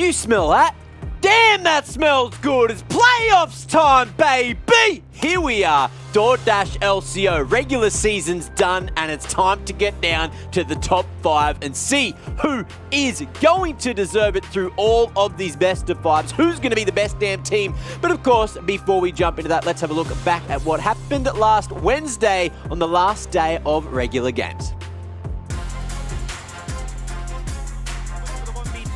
You smell that? Damn, that smells good. It's playoffs time, baby. Here we are. DoorDash LCO. Regular season's done, and it's time to get down to the top 5 and see who is going to deserve it through all of these best of 5s. Who's going to be the best damn team? But of course, before we jump into that, let's have a look back at what happened last Wednesday on the last day of regular games.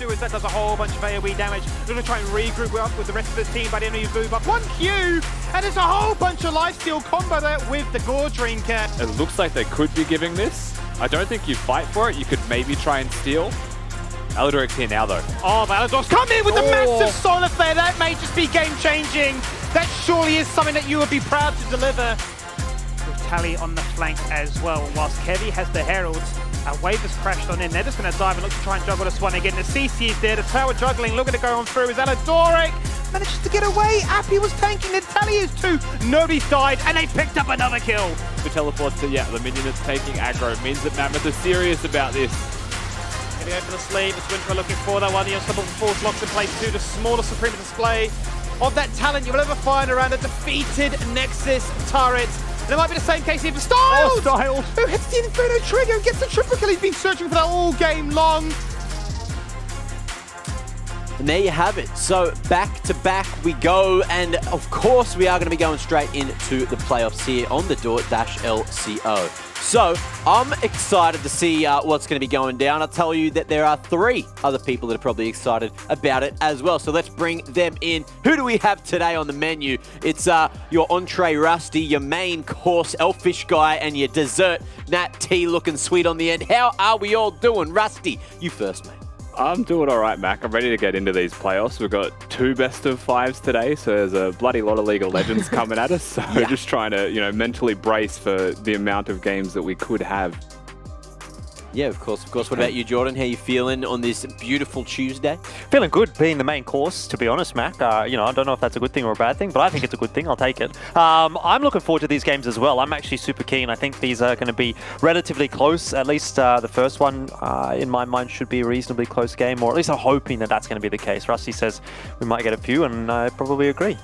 As that does a whole bunch of AoE damage. They're going to try and regroup up with the rest of the team, but then you move up 1 Q, and there's a whole bunch of lifesteal combo there with the Gore Drinker. It looks like they could be giving this. I don't think you fight for it. You could maybe try and steal. Aladoric's here now, though. Oh, Aladoric's come in with a massive solar flare. That may just be game-changing. That surely is something that you would be proud to deliver. With Tally on the flank as well, whilst Kevy has the Heralds. A wave has crashed on in. They're just going to dive and look to try and juggle this one again. The CC is there. The tower juggling, looking to go on through. Is Aladoric manages to get away. Appy was tanking. The Tally is too. Nobody's died, and they picked up another kill. The teleport to, the minion that's taking aggro means that Mammoth is serious about this. Here we go for the sleeve. It's Winter looking for that one. The unstoppable force locks in place too. The smallest supreme display of that talent you will ever find around a defeated Nexus turret. And it might be the same case here for Styles! Oh, Styles! Who hits the Inferno trigger and gets the triple kill. He's been searching for that all game long. And there you have it. So back to back we go, and of course we are going to be going straight into the playoffs here on the DoorDash LCO. So I'm excited to see what's going to be going down. I'll tell you that there are 3 other people that are probably excited about it as well. So let's bring them in. Who do we have today on the menu? It's your entree Rusty, your main course Elfish Guy, and your dessert Nat T looking sweet on the end. How are we all doing? Rusty, you first, mate. I'm doing all right, Mac. I'm ready to get into these playoffs. We've got 2 best of 5s today, so there's a bloody lot of League of Legends coming at us. So just trying to, mentally brace for the amount of games that we could have. Yeah, of course. What about you, Jordan? How you feeling on this beautiful Tuesday? Feeling good being the main course, to be honest, Mac. I don't know if that's a good thing or a bad thing, but I think it's a good thing. I'll take it. I'm looking forward to these games as well. I'm actually super keen. I think these are going to be relatively close. At least the first one, in my mind, should be a reasonably close game, or at least I'm hoping that that's going to be the case. Rusty says we might get a few, and I probably agree.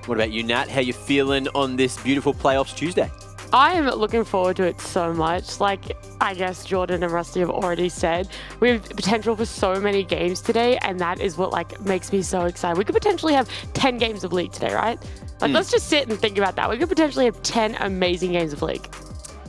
What about you, Nat? How you feeling on this beautiful playoffs Tuesday? I am looking forward to it so much. Like, I guess Jordan and Rusty have already said, we have potential for so many games today, and that is what makes me so excited. We could potentially have 10 games of League today, right? Let's just sit and think about that. We could potentially have 10 amazing games of League.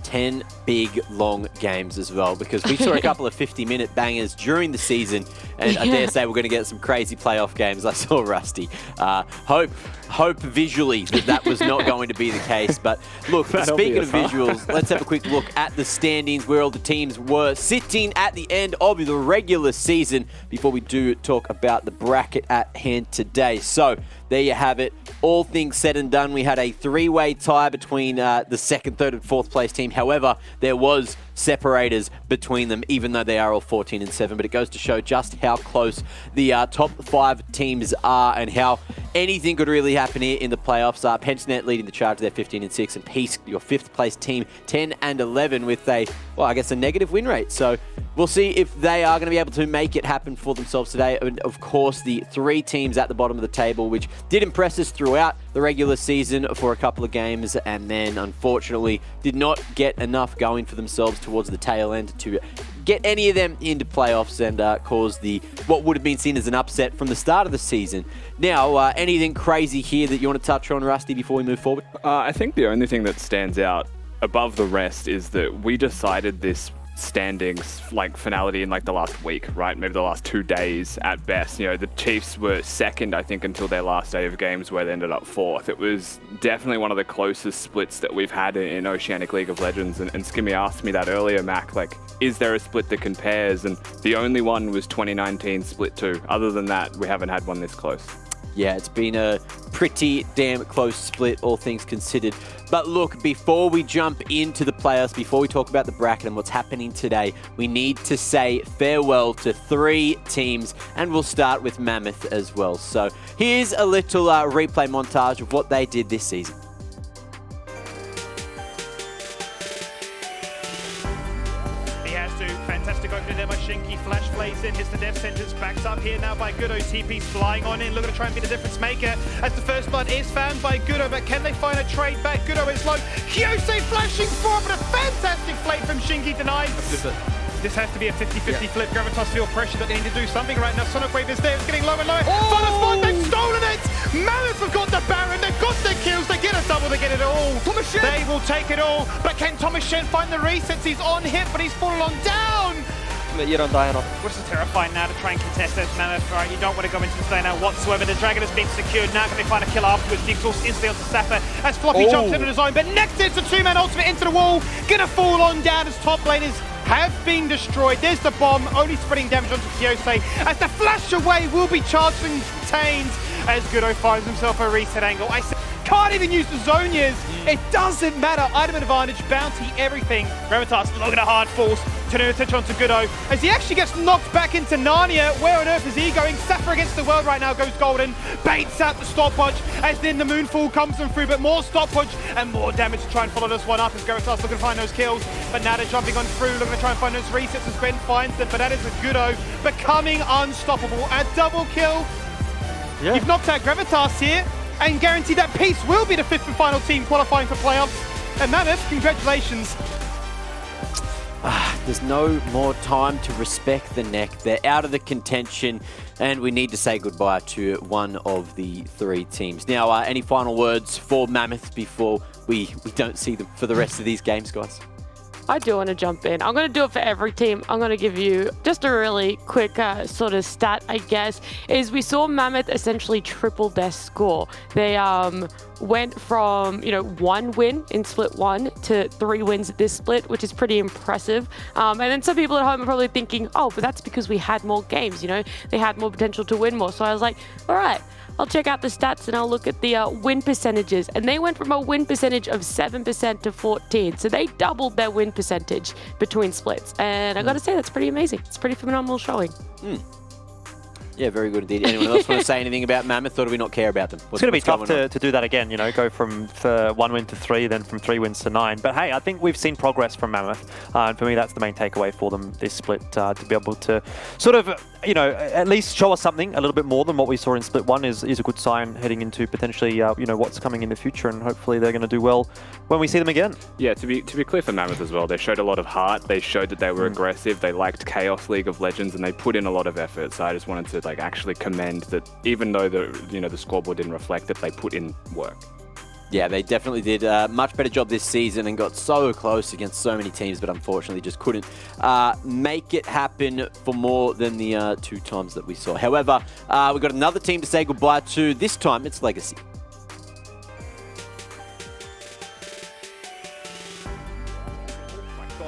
10 big, long games as well, because we saw a couple of 50-minute bangers during the season, and I dare say we're going to get some crazy playoff games. I saw Rusty. Hope visually that was not going to be the case. But look, speaking of visuals, let's have a quick look at the standings, where all the teams were sitting at the end of the regular season before we do talk about the bracket at hand today. So there you have it. All things said and done, we had a 3-way tie between the 2nd, 3rd, and 4th place team. However, there was separators between them, even though they are all 14 and 7. But it goes to show just how close the top 5 teams are, and how anything could really happen here in the playoffs. Pensionet leading the charge, they're 15 and 6, and Peace, your 5th place team, 10 and 11 with a negative win rate. So we'll see if they are going to be able to make it happen for themselves today. And of course, the 3 teams at the bottom of the table, which did impress us throughout the regular season for a couple of games, and then unfortunately did not get enough going for themselves towards the tail end to get any of them into playoffs and cause what would have been seen as an upset from the start of the season. Now, anything crazy here that you want to touch on, Rusty, before we move forward? I think the only thing that stands out above the rest is that we decided this standings finality in the last week, right? Maybe the last 2 days at best. The Chiefs were 2nd, I think, until their last day of games, where they ended up 4th. It was definitely one of the closest splits that we've had in Oceanic League of Legends. And Skimmy asked me that earlier, Mac, is there a split that compares? And the only one was 2019 split 2. Other than that, we haven't had one this close. Yeah, it's been a pretty damn close split, all things considered. But look, before we jump into the playoffs, before we talk about the bracket and what's happening today, we need to say farewell to 3 teams, and we'll start with Mammoth as well. So here's a little replay montage of what they did this season. He has to. Fantastic opening there by Shinky. Flash plays in, hits the death sentence backed up here now by Gudo. TP's flying on in, looking to try and be the difference maker as the first blood is found by Gudo, but can they find a trade back? Gudo is low. Kyose flashing forward, but a fantastic flame from Shingi denied. This has to be a 50-50 flip. Gravitas feel pressure that they need to do something right now. Sonic Wave is there. It's getting lower and lower. Thunderspot, they've stolen it! Mammoth have got the Baron. They've got their kills. They get a double. They get it all. They will take it all. But can Thomas Shen find the resets? He's on hit, but he's fallen on down. Which is terrifying now to try and contest those Mammoth, right? You don't want to go into the lane now whatsoever. The Dragon has been secured. Now can they find a kill afterwards? The exhaust instantly onto Sapper as Floppy jumps into his own. But next it's a two-man ultimate into the wall. Gonna fall on down as top laners have been destroyed. There's the bomb, only spreading damage onto Kyose as the flash away will be charged and contained as Gudo finds himself a reset angle. I can't even use the Zonias. It doesn't matter. Item advantage, bounty, everything. Gravitas looking at hard force. Turning attention onto Gudo as he actually gets knocked back into Narnia. Where on earth is he going? Sapphire against the world right now goes golden. Baits out the stopwatch as then the Moonfall comes them through, but more stopwatch and more damage to try and follow this one up as Gravitas looking to find those kills. But now they're jumping on through, looking to try and find those resets as Gwen finds them. But that is with Gudo becoming unstoppable. A double kill. Yeah. You've knocked out Gravitas here and guaranteed that Peace will be the fifth and final team qualifying for playoffs. And Mammoth, congratulations. There's no more time to respect the neck. They're out of the contention, and we need to say goodbye to one of the three teams. Now, any final words for Mammoth before we don't see them for the rest of these games, guys? I do want to jump in. I'm going to do it for every team. I'm going to give you just a really quick sort of stat, I guess, is we saw Mammoth essentially triple their score. They went from, one win in split 1 to 3 wins at this split, which is pretty impressive. And then some people at home are probably thinking, oh, but that's because we had more games, they had more potential to win more. So I was like, all right, I'll check out the stats and I'll look at the win percentages. And they went from a win percentage of 7% to 14%. So they doubled their win percentage between splits. And I got to say, that's pretty amazing. It's a pretty phenomenal showing. Yeah, very good indeed. Anyone else want to say anything about Mammoth, or do we not care about them? It's going to be tough to do that again, go from 1 win to 3, then from 3 wins to 9. But hey, I think we've seen progress from Mammoth. And for me, that's the main takeaway for them this split, to be able to sort of, at least show us something a little bit more than what we saw in split 1 is a good sign heading into potentially, what's coming in the future. And hopefully they're going to do well when we see them again. Yeah, to be clear for Mammoth as well, they showed a lot of heart. They showed that they were aggressive. They liked Chaos League of Legends, and they put in a lot of effort. So I just wanted to actually commend that, even though the scoreboard didn't reflect it, they put in work. Yeah, they definitely did a much better job this season and got so close against so many teams, but unfortunately just couldn't make it happen for more than the 2 times that we saw. However, we've got another team to say goodbye to. This time, it's Legacy.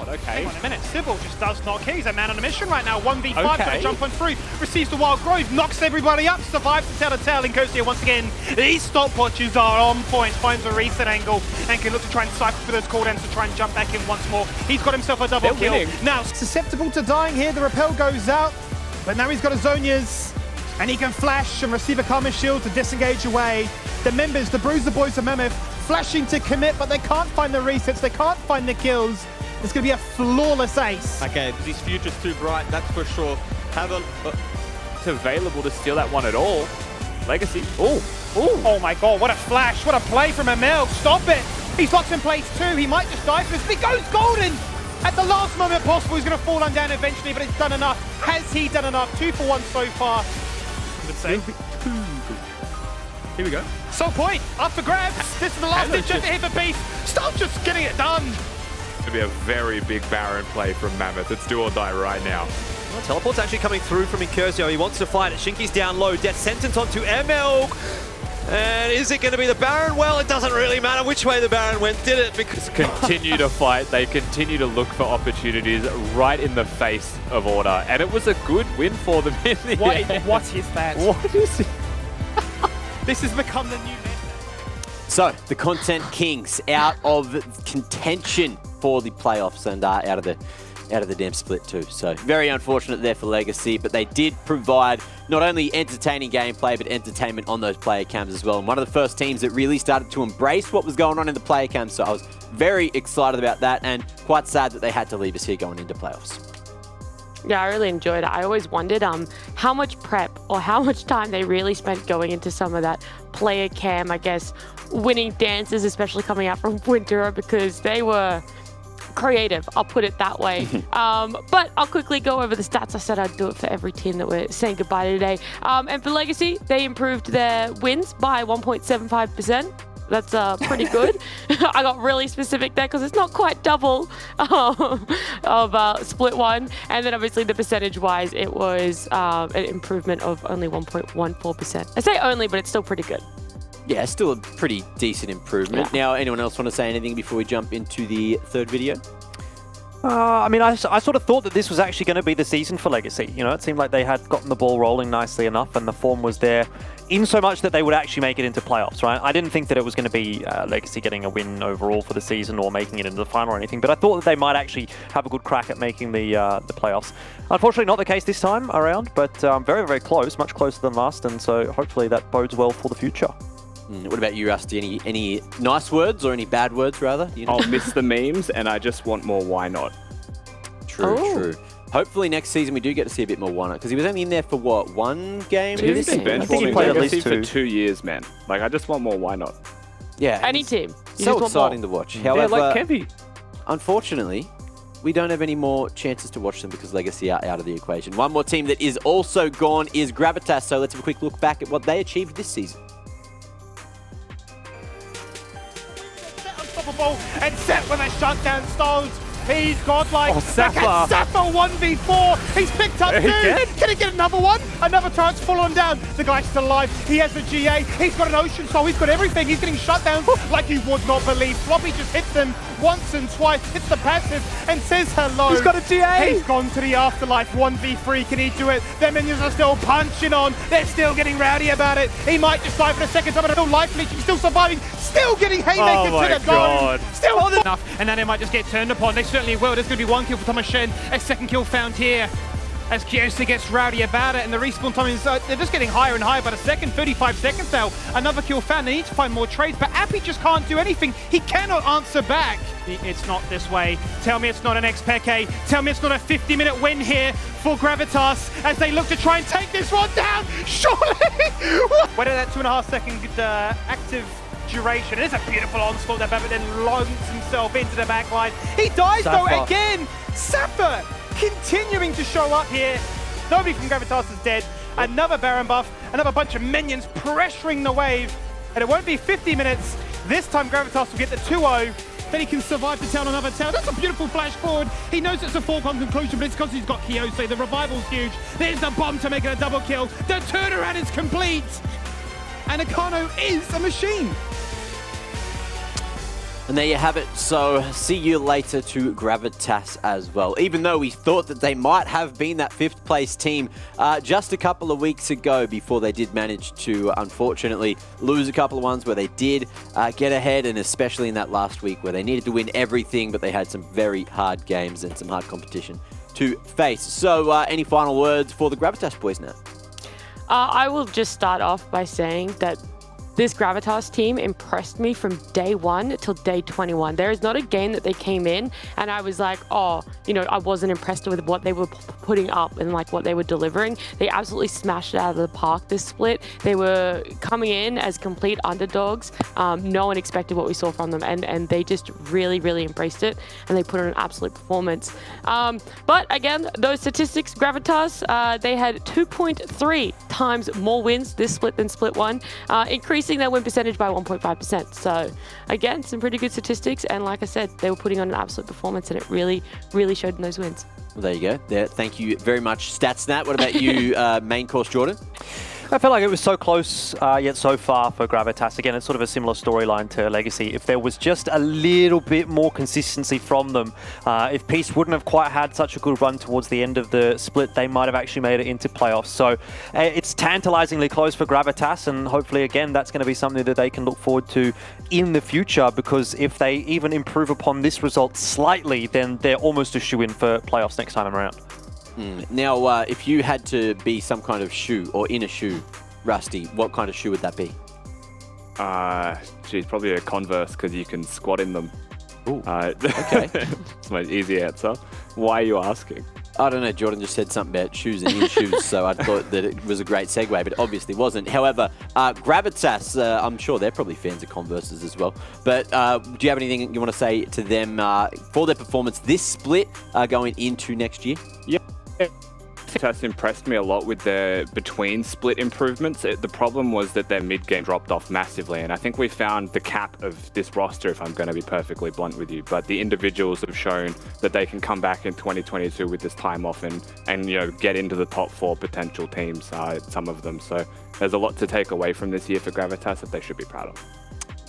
Okay. Hang on a minute. Civil just does not care. He's a man on a mission right now. 1v5, trying to jump on through. Receives the Wild Grove, knocks everybody up, survives to tell the tale. Incosia once again. These stopwatches are on point. Finds a reset angle and can look to try and cycle for those cooldowns to try and jump back in once more. He's got himself a double kill. Winning. Now, susceptible to dying here. The repel goes out, but now he's got a Zonias and he can flash and receive a Karma Shield to disengage away. The members, the Bruiser Boys of Mammoth, flashing to commit, but they can't find the resets. They can't find the kills. It's going to be a flawless ace. Okay, his future's too bright, that's for sure. It's available to steal that one at all. Legacy. Oh my god, what a flash, what a play from Emil. Stop it. He's locked in place too. He might just die for this. He goes golden. At the last moment possible, he's going to fall on down eventually, but it's done enough. Has he done enough? 2 for 1 so far. Good save. Here we go. So point, up for grabs. This is the last ditch effort here for Beast. Still just getting it done. It's going to be a very big Baron play from Mammoth. It's do or die right now. Well, teleport's actually coming through from Incursio. He wants to fight it. Shinky's down low. Death sentence onto ML. And is it going to be the Baron? Well, it doesn't really matter which way the Baron went, did it? Because Continue to fight. They continue to look for opportunities right in the face of order. And it was a good win for them in the end. What is that? What is it? This has become the new meta. So, the Content Kings out of contention for the playoffs and out of the damn split too. So, very unfortunate there for Legacy, but they did provide not only entertaining gameplay, but entertainment on those player cams as well. And one of the first teams that really started to embrace what was going on in the player cams. So I was very excited about that and quite sad that they had to leave us here going into playoffs. Yeah, I really enjoyed it. I always wondered how much prep or how much time they really spent going into some of that player cam, I guess, winning dances, especially coming out from Winter, because they were creative, I'll put it that way. But I'll quickly go over the stats. I said I'd do it for every team that we're saying goodbye to today. And for Legacy, they improved their wins by 1.75%. That's pretty good. I got really specific there because it's not quite double of split one. And then obviously the percentage-wise, it was an improvement of only 1.14%. I say only, but it's still pretty good. Yeah, still a pretty decent improvement. Yeah. Now, anyone else want to say anything before we jump into the third video? I mean, I sort of thought that this was actually going to be the season for Legacy. You know, it seemed like they had gotten the ball rolling nicely enough and the form was there in so much that they would actually make it into playoffs, right? I didn't think that it was going to be Legacy getting a win overall for the season or making it into the final or anything, but I thought that they might actually have a good crack at making the playoffs. Unfortunately, not the case this time around, but very, very close, much closer than last, and so hopefully that bodes well for the future. What about you, Rusty? Any nice words or any bad words, rather? You know? I'll miss the memes, and I just want more why not. True, Oh. true. Hopefully next season we do get to see a bit more why not, because he was only in there for what, one game? Two He's been bench I think he warming played at Legacy least for two. 2 years, man. Like, I just want more why not. Yeah. Any it's team. You So just want exciting more. to watch. Yeah, However, like Kevy. unfortunately, we don't have any more chances to watch them because Legacy are out of the equation. One more team that is also gone is Gravitas, so let's have a quick look back at what they achieved this season. Unstoppable and set with a shutdown stalls. He's got like Safa. Safa 1v4. He's picked up two. Can he get another one? Another turret's fallen down. The guy's still alive. He has a GA. He's got an ocean soul. He's got everything. He's getting shut down like you would not believe. Floppy just hits them once and twice. Hits the passive and says hello. He's got a GA. He's gone to the afterlife. 1v3. Can he do it? Their minions are still punching on. They're still getting rowdy about it. He might just die for a second time. Still life leeching. Still surviving. Still getting haymaker Oh my to the God. dome. Still enough. And then they might just get turned upon. They certainly will. There's going to be one kill for Thomas Shen. A second kill found here. As Kiosi gets rowdy about it, and the respawn time is, they're just getting higher and higher by the second. 35 seconds now. Another kill found. They need to find more trades, but Appy just can't do anything. He cannot answer back. It's not this way. Tell me it's not an XPK. Tell me it's not a 50-minute win here for Gravitas as they look to try and take this one down. Surely! Wait at that 2.5 second active duration. It is a beautiful onslaught that Babbitt then launches himself into the back line. He dies though Safa. again. Safa continuing to show up here. Nobody from Gravitas is dead. Another Baron buff, another bunch of minions pressuring the wave. And it won't be 50 minutes. This time Gravitas will get the 2-0. Then he can survive the town, another town. That's a beautiful flash forward. He knows it's a foregone conclusion, but it's because he's got Kiyose. The revival's huge. There's the bomb to make it a double kill. The turnaround is complete. And Akano is a machine. And there you have it. So see you later to Gravitas as well. Even though we thought that they might have been that 5th place team just a couple of weeks ago before they did manage to, unfortunately, lose a couple of ones where they did get ahead, and especially in that last week where they needed to win everything, but they had some very hard games and some hard competition to face. So any final words for the Gravitas boys now? I will just start off by saying that this Gravitas team impressed me from day 1 till day 21. There is not a game that they came in and I was like, oh, you know, I wasn't impressed with what they were putting up and like what they were delivering. They absolutely smashed it out of the park this split. They were coming in as complete underdogs. No one expected what we saw from them, and they just really, really embraced it, and they put on an absolute performance. But again, those statistics, Gravitas, they had 2.3 times more wins this split than split 1, increasing their win percentage by 1.5%. So again, some pretty good statistics, and like I said, they were putting on an absolute performance, and it really, really showed in those wins. Well, there you go. There, thank you very much, StatsNat. What about you, main course Jordan? I felt like it was so close, yet so far for Gravitas. Again, it's sort of a similar storyline to Legacy. If there was just a little bit more consistency from them, if Peace wouldn't have quite had such a good run towards the end of the split, they might have actually made it into playoffs. So it's tantalizingly close for Gravitas, and hopefully, again, that's going to be something that they can look forward to in the future, because if they even improve upon this result slightly, then they're almost a shoe-in for playoffs next time around. Now, if you had to be some kind of shoe or in a shoe, Rusty, what kind of shoe would that be? Geez, probably a Converse, because you can squat in them. Ooh, okay. It's my easy answer. Why are you asking? I don't know, Jordan just said something about shoes and his shoes, so I thought that it was a great segue, but it obviously wasn't. However, Gravitas, I'm sure they're probably fans of Converses as well, but do you have anything you want to say to them for their performance this split going into next year? Yeah. Gravitas impressed me a lot with their between split improvements. The problem was that their mid game dropped off massively, and I think we found the cap of this roster, if I'm going to be perfectly blunt with you. But the individuals have shown that they can come back in 2022 with this time off and you know, get into the top 4 potential teams, some of them. So there's a lot to take away from this year for Gravitas that they should be proud of.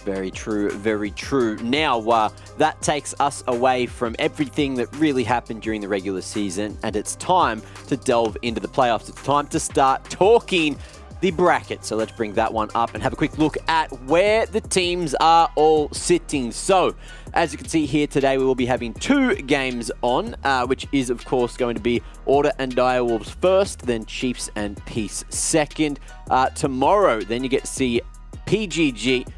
Very true, very true. Now, that takes us away from everything that really happened during the regular season, and it's time to delve into the playoffs. It's time to start talking the bracket. So let's bring that one up and have a quick look at where the teams are all sitting. So, as you can see here today, we will be having 2 games on, which is, of course, going to be Order and Direwolves first, then Chiefs and Peace second. Tomorrow, then you get to see PGG,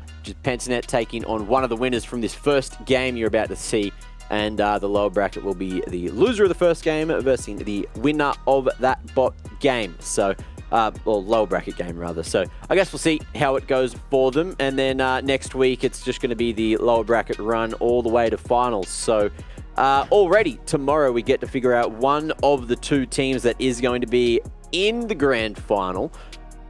Pensanet taking on one of the winners from this first game you're about to see, and the lower bracket will be the loser of the first game versus the winner of that bot game. So, or lower bracket game rather. So I guess we'll see how it goes for them, and then next week it's just going to be the lower bracket run all the way to finals. So already tomorrow we get to figure out one of the 2 teams that is going to be in the grand final.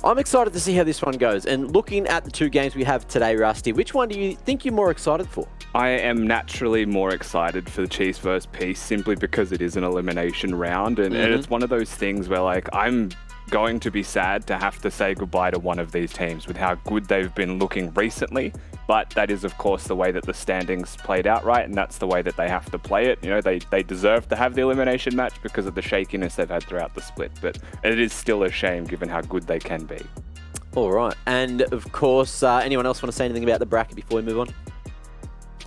I'm excited to see how this one goes. And looking at the 2 games we have today, Rusty, which one do you think you're more excited for? I am naturally more excited for the Chiefs versus Peace simply because it is an elimination round. And it's one of those things where, like, I'm going to be sad to have to say goodbye to one of these teams with how good they've been looking recently. But that is, of course, the way that the standings played out, right? And that's the way that they have to play it. You know, they deserve to have the elimination match because of the shakiness they've had throughout the split. But it is still a shame given how good they can be. All right. And, of course, anyone else want to say anything about the bracket before we move on?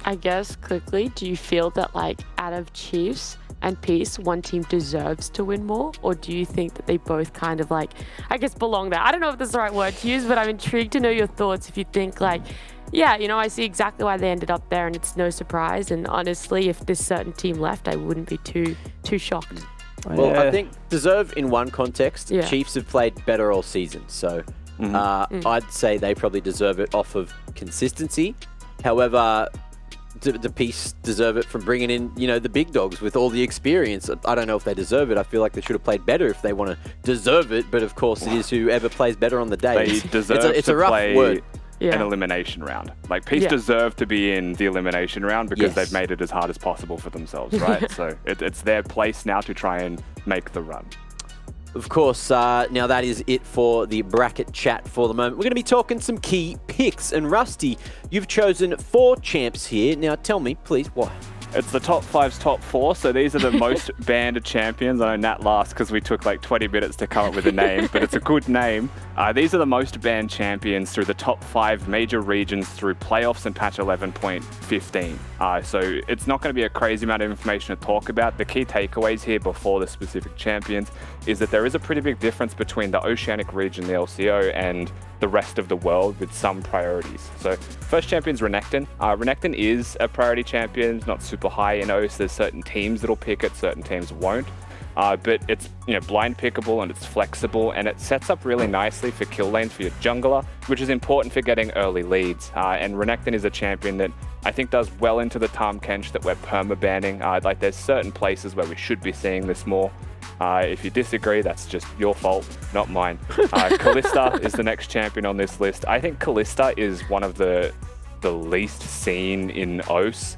I guess, quickly, do you feel that, like, out of Chiefs and Peace, one team deserves to win more? Or do you think that they both kind of, like, I guess belong there? I don't know if this is the right word to use, but I'm intrigued to know your thoughts if you think, like, yeah, you know, I see exactly why they ended up there, and it's no surprise. And honestly, if this certain team left, I wouldn't be too shocked. Well, I think deserve in one context. Yeah. Chiefs have played better all season, so I'd say they probably deserve it off of consistency. However, the Peace deserve it from bringing in, you know, the big dogs with all the experience. I don't know if they deserve it. I feel like they should have played better if they want to deserve it. But of course, it is whoever plays better on the day. They deserve it's a rough play word. an elimination round. Like, Peace deserve to be in the elimination round because they've made it as hard as possible for themselves, right? So it's their place now to try and make the run. Of course, now that is it for the bracket chat for the moment. We're going to be talking some key picks. And Rusty, you've chosen 4 champs here. Now tell me, please, why? It's the top 5's top 4, so these are the most banned champions. I know Nat laughed because we took like 20 minutes to come up with a name, but it's a good name. These are the most banned champions through the top 5 major regions through playoffs and patch 11.15. So it's not going to be a crazy amount of information to talk about. The key takeaways here before the specific champions is that there is a pretty big difference between the Oceanic region, the LCO, and the rest of the world with some priorities. So first champion's Renekton. Renekton is a priority champion, not super high in OS. There's certain teams that'll pick it, certain teams won't. But it's, you know, blind pickable and it's flexible, and it sets up really nicely for kill lanes for your jungler, which is important for getting early leads. And Renekton is a champion that I think does well into the Tahm Kench that we're perma-banning. Like, there's certain places where we should be seeing this more. If you disagree, that's just your fault, not mine. Kalista is the next champion on this list. I think Kalista is one of the least seen in OS,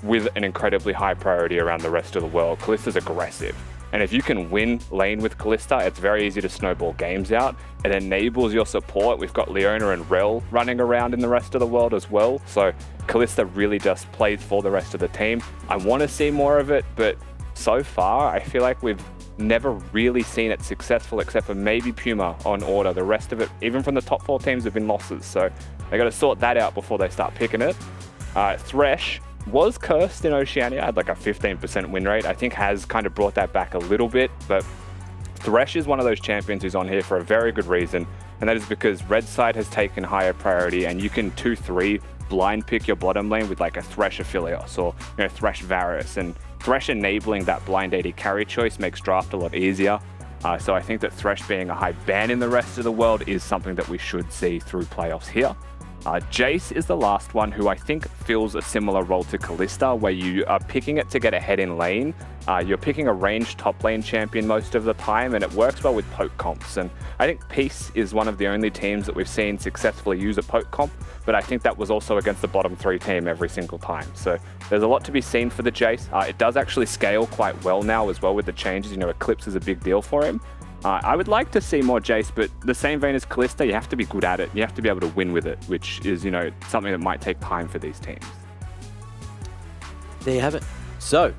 with an incredibly high priority around the rest of the world. Kalista's aggressive. And if you can win lane with Kalista, it's very easy to snowball games out. It enables your support. We've got Leona and Rel running around in the rest of the world as well. So Kalista really just plays for the rest of the team. I want to see more of it, but so far, I feel like we've never really seen it successful except for maybe Puma on Order. The rest of it, even from the top 4 teams, have been losses. So they got to sort that out before they start picking it. Thresh was cursed in Oceania, had like a 15% win rate. I think has kind of brought that back a little bit, but Thresh is one of those champions who's on here for a very good reason, and that is because Red Side has taken higher priority, and you can 2-3 blind pick your bottom lane with like a Thresh Aphelios or, you know, Thresh Varus, and Thresh enabling that blind AD carry choice makes draft a lot easier. So I think that Thresh being a high ban in the rest of the world is something that we should see through playoffs here. Jace is the last one who I think fills a similar role to Kalista, where you are picking it to get ahead in lane. You're picking a ranged top lane champion most of the time, and it works well with poke comps. And I think Peace is one of the only teams that we've seen successfully use a poke comp, but I think that was also against the bottom 3 team every single time. So there's a lot to be seen for the Jace. It does actually scale quite well now as well with the changes. You know, Eclipse is a big deal for him. I would like to see more Jace, but the same vein as Kalista, you have to be good at it. You have to be able to win with it, which is, you know, something that might take time for these teams. There you have it. So,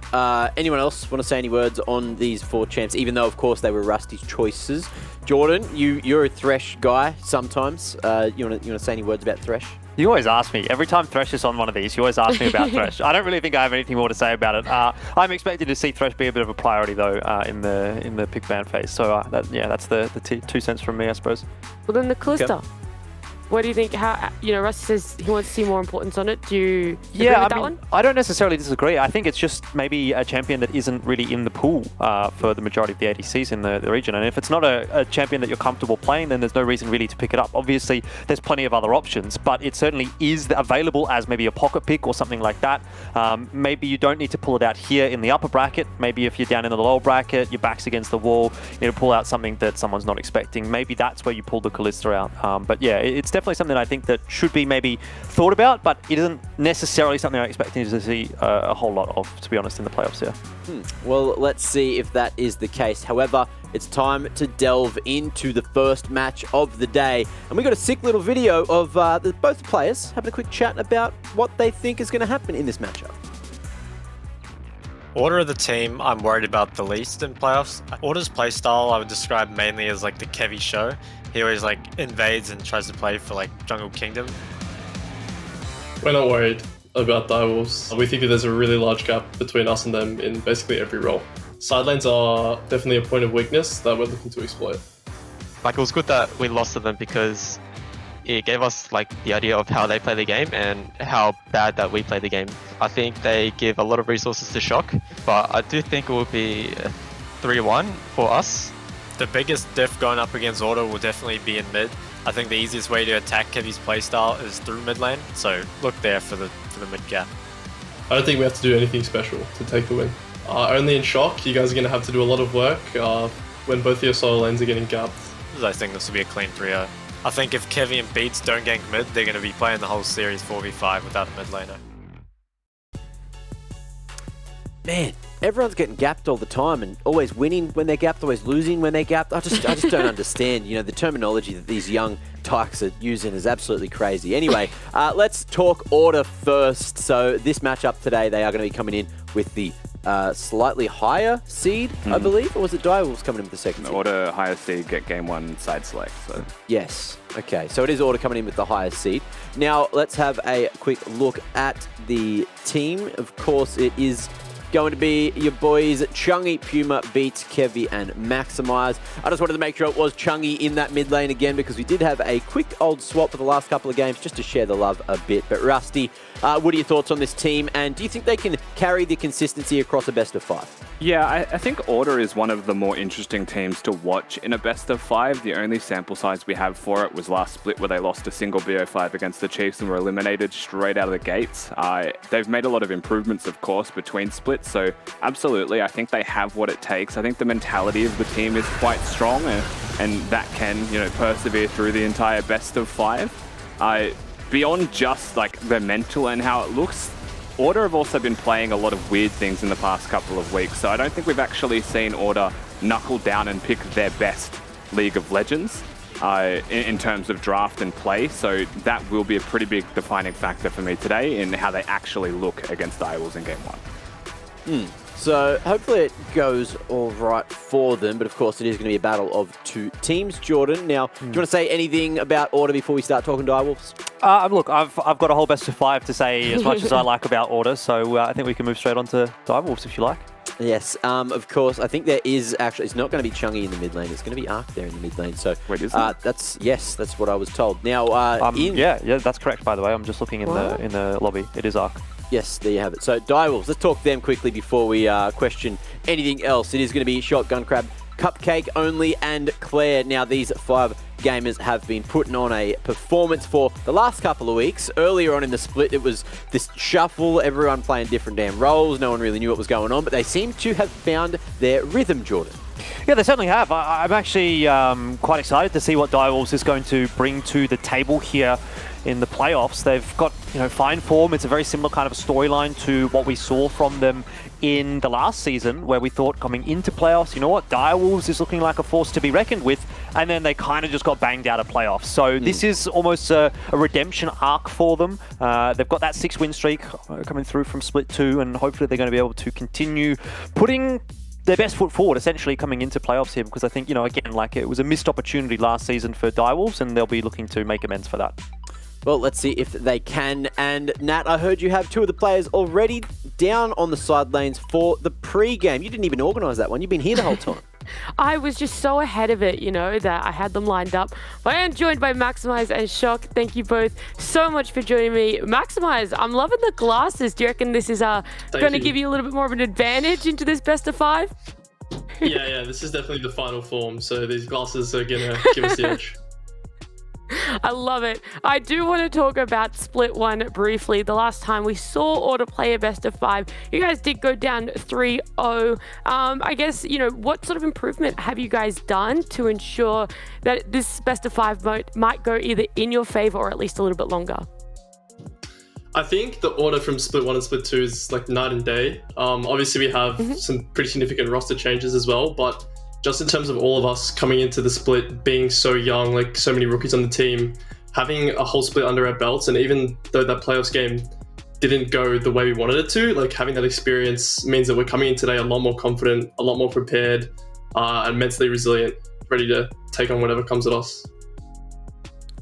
anyone else want to say any words on these 4 champs, even though, of course, they were Rusty's choices? Jordan, you're a Thresh guy sometimes. You want to say any words about Thresh? You always ask me. Every time Thresh is on one of these, you always ask me about Thresh. I don't really think I have anything more to say about it. I'm expecting to see Thresh be a bit of a priority, though, in the pick ban phase. So, that's the 2 cents from me, I suppose. Well, then the Kalista. Okay. What do you think? How, Rusty says he wants to see more importance on it. Do you agree with that one? I don't necessarily disagree. I think it's just maybe a champion that isn't really in the pool for the majority of the ADCs in the region. And if it's not a champion that you're comfortable playing, then there's no reason really to pick it up. Obviously, there's plenty of other options, but it certainly is available as maybe a pocket pick or something like that. Maybe you don't need to pull it out here in the upper bracket. Maybe if you're down in the lower bracket, your back's against the wall, you need to pull out something that someone's not expecting. Maybe that's where you pull the Kalista out. But yeah, it's definitely something I think that should be maybe thought about, but it isn't necessarily something I'm expecting to see a whole lot of, to be honest, in the playoffs here. Well, let's see if that is the case. However, it's time to delve into the first match of the day. And we got a sick little video of both players having a quick chat about what they think is going to happen in this matchup. Order of the team, I'm worried about the least in playoffs. Order's playstyle I would describe mainly as like the Kevy show. He always like invades and tries to play for like Jungle Kingdom. We're not worried about Direwolves. We think that there's a really large gap between us and them in basically every role. Side lanes are definitely a point of weakness that we're looking to exploit. Like, it was good that we lost to them because it gave us like the idea of how they play the game and how bad that we play the game. I think they give a lot of resources to Shock, but I do think it will be 3-1 for us. The biggest diff going up against Order will definitely be in mid. I think the easiest way to attack Kevy's playstyle is through mid lane, so look there for the mid gap. I don't think we have to do anything special to take the win. Only in Shock, you guys are going to have to do a lot of work when both your solo lanes are getting gapped. I think this will be a clean 3-0. I think if Kevy and Beats don't gank mid, they're going to be playing the whole series 4v5 without a mid laner. Man, everyone's getting gapped all the time and always winning when they're gapped, always losing when they're gapped. I just don't understand. You know, the terminology that these young tykes are using is absolutely crazy. Anyway, let's talk Order first. So this matchup today, they are going to be coming in with the slightly higher seed, I believe, or was it Direwolves coming in with the second seed? Order higher seed, get game 1 side select. So. Yes. Okay, so it is Order coming in with the highest seed. Now, let's have a quick look at the team. Of course, it is going to be your boys Chungy, Puma, Beats, Kevy, and Maximize. I just wanted to make sure it was Chungy in that mid lane again because we did have a quick old swap for the last couple of games just to share the love a bit. But Rusty, what are your thoughts on this team, and do you think they can carry the consistency across a best of 5? Yeah, I think Order is one of the more interesting teams to watch in a best of 5. The only sample size we have for it was last split where they lost a single BO5 against the Chiefs and were eliminated straight out of the gates. They've made a lot of improvements, of course, between splits, so absolutely, I think they have what it takes. I think the mentality of the team is quite strong and that can, persevere through the entire best of 5. Beyond just like the mental and how it looks, Order have also been playing a lot of weird things in the past couple of weeks, so I don't think we've actually seen Order knuckle down and pick their best League of Legends in terms of draft and play, so that will be a pretty big defining factor for me today in how they actually look against Direwolves in game 1. So hopefully it goes all right for them, but of course it is going to be a battle of 2 teams. Jordan, now, do you want to say anything about Order before we start talking Direwolves? Look, I've got a whole best of 5 to say as much as I like about Order, so I think we can move straight on to Direwolves if you like. Yes, of course. I think there is actually. It's not going to be Chungy in the mid lane. It's going to be Ark there in the mid lane. So Wait, is it? that's what I was told. Now, yeah, that's correct. By the way, I'm just looking in the lobby. It is Ark. Yes, there you have it. So Direwolves, let's talk them quickly before we question anything else. It is going to be Shotgun Crab, Cupcake only, and Claire. Now, these 5 gamers have been putting on a performance for the last couple of weeks. Earlier on in the split, it was this shuffle, everyone playing different damn roles. No one really knew what was going on, but they seem to have found their rhythm, Jordan. Yeah, they certainly have. I'm actually quite excited to see what Direwolves is going to bring to the table here in the playoffs. They've got, fine form. It's a very similar kind of a storyline to what we saw from them in the last season, where we thought coming into playoffs, you know what, Direwolves is looking like a force to be reckoned with, and then they kind of just got banged out of playoffs. So this is almost a redemption arc for them. They've got that 6-win streak coming through from Split 2, and hopefully they're going to be able to continue putting their best foot forward, essentially, coming into playoffs here, because I think, again, like, it was a missed opportunity last season for Direwolves, and they'll be looking to make amends for that. Well, let's see if they can. And Nat, I heard you have 2 of the players already down on the side lanes for the pre-game. You didn't even organise that one. You've been here the whole time. I was just so ahead of it, that I had them lined up. But I am joined by Maximize and Shock. Thank you both so much for joining me. Maximize, I'm loving the glasses. Do you reckon this is going to give you a little bit more of an advantage into this best of 5? Yeah, this is definitely the final form, so these glasses are going to give us the edge. I love it. I do want to talk about Split 1 briefly. The last time we saw Order play a best of 5, you guys did go down 3-0. I guess, what sort of improvement have you guys done to ensure that this best of 5 might go either in your favor or at least a little bit longer? I think the order from Split 1 and Split 2 is like night and day. Obviously, we have some pretty significant roster changes as well, but just in terms of all of us coming into the split, being so young, like so many rookies on the team, having a whole split under our belts, and even though that playoffs game didn't go the way we wanted it to, like having that experience means that we're coming in today a lot more confident, a lot more prepared, and mentally resilient, ready to take on whatever comes at us.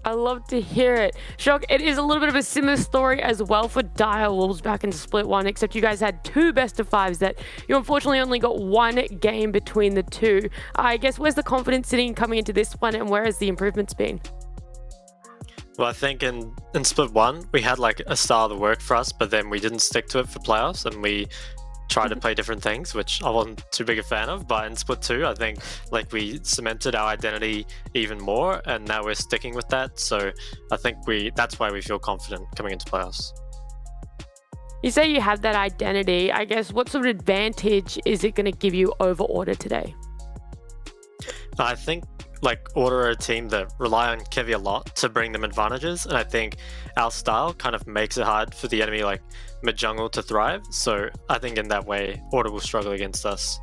I love to hear it. Shock, it is a little bit of a similar story as well for Direwolves back into Split 1, except you guys had 2 best of 5s that you unfortunately only got 1 game between the 2. I guess, where's the confidence sitting coming into this one, and where has the improvements been? Well, I think in Split 1, we had like a style that worked for us, but then we didn't stick to it for playoffs, and we tried to play different things, which I wasn't too big a fan of. But in Split 2, I think like we cemented our identity even more, and now we're sticking with that. So I think that's why we feel confident coming into playoffs. You say you have that identity. I guess, what sort of advantage is it going to give you over Order today? I think like Order are a team that rely on Kevy a lot to bring them advantages, and I think our style kind of makes it hard for the enemy like mid-jungle to thrive. So I think in that way, Order will struggle against us.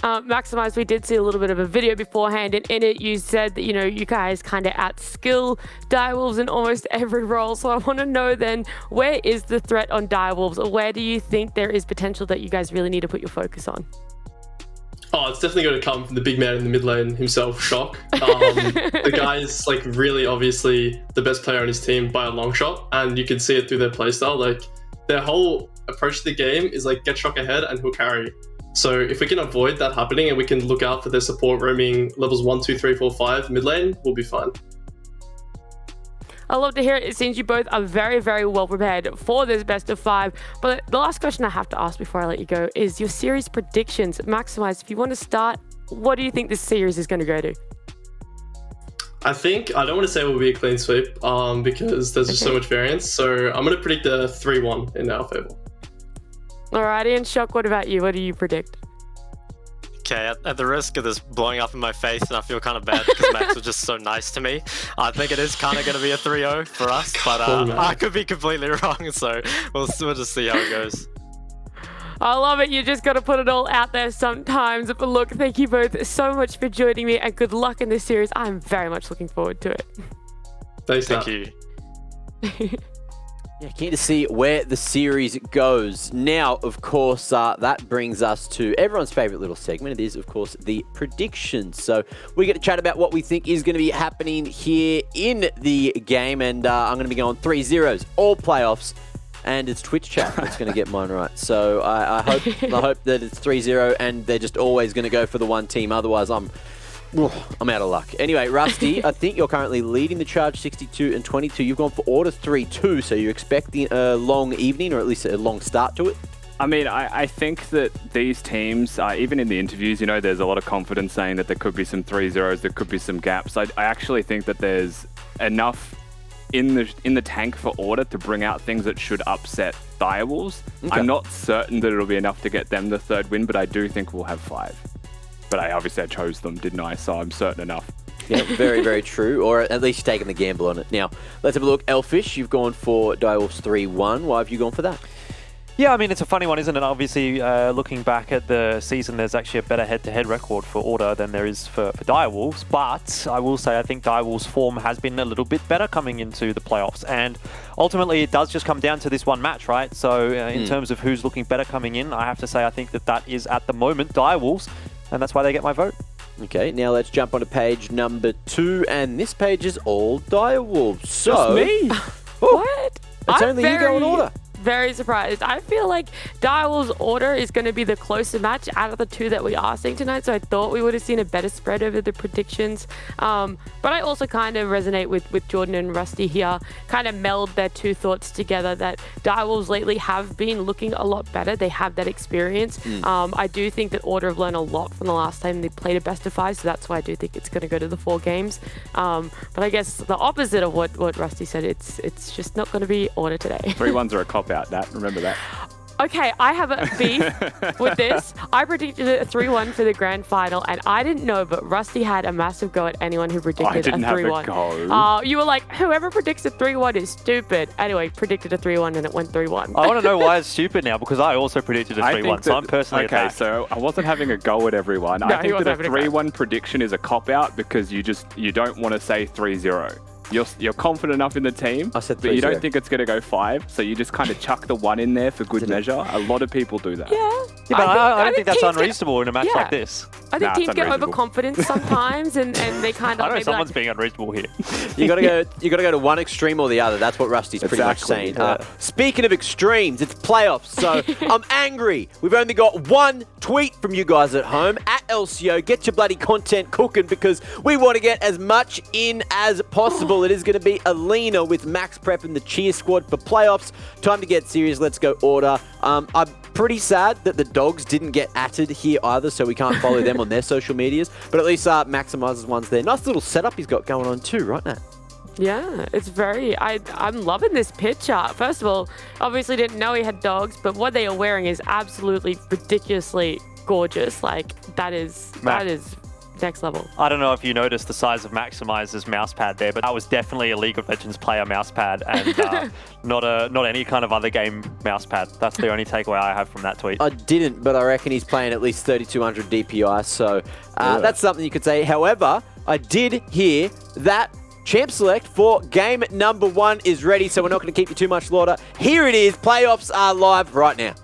Maximize, we did see a little bit of a video beforehand, and in it you said that, you guys kind of outskill Direwolves in almost every role. So I want to know then, where is the threat on Direwolves, or where do you think there is potential that you guys really need to put your focus on? Oh, it's definitely going to come from the big man in the mid lane himself, Shock. The guy is like really obviously the best player on his team by a long shot, and you can see it through their playstyle. Like their whole approach to the game is like get Shock ahead and he'll carry. So if we can avoid that happening and we can look out for their support roaming levels 1, 2, 3, 4, 5 mid lane, we'll be fine. I love to hear it. It seems you both are very, very well prepared for this best of 5. But the last question I have to ask before I let you go is your series predictions. Maximize, if you want to start, what do you think this series is going to go to? I don't want to say it will be a clean sweep because there's just so much variance. So I'm going to predict a 3-1 in our favor. Alrighty, and Shock, what about you? What do you predict? Okay, at the risk of this blowing up in my face, and I feel kind of bad because Max was just so nice to me, I think it is kind of going to be a 3-0 for us, but I could be completely wrong, so we'll just see how it goes. I love it. You just got to put it all out there sometimes. But look, thank you both so much for joining me, and good luck in this series. I'm very much looking forward to it. Thanks, Thank you. Yeah, keen to see where the series goes. Now, of course, that brings us to everyone's favourite little segment. It is, of course, the predictions. So we get to chat about what we think is going to be happening here in the game. And I'm going to be going 3-0s, all playoffs. and it's Twitch chat that's going to get mine right. So I hope that it's 3-0 and they're just always going to go for the one team. Otherwise, I'm out of luck. Anyway, Rusty, I think you're currently leading the charge 62 and 22. You've gone for order 3-2, so you're expecting a long evening or at least a long start to it? I mean, I think that these teams, even in the interviews, you know, there's a lot of confidence saying that there could be some 3-0s, there could be some gaps. I actually think that there's enough in the tank for order to bring out things that should upset Direwolves. Okay. I'm not certain that it'll be enough to get them the third win, but I do think we'll have 5. But I chose them, didn't I? So I'm certain enough. Yeah, very, very true. Or at least taking the gamble on it. Now, let's have a look. Elfish, you've gone for Direwolves 3-1. Why have you gone for that? Yeah, I mean, it's a funny one, isn't it? Obviously, looking back at the season, there's actually a better head-to-head record for Order than there is for Direwolves. But I will say I think Direwolves' form has been a little bit better coming into the playoffs. And ultimately, it does just come down to this one match, right? So in terms of who's looking better coming in, I have to say I think that is, at the moment, Direwolves. And that's why they get my vote. Okay, now let's jump onto page number 2. And this page is all Direwolves. So, just me? What? It's only you going Order. Very surprised. I feel like Direwolves Order is going to be the closer match out of the two that we are seeing tonight, so I thought we would have seen a better spread over the predictions. But I also kind of resonate with Jordan and Rusty here, kind of meld their two thoughts together that Direwolves lately have been looking a lot better. They have that experience. I do think that Order have learned a lot from the last time they played a best of 5, so that's why I do think it's going to go to the 4 games. But I guess the opposite of what Rusty said, it's just not going to be Order today. 3-1s are a cop out. Remember that. Okay, I have a beef with this. I predicted a 3-1 for the grand final, and I didn't know, but Rusty had a massive go at anyone who predicted a 3-1. I didn't have a go. You were like, whoever predicts a 3-1 is stupid. Anyway, predicted a 3-1 and it went 3-1. I want to know why it's stupid now, because I also predicted a 3-1, so I'm personally okay, attacked. so I wasn't having a go at everyone. No, I think that a having a go. 3-1 prediction is a cop-out because you don't want to say 3-0. You're confident enough in the team, I said but you 3-0. don't think it's going to go 5, so you just kind of chuck the 1 in there for good measure. A lot of people do that. Yeah, but I don't think that's teams unreasonable in a match like this. I think teams it's get unreasonable. overconfident sometimes, and they kind of I know maybe someone's like, being unreasonable here. You got to go to one extreme or the other. That's what Rusty's pretty much saying. Speaking of extremes, it's playoffs, so I'm angry. We've only got one tweet from you guys at home at LCO. Get your bloody content cooking because we want to get as much in as possible. It is going to be Alina with Max Prep and the cheer squad for playoffs. Time to get serious. Let's go Order. I'm pretty sad that the dogs didn't get atted here either, so we can't follow them on their social medias. But at least Maximizer's one's there. Nice little setup he's got going on too, right, Nat? Yeah, it's very... I'm loving this picture. First of all, obviously didn't know he had dogs, but what they are wearing is absolutely ridiculously gorgeous. Like, that is next level. I don't know if you noticed the size of Maximizer's mousepad there, but that was definitely a League of Legends player mousepad and not any kind of other game mousepad. That's the only takeaway I have from that tweet. I didn't, but I reckon he's playing at least 3,200 DPI, so that's something you could say. However, I did hear that Champ Select for game number 1 is ready, so we're not going to keep you too much longer. Here it is. Playoffs are live right now.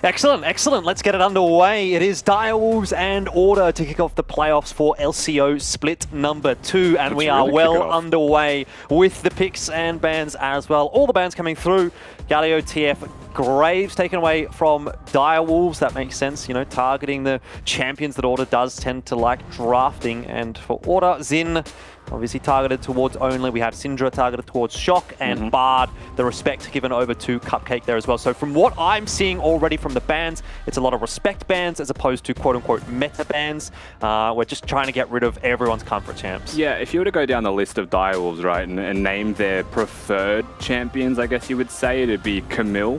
Excellent, excellent. Let's get it underway. It is Direwolves and Order to kick off the playoffs for LCO split number 2, and we are well underway with the picks and bans as well. All the bans coming through. Galio, TF, Graves taken away from Direwolves. That makes sense, you know, targeting the champions that Order does tend to like drafting. And for Order, Xin obviously targeted towards Only. We have Syndra targeted towards Shock and Bard. The respect given over to Cupcake there as well. So from what I'm seeing already from the bans, it's a lot of respect bans as opposed to quote-unquote meta bans. We're just trying to get rid of everyone's comfort champs. Yeah, if you were to go down the list of Direwolves, right, and name their preferred champions, I guess you would say, it'd be Camille,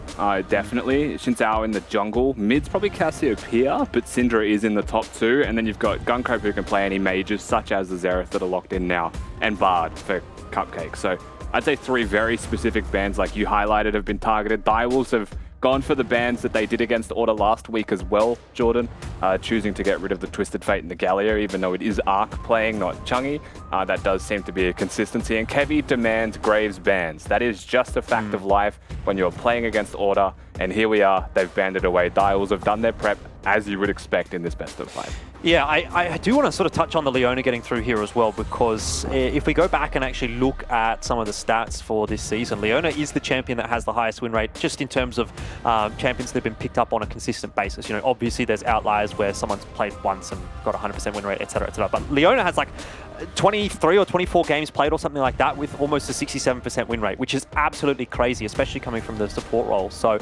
definitely. Xin Zhao in the jungle. Mid's probably Cassiopeia, but Syndra is in the top 2. And then you've got Guncope who can play any mages, such as the Xerath that are locked in now, and Bard for Cupcake. So I'd say 3 very specific bans like you highlighted have been targeted. Direwolves have gone for the bans that they did against Order last week as well, Jordan, choosing to get rid of the Twisted Fate and the Galio, even though it is Arc playing, not Chungy. That does seem to be a consistency. And Kevy demands Graves bans. That is just a fact of life when you're playing against Order. And here we are, they've banned it away. Direwolves have done their prep as you would expect in this best of 5. Yeah, I do want to sort of touch on the Leona getting through here as well, because if we go back and actually look at some of the stats for this season, Leona is the champion that has the highest win rate, just in terms of champions that have been picked up on a consistent basis. You know, obviously there's outliers where someone's played once and got 100% win rate, etc., etc. But Leona has like 23 or 24 games played or something like that with almost a 67% win rate, which is absolutely crazy, especially coming from the support role. So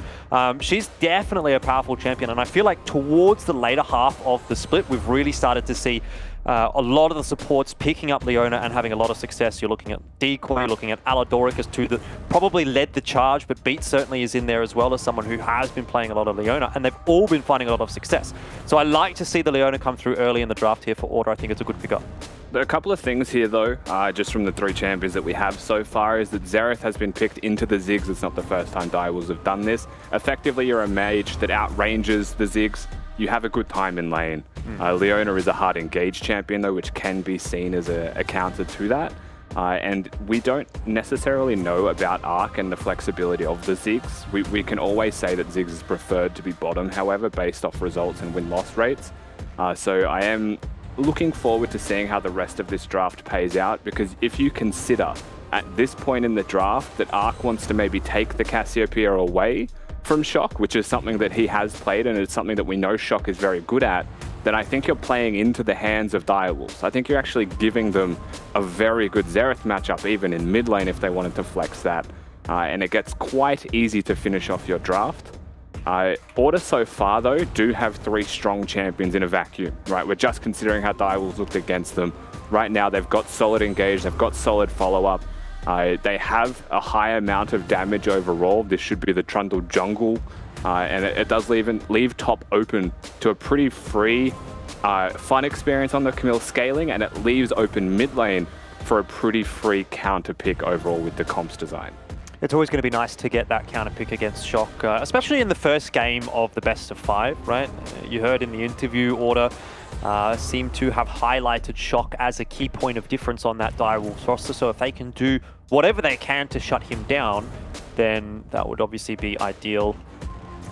she's definitely a powerful champion, and I feel like towards the later half of the split, we've really started to see a lot of the supports picking up Leona and having a lot of success. You're looking at Decoy, looking at Aladoric as two that probably led the charge, but Beat certainly is in there as well as someone who has been playing a lot of Leona, and they've all been finding a lot of success. So I like to see the Leona come through early in the draft here for Order. I think it's a good pick-up. There are a couple of things here, though, just from the 3 champions that we have so far, is that Xerath has been picked into the Ziggs. It's not the first time Direwolves have done this. Effectively, you're a mage that outranges the Ziggs. You have a good time in lane. Leona is a hard engaged champion, though, which can be seen as a counter to that. And we don't necessarily know about Arc and the flexibility of the Ziggs. We can always say that Ziggs is preferred to be bottom, however, based off results and win-loss rates. So I am looking forward to seeing how the rest of this draft pays out, because if you consider at this point in the draft that Arc wants to maybe take the Cassiopeia away from Shock, which is something that he has played and it's something that we know Shock is very good at, then I think you're playing into the hands of Direwolves. I think you're actually giving them a very good Xerath matchup, even in mid lane if they wanted to flex that. And it gets quite easy to finish off your draft. Order so far, though, do have 3 strong champions in a vacuum, right? We're just considering how Direwolves looked against them. Right now, they've got solid engage, they've got solid follow-up. They have a high amount of damage overall. This should be the Trundle jungle, and it does leave top open to a pretty free, fun experience on the Camille scaling, and it leaves open mid lane for a pretty free counter pick overall with the comps design. It's always going to be nice to get that counter pick against Shock, especially in the first game of the best of 5, right? You heard in the interview, Order seemed to have highlighted Shock as a key point of difference on that Direwolves roster. So if they can do whatever they can to shut him down, then that would obviously be ideal.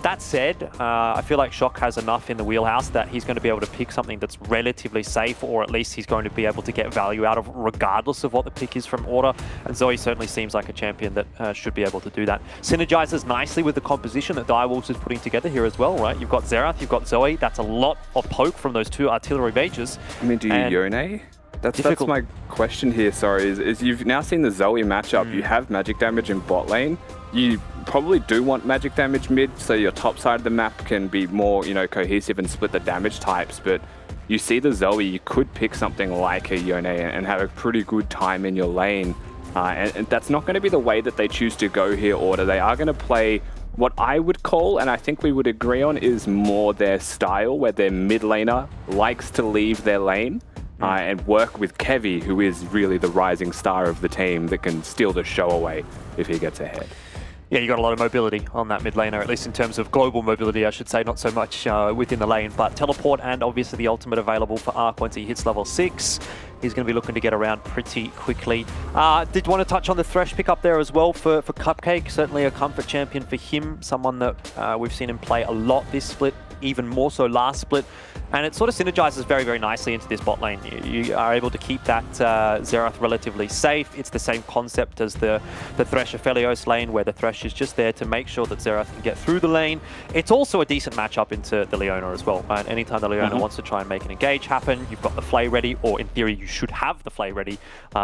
That said, I feel like Shock has enough in the wheelhouse that he's going to be able to pick something that's relatively safe, or at least he's going to be able to get value out of regardless of what the pick is from Order. And Zoe certainly seems like a champion that should be able to do that. Synergizes nicely with the composition that Direwolves is putting together here as well, right? You've got Xerath, you've got Zoe. That's a lot of poke from those 2 artillery mages. I mean, do you Yone? That's my question here, sorry, is you've now seen the Zoe matchup. You have magic damage in bot lane. You probably do want magic damage mid, so your top side of the map can be more, cohesive and split the damage types. But you see the Zoe, you could pick something like a Yone and have a pretty good time in your lane. And that's not going to be the way that they choose to go here, Order. They are going to play what I would call, and I think we would agree on, is more their style, where their mid laner likes to leave their lane. And work with Kevy, who is really the rising star of the team that can steal the show away if he gets ahead. Yeah, you got a lot of mobility on that mid laner, at least in terms of global mobility, I should say, not so much within the lane, but teleport and obviously the ultimate available for Arc once he hits level 6. He's going to be looking to get around pretty quickly. Did want to touch on the Thresh pick up there as well for Cupcake. Certainly a comfort champion for him, someone that we've seen him play a lot this split, even more so last split. And it sort of synergizes very, very nicely into this bot lane. You are able to keep that Xerath relatively safe. It's the same concept as the Thresh Aphelios lane, where the Thresh is just there to make sure that Xerath can get through the lane. It's also a decent matchup into the Leona as well. Right? Anytime the Leona wants to try and make an engage happen, you've got the Flay ready, or in theory, you should have the Flay ready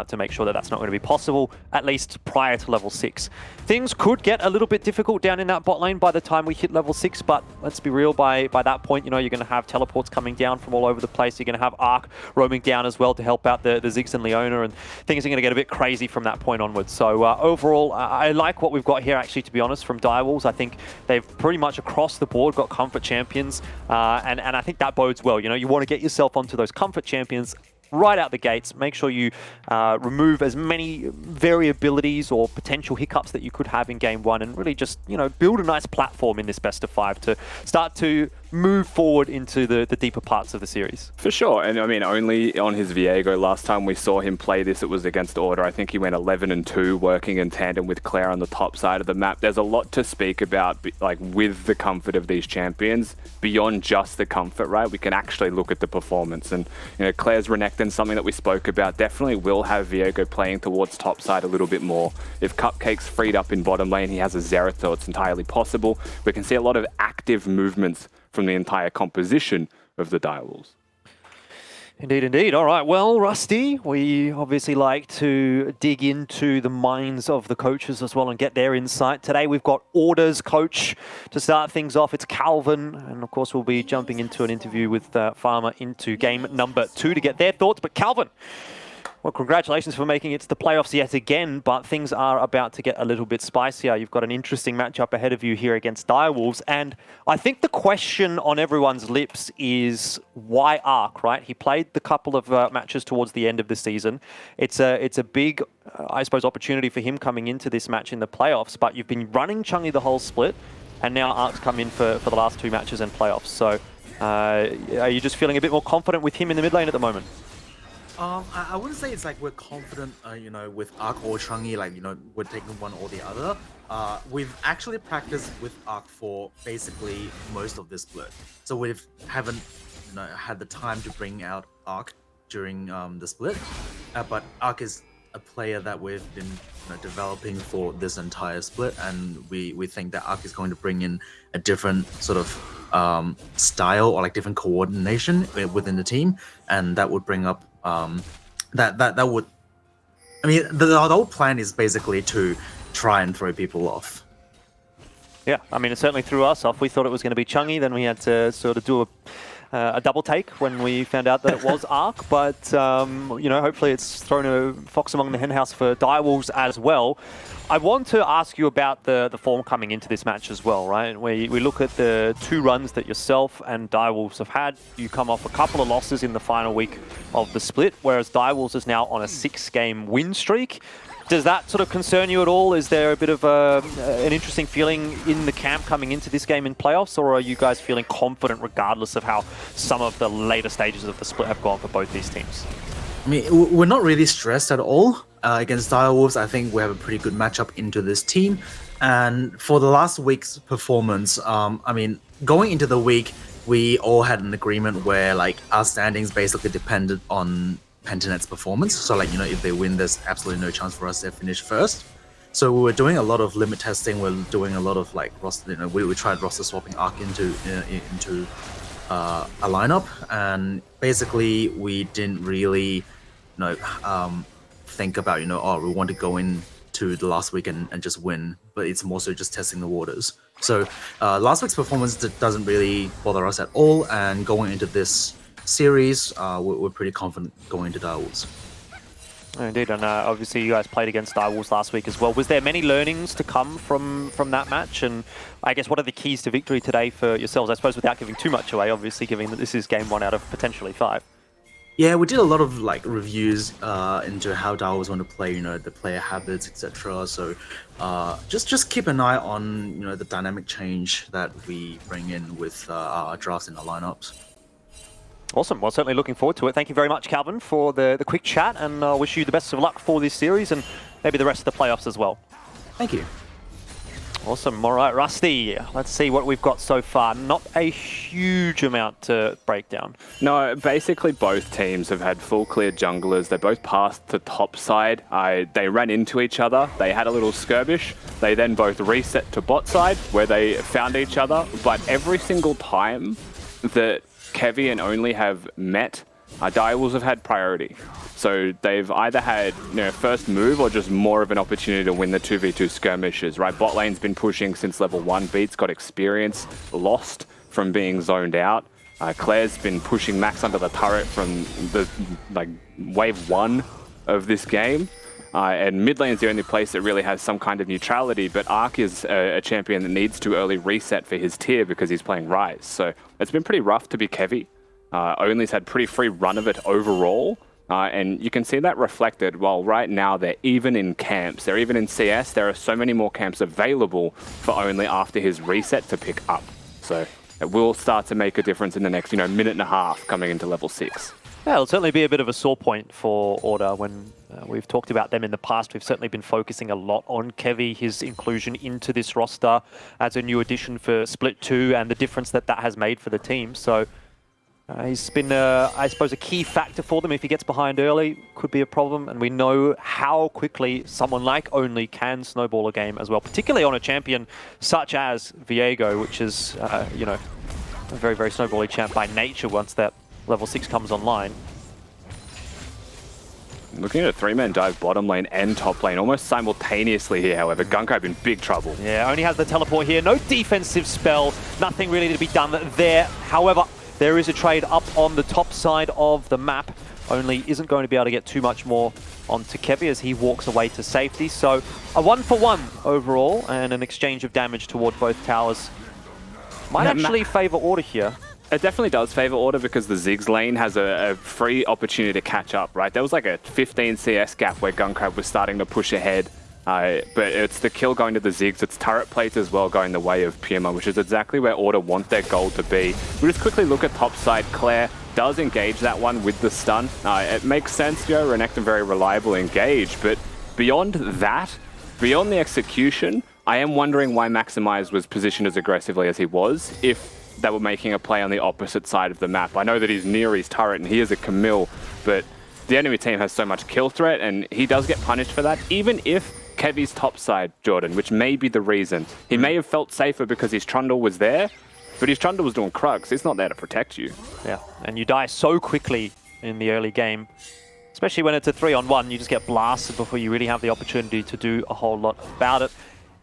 to make sure that that's not going to be possible, at least prior to level 6. Things could get a little bit difficult down in that bot lane by the time we hit level 6, but let's be real, by that point, you're going to have teleports coming down from all over the place. You're going to have Arc roaming down as well to help out the Ziggs and Leona, and things are going to get a bit crazy from that point onwards. So overall, I like what we've got here, actually, to be honest, from Direwolves. I think they've pretty much across the board got comfort champions, and I think that bodes well. You want to get yourself onto those comfort champions right out the gates. Make sure you remove as many variabilities or potential hiccups that you could have in game 1, and really just, build a nice platform in this best of 5 to start to move forward into the deeper parts of the series. For sure, and I mean, only on his Viego, last time we saw him play this, it was against Order. I think he went 11-2, working in tandem with Claire on the top side of the map. There's a lot to speak about, like, with the comfort of these champions, beyond just the comfort, right? We can actually look at the performance, and, you know, Claire's Renekton, something that we spoke about, definitely will have Viego playing towards top side a little bit more. If Cupcake's freed up in bottom lane, he has a Zerath, it's entirely possible. We can see a lot of active movements from the entire composition of the Direwolves. Indeed, indeed. All right, well, Rusty, we obviously like to dig into the minds of the coaches as well and get their insight. Today we've got Order's coach to start things off. It's Calvin, and of course we'll be jumping into an interview with Farmer into game number 2 to get their thoughts. But Calvin, well, congratulations for making it to the playoffs yet again, but things are about to get a little bit spicier. You've got an interesting matchup ahead of you here against Direwolves, and I think the question on everyone's lips is why Arc, right? He played the couple of matches towards the end of the season. It's a big, I suppose, opportunity for him coming into this match in the playoffs, but you've been running Chungy the whole split, and now Arc's come in for the last 2 matches and playoffs. So are you just feeling a bit more confident with him in the mid lane at the moment? I wouldn't say it's like we're confident, you know, with Arc or Chungy, like, you know, we're taking one or the other. We've actually practiced with Arc for basically most of this split. So we haven't, you know, had the time to bring out Arc during the split. But Arc is a player that we've been, you know, developing for this entire split, and we think that Arc is going to bring in a different sort of style or like different coordination within the team, and that would bring up that would, I mean, the whole plan is basically to try and throw people off. Yeah, I mean, it certainly threw us off. We thought it was going to be Chungy, then we had to sort of do a double take when we found out that it was Arc, but, you know, hopefully it's thrown a fox among the henhouse for Direwolves as well. I want to ask you about the form coming into this match as well, right? We look at the 2 runs that yourself and Direwolves have had. You come off a couple of losses in the final week of the split, whereas Direwolves is now on a 6-game win streak. Does that sort of concern you at all? Is there a bit of an interesting feeling in the camp coming into this game in playoffs, or are you guys feeling confident regardless of how some of the later stages of the split have gone for both these teams? I mean, we're not really stressed at all. Against Direwolves, I think we have a pretty good matchup into this team. And for the last week's performance, I mean, going into the week, we all had an agreement where, like, our standings basically depended on Pentanet's performance. So, like, you know, if they win, there's absolutely no chance for us to finish first. So we were doing a lot of limit testing. We're doing a lot of, like, roster, you know, we tried roster swapping Arc into a lineup, and basically we didn't really, you know, think about, you know, oh, we want to go into the last week and just win, but it's more so just testing the waters. So last week's performance doesn't really bother us at all, and going into this series, we're pretty confident going into Direwolves. Indeed, and obviously you guys played against Direwolves last week as well. Was there many learnings to come from that match? And I guess what are the keys to victory today for yourselves? I suppose without giving too much away, obviously, given that this is game 1 out of potentially 5. Yeah, we did a lot of like reviews into how Direwolves want to play, you know, the player habits, etc. So just keep an eye on, you know, the dynamic change that we bring in with our drafts in our lineups. Awesome. Well, certainly looking forward to it. Thank you very much, Calvin, for the quick chat, and I wish you the best of luck for this series and maybe the rest of the playoffs as well. Thank you. Awesome. All right, Rusty, let's see what we've got so far. Not a huge amount to break down. No, basically both teams have had full clear junglers. They both passed to top side. They ran into each other. They had a little skirmish. They then both reset to bot side where they found each other. But every single time that Kevy and Only have met, Direwolves have had priority. So they've either had, you know, first move or just more of an opportunity to win the 2v2 skirmishes, right? Bot lane's been pushing since level 1. Beat's got experience, lost from being zoned out. Claire's been pushing Max under the turret from the wave 1 of this game. And mid lane's the only place that really has some kind of neutrality, but Arc is a champion that needs to early reset for his tier because he's playing Ryze. So it's been pretty rough to be Kevy. Only's had pretty free run of it overall. And you can see that reflected. While right now they're even in camps, they're even in CS, there are so many more camps available for Only after his reset to pick up. So it will start to make a difference in the next, minute and a half coming into level 6. Yeah, it'll certainly be a bit of a sore point for Order when we've talked about them in the past. We've certainly been focusing a lot on Kevy, his inclusion into this roster as a new addition for Split 2 and the difference that has made for the team. So he's been, I suppose, a key factor for them. If he gets behind early, could be a problem. And we know how quickly someone like Only can snowball a game as well, particularly on a champion such as Viego, which is, a very, very snowbally champ by nature once that level 6 comes online. Looking at a 3-man dive bottom lane and top lane almost simultaneously here, however. Gunkrab in big trouble. Yeah, only has the teleport here. No defensive spell. Nothing really to be done there. However, there is a trade up on the top side of the map. Only isn't going to be able to get too much more onto Kevy as he walks away to safety. So a 1-for-1 overall and an exchange of damage toward both towers. Might actually favor Order here. It definitely does favor Order because the Ziggs lane has a free opportunity to catch up, right? There was like a 15 CS gap where Gunkrab was starting to push ahead, but it's the kill going to the Ziggs. It's turret plates as well going the way of Puma, which is exactly where Order want their goal to be. We just quickly look at top side. Claire does engage that one with the stun. It makes sense, Renekton very reliable engage, but beyond that, beyond the execution, I am wondering why Maximize was positioned as aggressively as he was if they were making a play on the opposite side of the map. I know that he's near his turret and he is a Camille, but the enemy team has so much kill threat and he does get punished for that, even if Kevy's top side, Jordan, which may be the reason. He may have felt safer because his Trundle was there, but his Trundle was doing Krugs. It's not there to protect you. Yeah, and you die so quickly in the early game, especially when it's a 3-on-1. You just get blasted before you really have the opportunity to do a whole lot about it.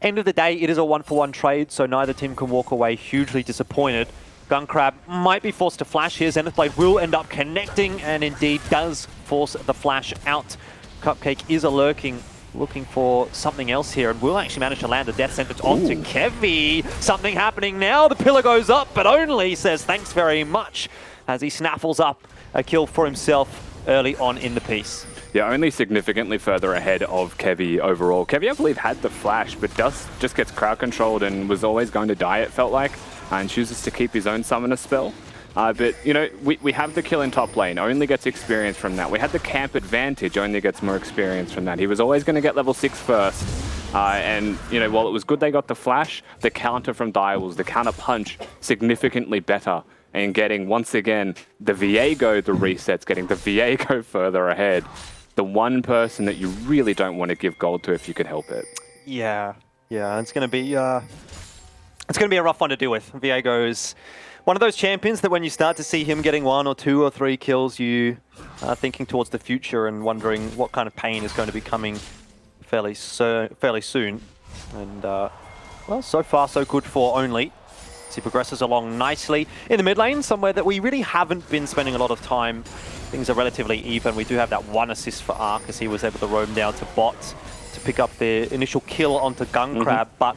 End of the day, it is a 1-for-1 trade, so neither team can walk away hugely disappointed. Gunkrab might be forced to flash here. Zenith Blade will end up connecting and indeed does force the flash out. Cupcake is lurking, looking for something else here, and will actually manage to land a death sentence onto Kevy. Something happening now. The pillar goes up, but Only says thanks very much as he snaffles up a kill for himself early on in the piece. Yeah, only significantly further ahead of Kevy overall. Kevy, I believe, had the flash, but just gets crowd controlled and was always going to die, it felt like, and chooses to keep his own summoner spell. But, we have the kill in top lane. Only gets experience from that. We had the camp advantage. Only gets more experience from that. He was always going to get level 6 first. And, while it was good they got the flash, the counter from Direwolves, the counter punch, significantly better. And getting, once again, the Viego, the resets, getting the Viego further ahead. The one person that you really don't want to give gold to if you could help it. Yeah, it's going to be a rough one to deal with. Viego is one of those champions that when you start to see him getting 1 or 2 or 3 kills, you are thinking towards the future and wondering what kind of pain is going to be coming fairly soon. And well, so far so good for Only. He progresses along nicely in the mid lane, somewhere that we really haven't been spending a lot of time. Things are relatively even. We do have that 1 assist for Ark as he was able to roam down to bot to pick up the initial kill onto Gunkrab. But,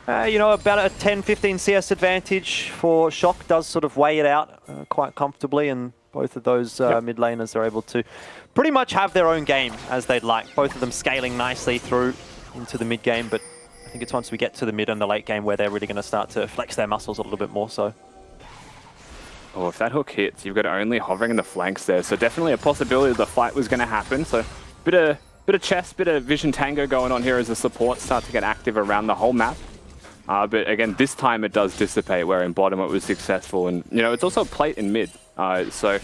about a 10-15 CS advantage for Shock does sort of weigh it out quite comfortably. And both of those mid laners are able to pretty much have their own game as they'd like. Both of them scaling nicely through into the mid game, but I think it's once we get to the mid and the late game where they're really going to start to flex their muscles a little bit more so. Oh, if that hook hits, you've got Only hovering in the flanks there. So definitely a possibility the fight was going to happen. So bit of chess, bit of vision tango going on here as the supports start to get active around the whole map. But again, this time it does dissipate, where in bottom it was successful. And, it's also a plate in mid. So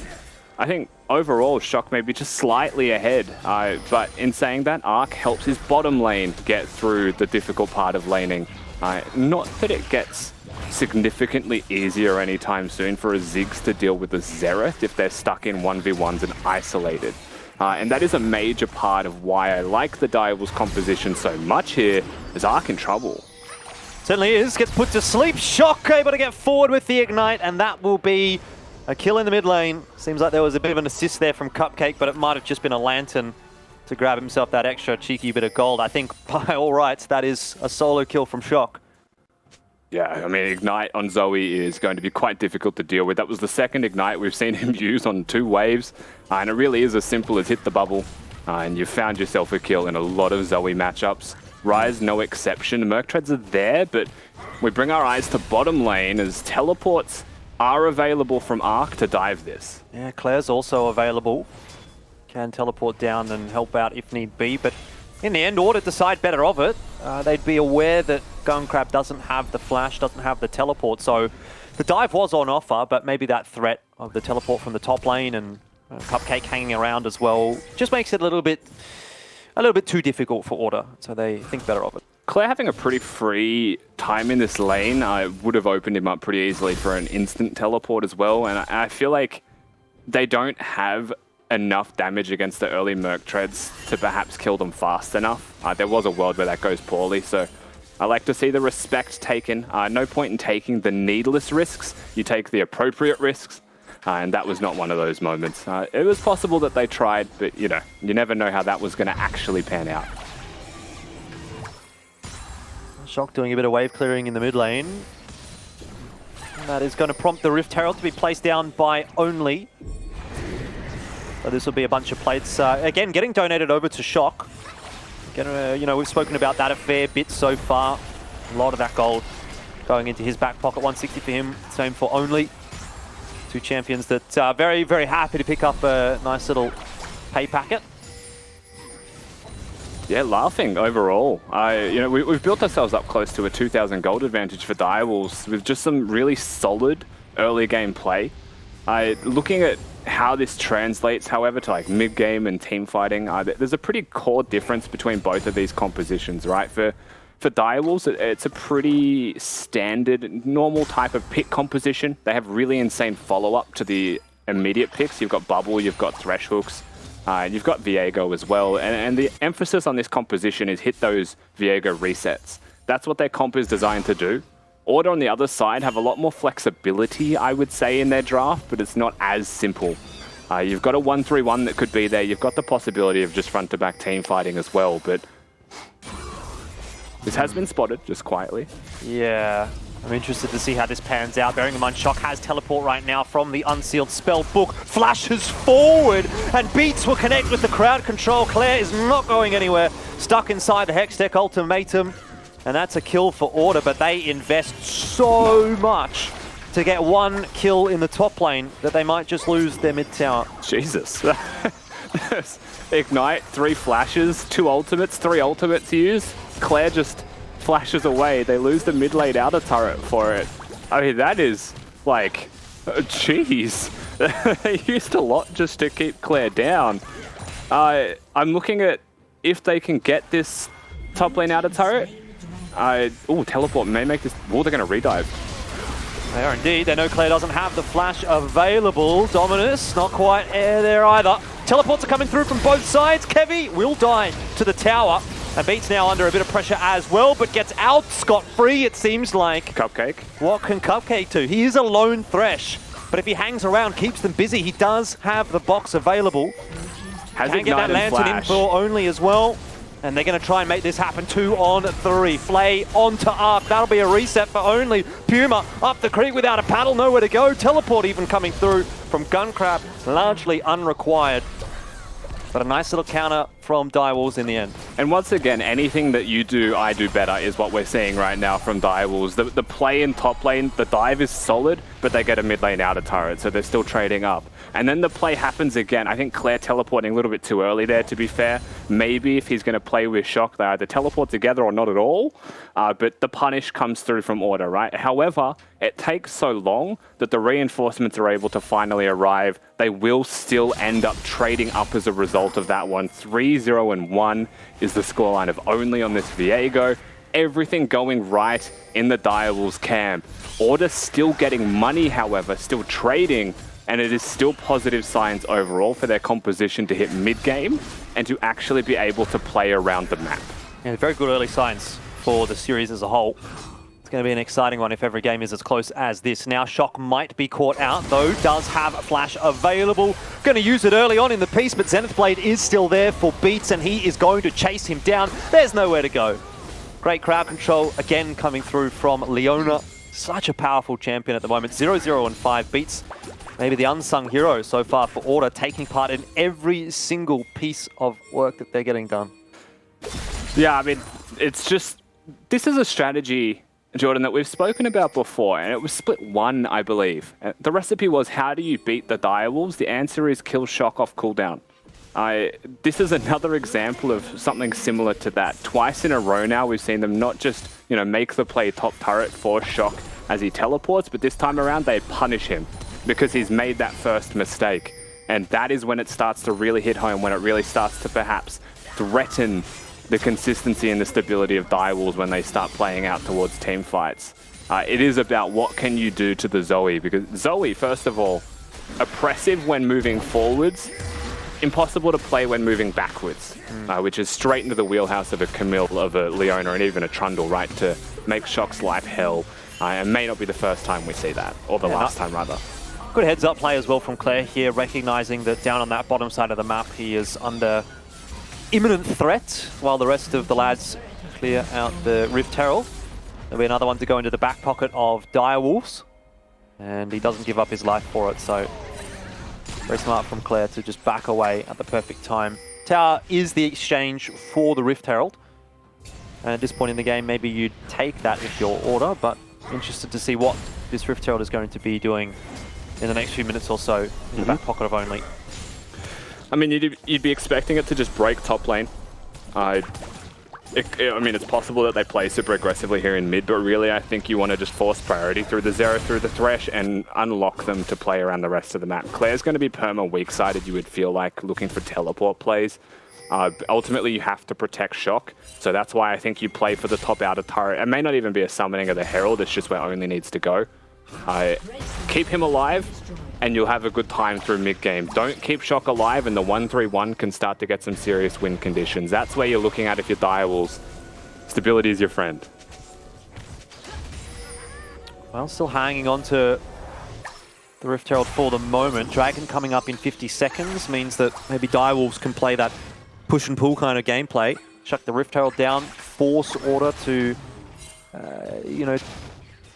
I think overall, Shock may be just slightly ahead. But in saying that, Ark helps his bottom lane get through the difficult part of laning. Not that it gets significantly easier anytime soon for a Ziggs to deal with the Xerath if they're stuck in 1v1s and isolated. And that is a major part of why I like the Direwolves composition so much here, is Ark in trouble. Certainly is. Gets put to sleep. Shock able to get forward with the Ignite, and that will be a kill in the mid lane. Seems like there was a bit of an assist there from Cupcake, but it might have just been a lantern to grab himself that extra cheeky bit of gold. I think by all rights, that is a solo kill from Shock. Yeah, I mean, Ignite on Zoe is going to be quite difficult to deal with. That was the second Ignite we've seen him use on 2 waves, and it really is as simple as hit the bubble. and you've found yourself a kill in a lot of Zoe matchups. Rise, no exception. Merctreads are there, but we bring our eyes to bottom lane as teleports are available from Arc to dive this. Yeah, Claire's also available. Can teleport down and help out if need be, but in the end, Order decide better of it. They'd be aware that Gunkrab doesn't have the flash, doesn't have the teleport, so the dive was on offer, but maybe that threat of the teleport from the top lane and Cupcake hanging around as well just makes it a little bit too difficult for Order, so they think better of it. Claire having a pretty free time in this lane, I would have opened him up pretty easily for an instant teleport as well, and I feel like they don't have enough damage against the early Merctreads to perhaps kill them fast enough. There was a world where that goes poorly, so I like to see the respect taken. No point in taking the needless risks. You take the appropriate risks, and that was not one of those moments. It was possible that they tried, but you know, you never know how that was going to actually pan out. Shock doing a bit of wave clearing in the mid lane. And that is going to prompt the Rift Herald to be placed down by Only. So this will be a bunch of plates. Again, getting donated over to Shock. Again, you know, we've spoken about that a fair bit so far. A lot of that gold going into his back pocket. 160 for him, same for Only. Two champions that are very, very happy to pick up a nice little pay packet. Yeah, laughing overall. You know, we've built ourselves up close to a 2,000 gold advantage for Direwolves with just some really solid early game play. Looking at how this translates, however, to like mid-game and team fighting, there's a pretty core difference between both of these compositions, right? For Direwolves, it's a pretty standard, normal type of pick composition. They have really insane follow-up to the immediate picks. You've got Bubble, you've got Thresh Hooks, you've got Viego as well. And the emphasis on this composition is hit those Viego resets. That's what their comp is designed to do. Order on the other side have a lot more flexibility, I would say, in their draft, but it's not as simple. You've got a 1-3-1 that could be there. You've got the possibility of just front-to-back team fighting as well, but this has been spotted, just quietly. Yeah, I'm interested to see how this pans out. Bearing in mind, Shock has teleport right now from the Unsealed Spell Book. Flashes forward, and Beats will connect with the crowd control. Claire is not going anywhere. Stuck inside the Hextech Ultimatum. And that's a kill for Order, but they invest so much to get one kill in the top lane that they might just lose their mid tower. Jesus. Ignite, 3 flashes, 2 ultimates, 3 ultimates used. Claire just flashes away. They lose the mid lane outer turret for it. I mean, that is like, jeez. They used a lot just to keep Claire down. I'm looking at if they can get this top lane outer turret. Teleport may make this. Oh, they're going to redive. They are indeed. They know Claire doesn't have the flash available. Dominus, not quite there either. Teleports are coming through from both sides. Kevy will die to the tower. And Beats now under a bit of pressure as well, but gets out scot-free, it seems like. Cupcake. What can Cupcake do? He is a lone Thresh, but if he hangs around, keeps them busy, he does have the box available. Can get that lantern in for Only as well. And they're going to try and make this happen. 2 on 3. Flay onto Arc. That'll be a reset for Only. Puma up the creek without a paddle. Nowhere to go. Teleport even coming through from Gunkrab. Largely unrequired. But a nice little counter from Direwolves in the end. And once again, anything that you do, I do better is what we're seeing right now from Direwolves. The play in top lane, the dive is solid, but they get a mid lane outer turret, so they're still trading up. And then the play happens again. I think Claire teleporting a little bit too early there, to be fair. Maybe if he's going to play with Shock, they either teleport together or not at all. But the punish comes through from Order, right? However, it takes so long that the reinforcements are able to finally arrive. They will still end up trading up as a result of that one. 3-0-1 is the scoreline of Only on this Viego. Everything going right in the Direwolves camp. Order still getting money, however, still trading. And it is still positive signs overall for their composition to hit mid-game and to actually be able to play around the map. Yeah, very good early signs for the series as a whole. It's going to be an exciting one if every game is as close as this. Now Shock might be caught out, though does have a flash available. Going to use it early on in the piece, but Zenith Blade is still there for Beats, and he is going to chase him down. There's nowhere to go. Great crowd control again coming through from Leona. Such a powerful champion at the moment. 0-0-5. Beats maybe the unsung hero so far for Order, taking part in every single piece of work that they're getting done. Yeah, I mean, it's just, this is a strategy, Jordan, that we've spoken about before, and it was split 1, I believe. The recipe was, how do you beat the direwolves? The answer is kill shock off cooldown. This is another example of something similar to that. Twice in a row now, we've seen them not just, make the play top turret for shock as he teleports, but this time around, they punish him because he's made that first mistake. And that is when it starts to really hit home, when it really starts to perhaps threaten the consistency and the stability of direwolves when they start playing out towards team fights. It is about what can you do to the Zoe, because Zoe, first of all, oppressive when moving forwards, impossible to play when moving backwards, which is straight into the wheelhouse of a Camille, of a Leona, and even a Trundle, right, to make Shock's life hell. And may not be the first time we see that, or the last time rather. Good heads-up play as well from Claire here, recognizing that down on that bottom side of the map, he is under imminent threat, while the rest of the lads clear out the Rift Herald. There'll be another one to go into the back pocket of Direwolves, and he doesn't give up his life for it, so very smart from Claire to just back away at the perfect time. Tower is the exchange for the Rift Herald, and at this point in the game, maybe you'd take that if you're Order, but interested to see what this Rift Herald is going to be doing in the next few minutes or so in the back pocket of Only. I mean, you'd be expecting it to just break top lane. I mean, it's possible that they play super aggressively here in mid, but really I think you want to just force priority through the Zero, through the Thresh, and unlock them to play around the rest of the map. Claire's going to be perma weak-sided, you would feel like, looking for teleport plays. Ultimately, you have to protect Shock, so that's why I think you play for the top outer turret. It may not even be a summoning of the Herald, it's just where Only needs to go. Keep him alive, and you'll have a good time through mid-game. Don't keep Shock alive, and the 1-3-1 can start to get some serious win conditions. That's where you're looking at if you're Direwolves. Stability is your friend. Well, still hanging on to the Rift Herald for the moment. Dragon coming up in 50 seconds means that maybe Direwolves can play that push and pull kind of gameplay. Chuck the Rift Herald down, force Order to,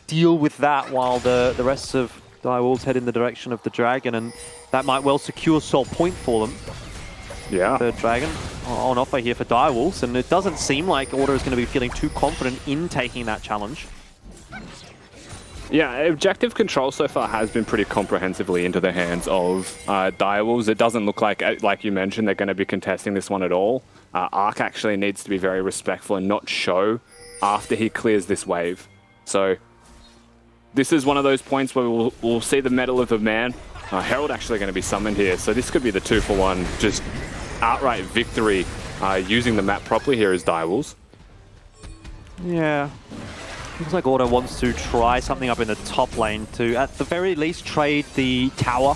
deal with that while the rest of Direwolves head in the direction of the Dragon, and that might well secure Soul Point for them. Yeah. The Dragon on offer here for Direwolves, and it doesn't seem like Order is going to be feeling too confident in taking that challenge. Yeah, objective control so far has been pretty comprehensively into the hands of Direwolves. It doesn't look like you mentioned, they're going to be contesting this one at all. Arc actually needs to be very respectful and not show after he clears this wave. So this is one of those points where we'll see the mettle of the man. Herald actually going to be summoned here, so this could be the 2-for-1, just outright victory using the map properly here as Direwolves. Yeah. Looks like Order wants to try something up in the top lane to, at the very least, trade the tower,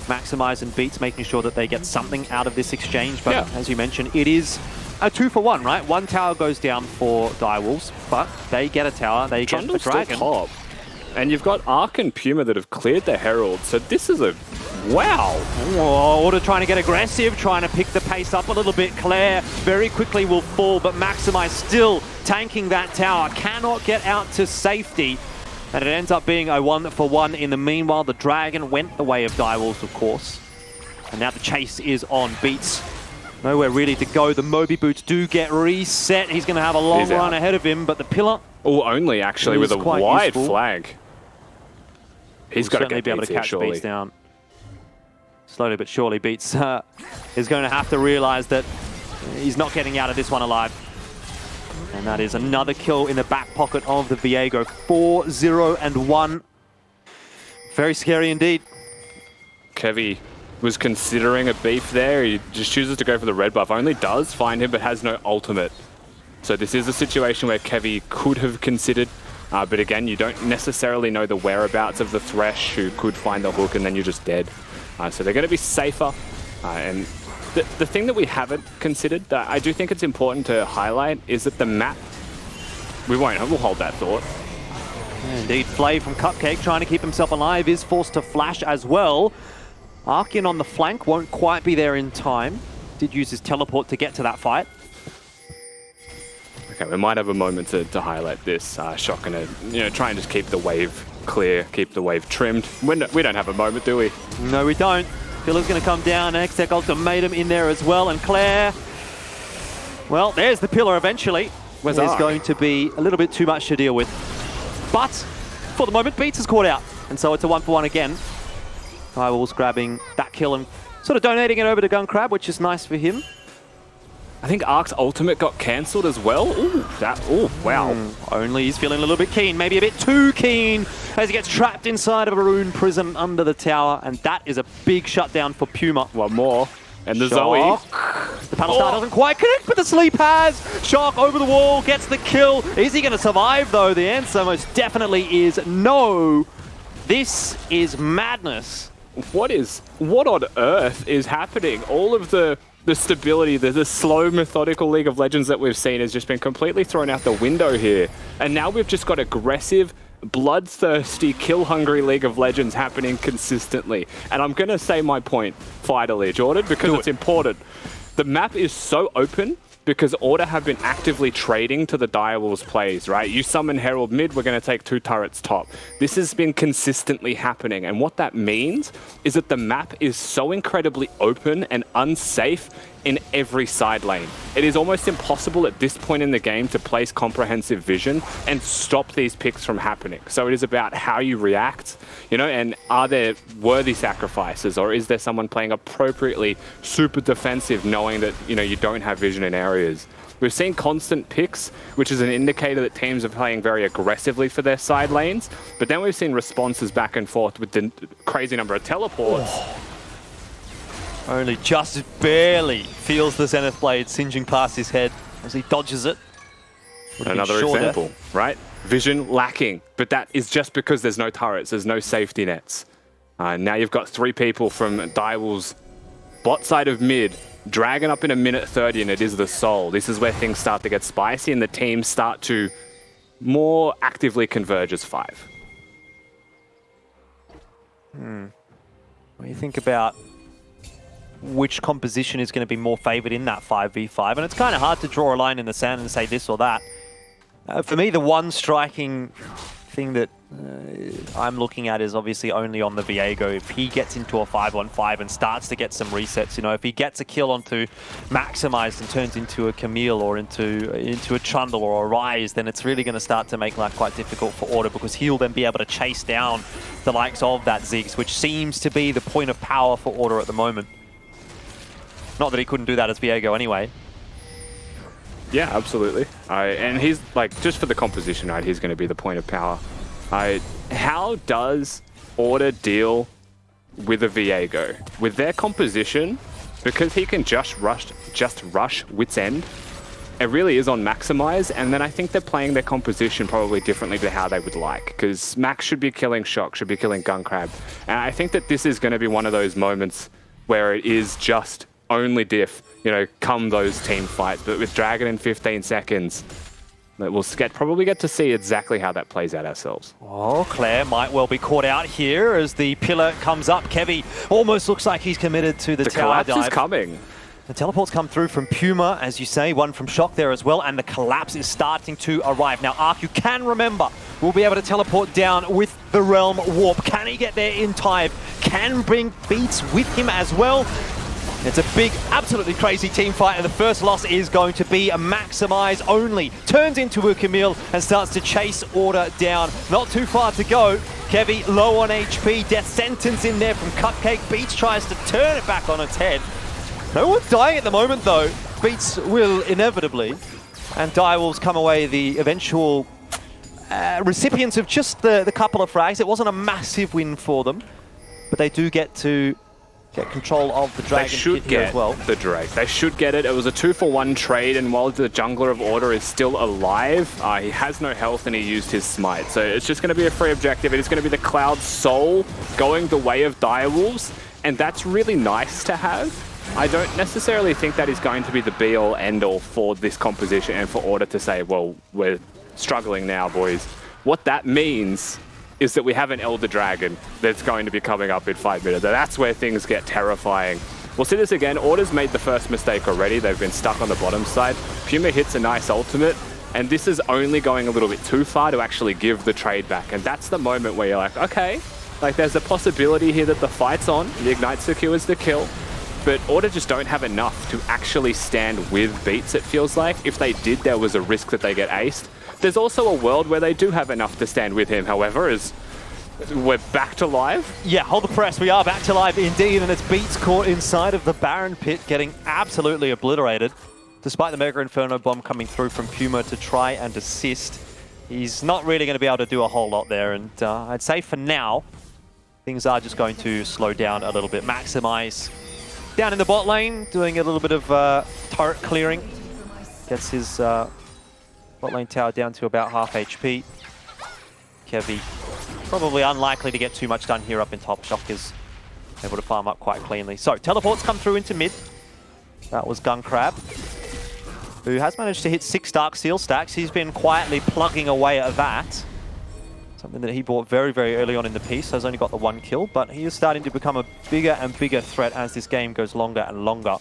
maximize and beats, making sure that they get something out of this exchange. But as you mentioned, it is a 2-for-1, right? One tower goes down for Direwolves, but they get a tower, they get the Dragon. Top. And you've got Arc and Puma that have cleared the Herald, so this is a... Wow! Oh, Order trying to get aggressive, trying to pick the pace up a little bit. Claire very quickly will fall, but Maximize still tanking that tower. Cannot get out to safety. And it ends up being a 1-for-1. In the meanwhile, the Dragon went the way of Direwolves, of course. And now the chase is on. Beats nowhere really to go. The Moby Boots do get reset. He's going to have a long run ahead of him, but the pillar... Oh, Only actually with a wide useful. Flag. He's got to be able to catch surely. Beats down. Slowly but surely, Beats is going to have to realize that he's not getting out of this one alive. And that is another kill in the back pocket of the Viego. 4-0-1. Very scary indeed. Kevy was considering a beef there. He just chooses to go for the red buff. Only does find him, but has no ultimate. So this is a situation where Kevy could have considered. But again, you don't necessarily know the whereabouts of the Thresh, who could find the hook, and then you're just dead. So they're going to be safer. And the thing that we haven't considered, that I do think it's important to highlight, is that the map... We'll hold that thought. Indeed, Flay from Cupcake, trying to keep himself alive, is forced to flash as well. Arkin on the flank won't quite be there in time. Did use his teleport to get to that fight. Okay, we might have a moment to highlight this. Shock gonna, try and just keep the wave clear, keep the wave trimmed. We don't have a moment, do we? No, we don't. Pillar's going to come down. X-Tech Ultimatum in there as well. And Claire, well, there's the Pillar eventually. Where's There's Ark? going to be a little bit too much to deal with. But for the moment, Beats is caught out. And so it's a 1-for-1 again. Direwolves grabbing that kill and sort of donating it over to Gunkrab, which is nice for him. I think Ark's ultimate got cancelled as well. Ooh, wow. Only he's feeling a little bit keen, maybe a bit too keen, as he gets trapped inside of a rune prism under the tower. And that is a big shutdown for Puma. One more. And the Shock. Zoe. The panel star doesn't quite connect, but the sleep has. Shock over the wall, gets the kill. Is he going to survive, though? The answer most definitely is no. This is madness. What on earth is happening? All of the stability, the slow, methodical League of Legends that we've seen has just been completely thrown out the window here. And now we've just got aggressive, bloodthirsty, kill-hungry League of Legends happening consistently. And I'm going to say my point finally, Jordan, because it's important. The map is so open because Order have been actively trading to the Direwolves plays, right? You summon Herald mid, we're going to take 2 turrets top. This has been consistently happening, and what that means is that the map is so incredibly open and unsafe in every side lane. It is almost impossible at this point in the game to place comprehensive vision and stop these picks from happening. So it is about how you react, you know, and are there worthy sacrifices, or is there someone playing appropriately super defensive knowing that, you know, you don't have vision in areas. We've seen constant picks, which is an indicator that teams are playing very aggressively for their side lanes, but then we've seen responses back and forth with the crazy number of teleports. Only just barely feels the Zenith Blade singeing past his head as he dodges it. Another example, right? Vision lacking, but that is just because there's no turrets, there's no safety nets. Now you've got 3 people from Direwolves' bot side of mid, Dragon up in a minute 30, and it is the Soul. This is where things start to get spicy and the teams start to more actively converge as 5. When you think about which composition is going to be more favored in that 5v5, and it's kind of hard to draw a line in the sand and say this or that. For me, the one striking thing that I'm looking at is obviously only on the Viego. If he gets into a 5-on-5 and starts to get some resets, you know, if he gets a kill onto Maximized and turns into a Camille or into a Trundle or a Rise, then it's really going to start to make life quite difficult for Order, because he'll then be able to chase down the likes of that Ziggs, which seems to be the point of power for Order at the moment. Not that he couldn't do that as Viego anyway. Yeah, absolutely. And he's like, just for the composition, right, he's going to be the point of power. How does Order deal with a Viego? With their composition, because he can just rush Wit's End, it really is on Maximize, and then I think they're playing their composition probably differently to how they would like, because Max should be killing Shock, should be killing Gunkrab. And I think that this is going to be one of those moments where it is just only diff, you know, come those team fights. But with Dragon in 15 seconds, we'll probably get to see exactly how that plays out ourselves. Oh, Claire might well be caught out here as the pillar comes up. Kevy almost looks like he's committed to the tower collapse dive. is coming. The teleports come through from Puma, as you say, one from Shock there as well, and the collapse is starting to arrive. Now, Ark, you can remember, will be able to teleport down with the Realm Warp. Can he get there in time? Can bring Beats with him as well? It's a big, absolutely crazy team fight, and the first loss is going to be a Maximize only. Turns into a Camille and starts to chase Order down. Not too far to go. Kevy low on HP. Death Sentence in there from Cupcake. Beats tries to turn it back on its head. No one's dying at the moment, though. Beats will inevitably. And Direwolves come away the eventual recipients of just the couple of frags. It wasn't a massive win for them, but they do get to get control of the Dragon. They should get as well. the Drake. They should get it. It was a 2-for-1 trade, and while the Jungler of Order is still alive, he has no health and he used his Smite. So it's just going to be a free objective. It is going to be the Cloud Soul going the way of Direwolves, and that's really nice to have. I don't necessarily think that is going to be the be-all, end-all for this composition and for Order to say, well, we're struggling now, boys. What that means is that we have an Elder Dragon that's going to be coming up in 5 minutes. That's where things get terrifying. We'll see this again. Order's made the first mistake already. They've been stuck on the bottom side. Puma hits a nice ultimate. And this is only going a little bit too far to actually give the trade back. And that's the moment where you're like, okay, like there's a possibility here that the fight's on, the Ignite secures the kill, but Order just don't have enough to actually stand with Beats, it feels like. If they did, there was a risk that they get aced. There's also a world where they do have enough to stand with him, however, as we're back to live. Yeah, hold the press. We are back to live indeed, and it's Beats caught inside of the Baron pit, getting absolutely obliterated. Despite the Mega Inferno bomb coming through from Puma to try and assist, he's not really going to be able to do a whole lot there. And I'd say for now, things are just going to slow down a little bit. Maximize down in the bot lane, doing a little bit of turret clearing. Gets his bot lane tower down to about half HP. Kevy probably unlikely to get too much done here up in top. Shock is able to farm up quite cleanly. So teleports come through into mid. That was Gunkrab, who has managed to hit 6 Dark Seal stacks. He's been quietly plugging away at that. Something that he bought very, very early on in the piece, so has only got the 1 kill, but he is starting to become a bigger and bigger threat as this game goes longer and longer.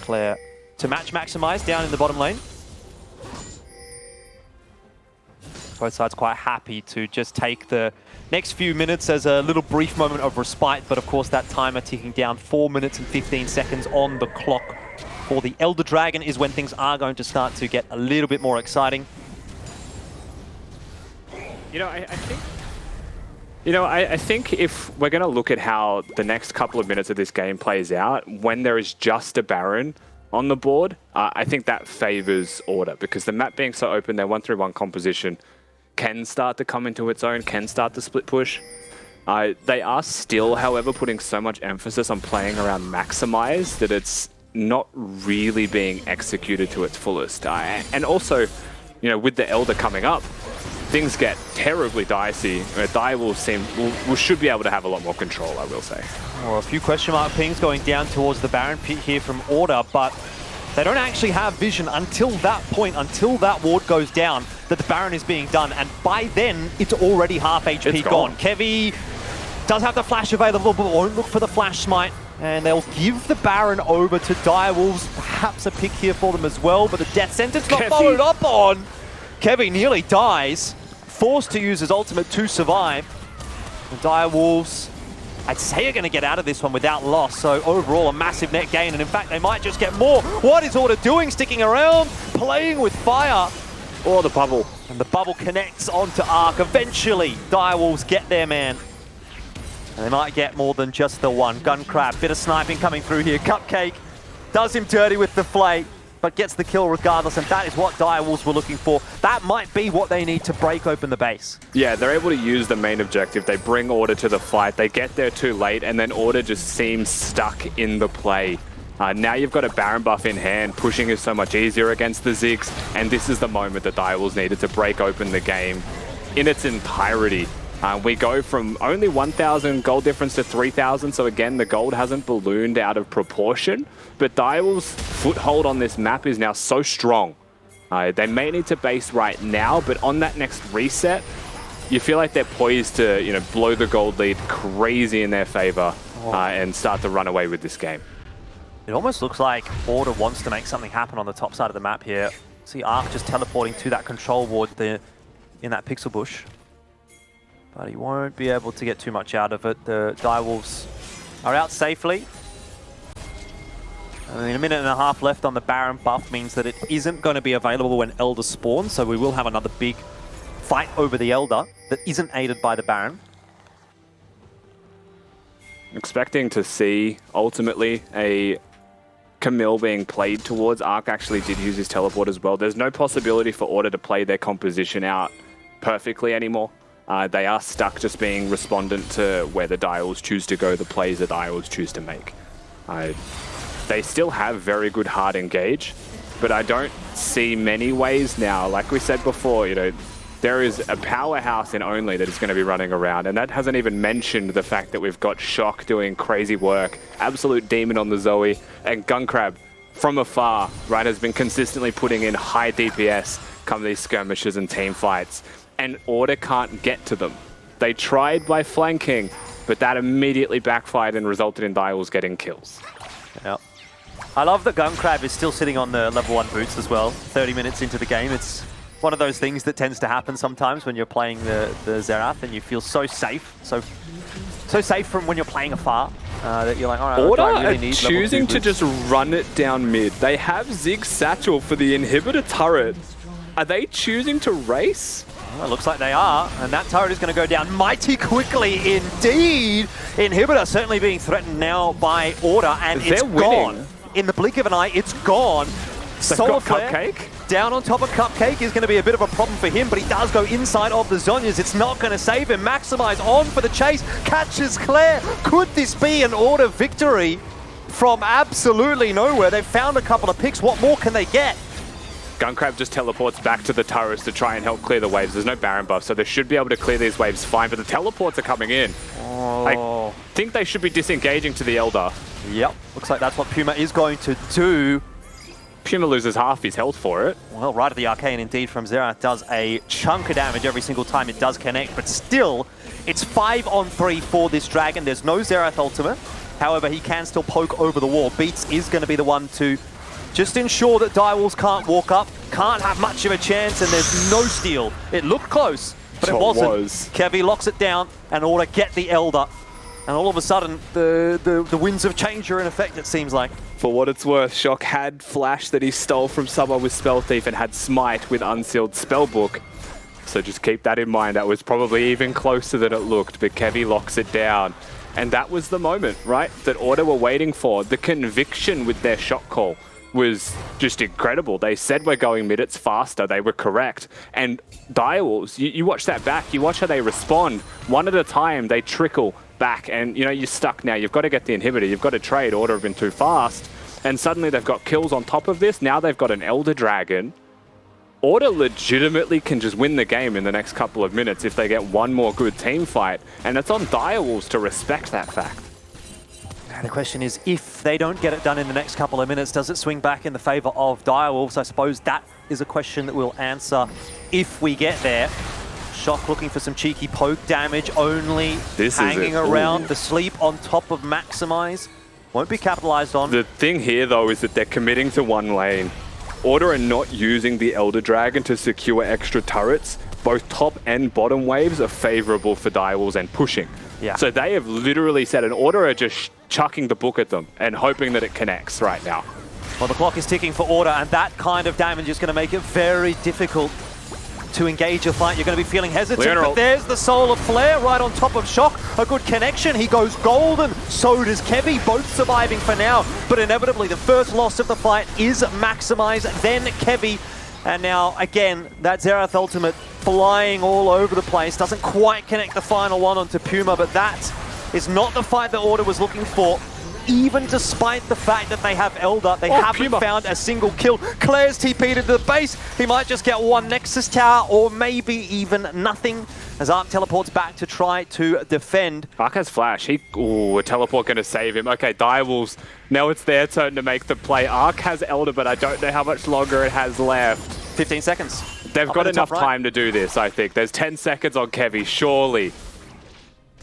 Claire to match maximize down in the bottom lane. Both sides quite happy to just take the next few minutes as a little brief moment of respite, but of course that timer ticking down, 4 minutes and 15 seconds on the clock for the Elder Dragon is when things are going to start to get a little bit more exciting. I think if we're going to look at how the next couple of minutes of this game plays out, when there is just a Baron on the board, I think that favors Order, because the map being so open, their 1-3-1 composition can start to come into its own, can start to split push. They are still, however, putting so much emphasis on playing around Maximize that it's not really being executed to its fullest. And also, with the Elder coming up, things get terribly dicey. Dire should be able to have a lot more control, I will say. Well, a few question mark pings going down towards the Baron pit here from Order, but they don't actually have vision until that point, until that ward goes down, that the Baron is being done. And by then, it's already half HP gone. Kevy does have the flash available, but won't look for the flash smite. And they'll give the Baron over to Direwolves. Perhaps a pick here for them as well, but the death sentence not followed up on. Kevy nearly dies, forced to use his ultimate to survive. The Direwolves, I'd say, are going to get out of this one without loss. So overall, a massive net gain, and in fact, they might just get more. What is Order doing? Sticking around, playing with fire. Oh, the bubble. And the bubble connects onto Arc. Eventually, Direwolves get their man. And they might get more than just the one. Gunkrab, bit of sniping coming through here. Cupcake does him dirty with the flay, but gets the kill regardless, and that is what Direwolves were looking for. That might be what they need to break open the base. Yeah, they're able to use the main objective. They bring Order to the fight. They get there too late, and then Order just seems stuck in the play. Now you've got a Baron buff in hand. Pushing is so much easier against the Ziggs, and this is the moment that Direwolves needed to break open the game in its entirety. We go from only 1,000 gold difference to 3,000, so again, the gold hasn't ballooned out of proportion, but Direwolves' foothold on this map is now so strong. They may need to base right now, but on that next reset, you feel like they're poised to, blow the gold lead crazy in their favor and start to run away with this game. It almost looks like Order wants to make something happen on the top side of the map here. See Arc just teleporting to that control ward there in that pixel bush. But he won't be able to get too much out of it. The Direwolves are out safely. I mean, a minute and a half left on the Baron buff means that it isn't going to be available when Elder spawns, so we will have another big fight over the Elder that isn't aided by the Baron. Expecting to see, ultimately, a Camille being played towards. Arc actually did use his teleport as well. There's no possibility for Order to play their composition out perfectly anymore. They are stuck just being respondent to where the Direwolves choose to go, the plays that Direwolves choose to make. They still have very good hard engage, but I don't see many ways now. Like we said before, there is a powerhouse in Only that is going to be running around, and that hasn't even mentioned the fact that we've got Shock doing crazy work, Absolute Demon on the Zoe, and Gunkrab from afar, right, has been consistently putting in high DPS come these skirmishes and team fights. And Order can't get to them. They tried by flanking, but that immediately backfired and resulted in Direwolves getting kills. Yep. I love that Guncrab is still sitting on the level 1 boots as well, 30 minutes into the game. It's one of those things that tends to happen sometimes when you're playing the Xerath and you feel so safe, so safe from when you're playing afar that you're like, all right, Order I really are need choosing level 2 to just run it down mid. They have Zig Satchel for the inhibitor turret. Are they choosing to race? Well, it looks like they are, and that turret is going to go down mighty quickly indeed. Inhibitor certainly being threatened now by Order, and it's gone. In the blink of an eye, it's gone. Solar Flare Cupcake down on top of Cupcake is going to be a bit of a problem for him, but he does go inside of the Zhonya's. It's not going to save him. Maximize on for the chase, catches Claire. Could this be an Order victory from absolutely nowhere? They've found a couple of picks. What more can they get? Guncrab just teleports back to the turrets to try and help clear the waves. There's no Baron buff, so they should be able to clear these waves fine, but the teleports are coming in. I think they should be disengaging to the Elder. Yep, looks like that's what Puma is going to do. Puma loses half his health for it. Well, right at the Arcane indeed from Xerath does a chunk of damage every single time it does connect, but still, it's 5-on-3 for this Dragon. There's no Xerath ultimate. However, he can still poke over the wall. Beats is going to be the one to just ensure that Direwolves can't walk up, can't have much of a chance, and there's no steal. It looked close, but it wasn't. Kevy locks it down, and Order get the Elder. And all of a sudden, the winds of change are in effect, it seems like. For what it's worth, Shock had Flash that he stole from Summer with Spell Thief and had Smite with Unsealed Spellbook. So just keep that in mind. That was probably even closer than it looked, but Kevy locks it down. And that was the moment, right, that Order were waiting for. The conviction with their shot call was just incredible. They said we're going mid, it's faster. They were correct. And Direwolves, you watch that back, you watch how they respond. One at a time, they trickle back, and you know, you're stuck now. You've got to get the inhibitor, you've got to trade. Order have been too fast, and suddenly they've got kills on top of this. Now they've got an Elder Dragon. Order legitimately can just win the game in the next couple of minutes if they get one more good team fight, and it's on Direwolves to respect that fact. And the question is, if they don't get it done in the next couple of minutes, does it swing back in the favor of Direwolves? I suppose that is a question that we'll answer if we get there. Shock looking for some cheeky poke damage, only hanging around. The sleep on top of Maximize won't be capitalized on. The thing here, though, is that they're committing to one lane. Order are not using the Elder Dragon to secure extra turrets. Both top and bottom waves are favorable for Direwolves and pushing. Yeah. So they have literally said, an Order are just chucking the book at them and hoping that it connects right now. Well, the clock is ticking for Order, and that kind of damage is going to make it very difficult to engage a fight. You're going to be feeling hesitant, but there's the Solar Flare right on top of Shock. A good connection. He goes golden. So does Kevy, both surviving for now. But inevitably, the first loss of the fight is Maximize, then Kevy. And now, again, that Xerath ultimate flying all over the place. Doesn't quite connect the final one onto Puma, but that is not the fight that Order was looking for. Even despite the fact that they have Elder, they haven't found a single kill. Claire's TP'd into the base. He might just get one Nexus Tower, or maybe even nothing, as Arc teleports back to try to defend. Arc has Flash. A teleport going to save him. Okay, Direwolves, now it's their turn to make the play. Arc has Elder, but I don't know how much longer it has left. 15 seconds. They've got enough time to do this, I think. There's 10 seconds on Kevy, surely.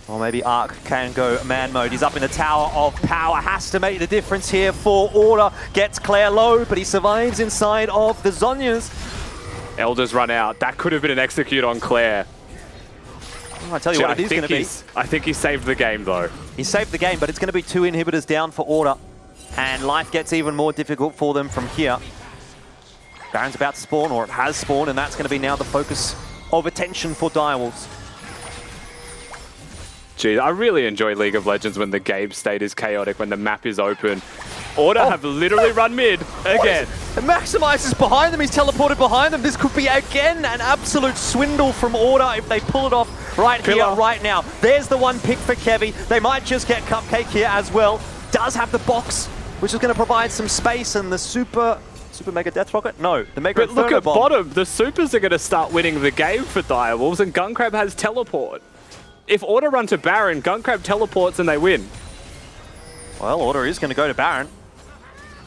Or maybe Arc can go man mode. He's up in the Tower of Power. Has to make the difference here for Order. Gets Claire low, but he survives inside of the Zhonya's. Elders run out. That could have been an execute on Claire. I tell you what, it is going to be. I think he saved the game, though. He saved the game, but it's going to be 2 inhibitors down for Order. And life gets even more difficult for them from here. Baron's about to spawn, or it has spawned, and that's going to be now the focus of attention for Direwolves. Gee, I really enjoy League of Legends when the game state is chaotic, when the map is open. Order have literally run mid again. Maximize is behind them. He's teleported behind them. This could be, again, an absolute swindle from Order if they pull it off right here, right now. There's the one pick for Kevy. They might just get Cupcake here as well. Does have the box, which is going to provide some space, and the Super Mega Death Rocket? No, the Mega Inferno Bomb. Look at bomb. bottom. The Supers are going to start winning the game for Direwolves, and Guncrab has teleport. If Order run to Baron, Guncrab teleports and they win. Well, Order is going to go to Baron.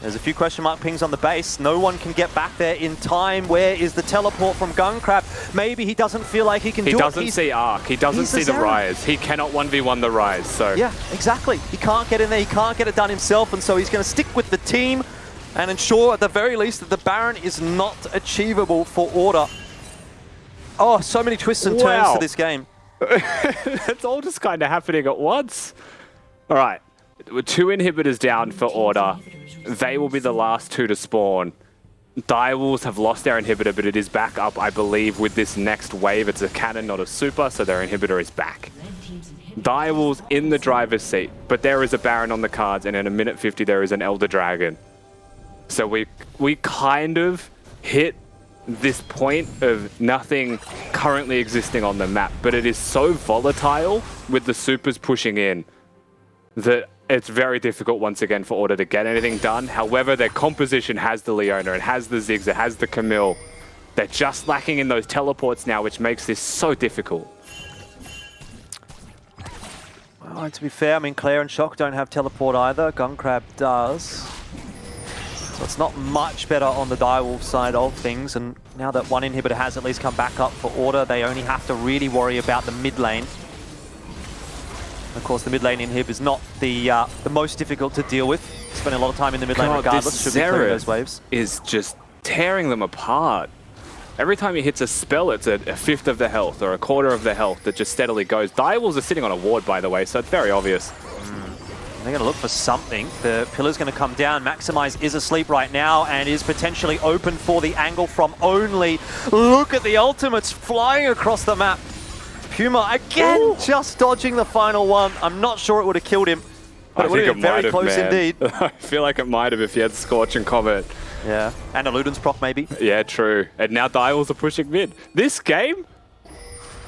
There's a few question mark pings on the base. No one can get back there in time. Where is the teleport from Guncrab? Maybe he doesn't feel like he can do it. He doesn't see Arc. He doesn't see the Rise. He cannot 1v1 the Rise, so... Yeah, exactly. He can't get in there. He can't get it done himself, and so he's going to stick with the team. and ensure at the very least that the Baron is not achievable for Order. Oh, so many twists and turns to this game. It's all just kind of happening at once. All right, with 2 inhibitors down for Order. They will be the last 2 to spawn. Direwolves have lost their inhibitor, but it is back up, I believe, with this next wave. It's a cannon, not a super, so their inhibitor is back. Direwolves in the driver's seat, but there is a Baron on the cards, and in a minute 50 there is an Elder Dragon. So we kind of hit this point of nothing currently existing on the map, but it is so volatile with the supers pushing in that it's very difficult once again for Order to get anything done. However, their composition has the Leona, it has the Ziggs, it has the Camille. They're just lacking in those teleports now, which makes this so difficult. Well, to be fair, I mean, Claire and Shock don't have teleport either. Gunkrab does. So it's not much better on the Direwolf side of things, and now that 1 inhibitor has at least come back up for Order, they only have to really worry about the mid lane. Of course, the mid lane inhib is not the most difficult to deal with. Spending a lot of time in the mid lane regardless, should be clearing those waves. Is just tearing them apart. Every time he hits a spell, it's a 1/5 of the health or a 1/4 of the health that just steadily goes. Direwolves are sitting on a ward, by the way, so it's very obvious. They're going to look for something. The pillar's going to come down. Maximize is asleep right now and is potentially open for the angle from Only. Look at the ultimates flying across the map. Puma again, just dodging the final one. I'm not sure it would have killed him, but it would have been very close indeed. I feel like it might have if he had Scorch and Comet. Yeah, and a Luden's proc maybe. Yeah, true. And now Direwolves are pushing mid. This game,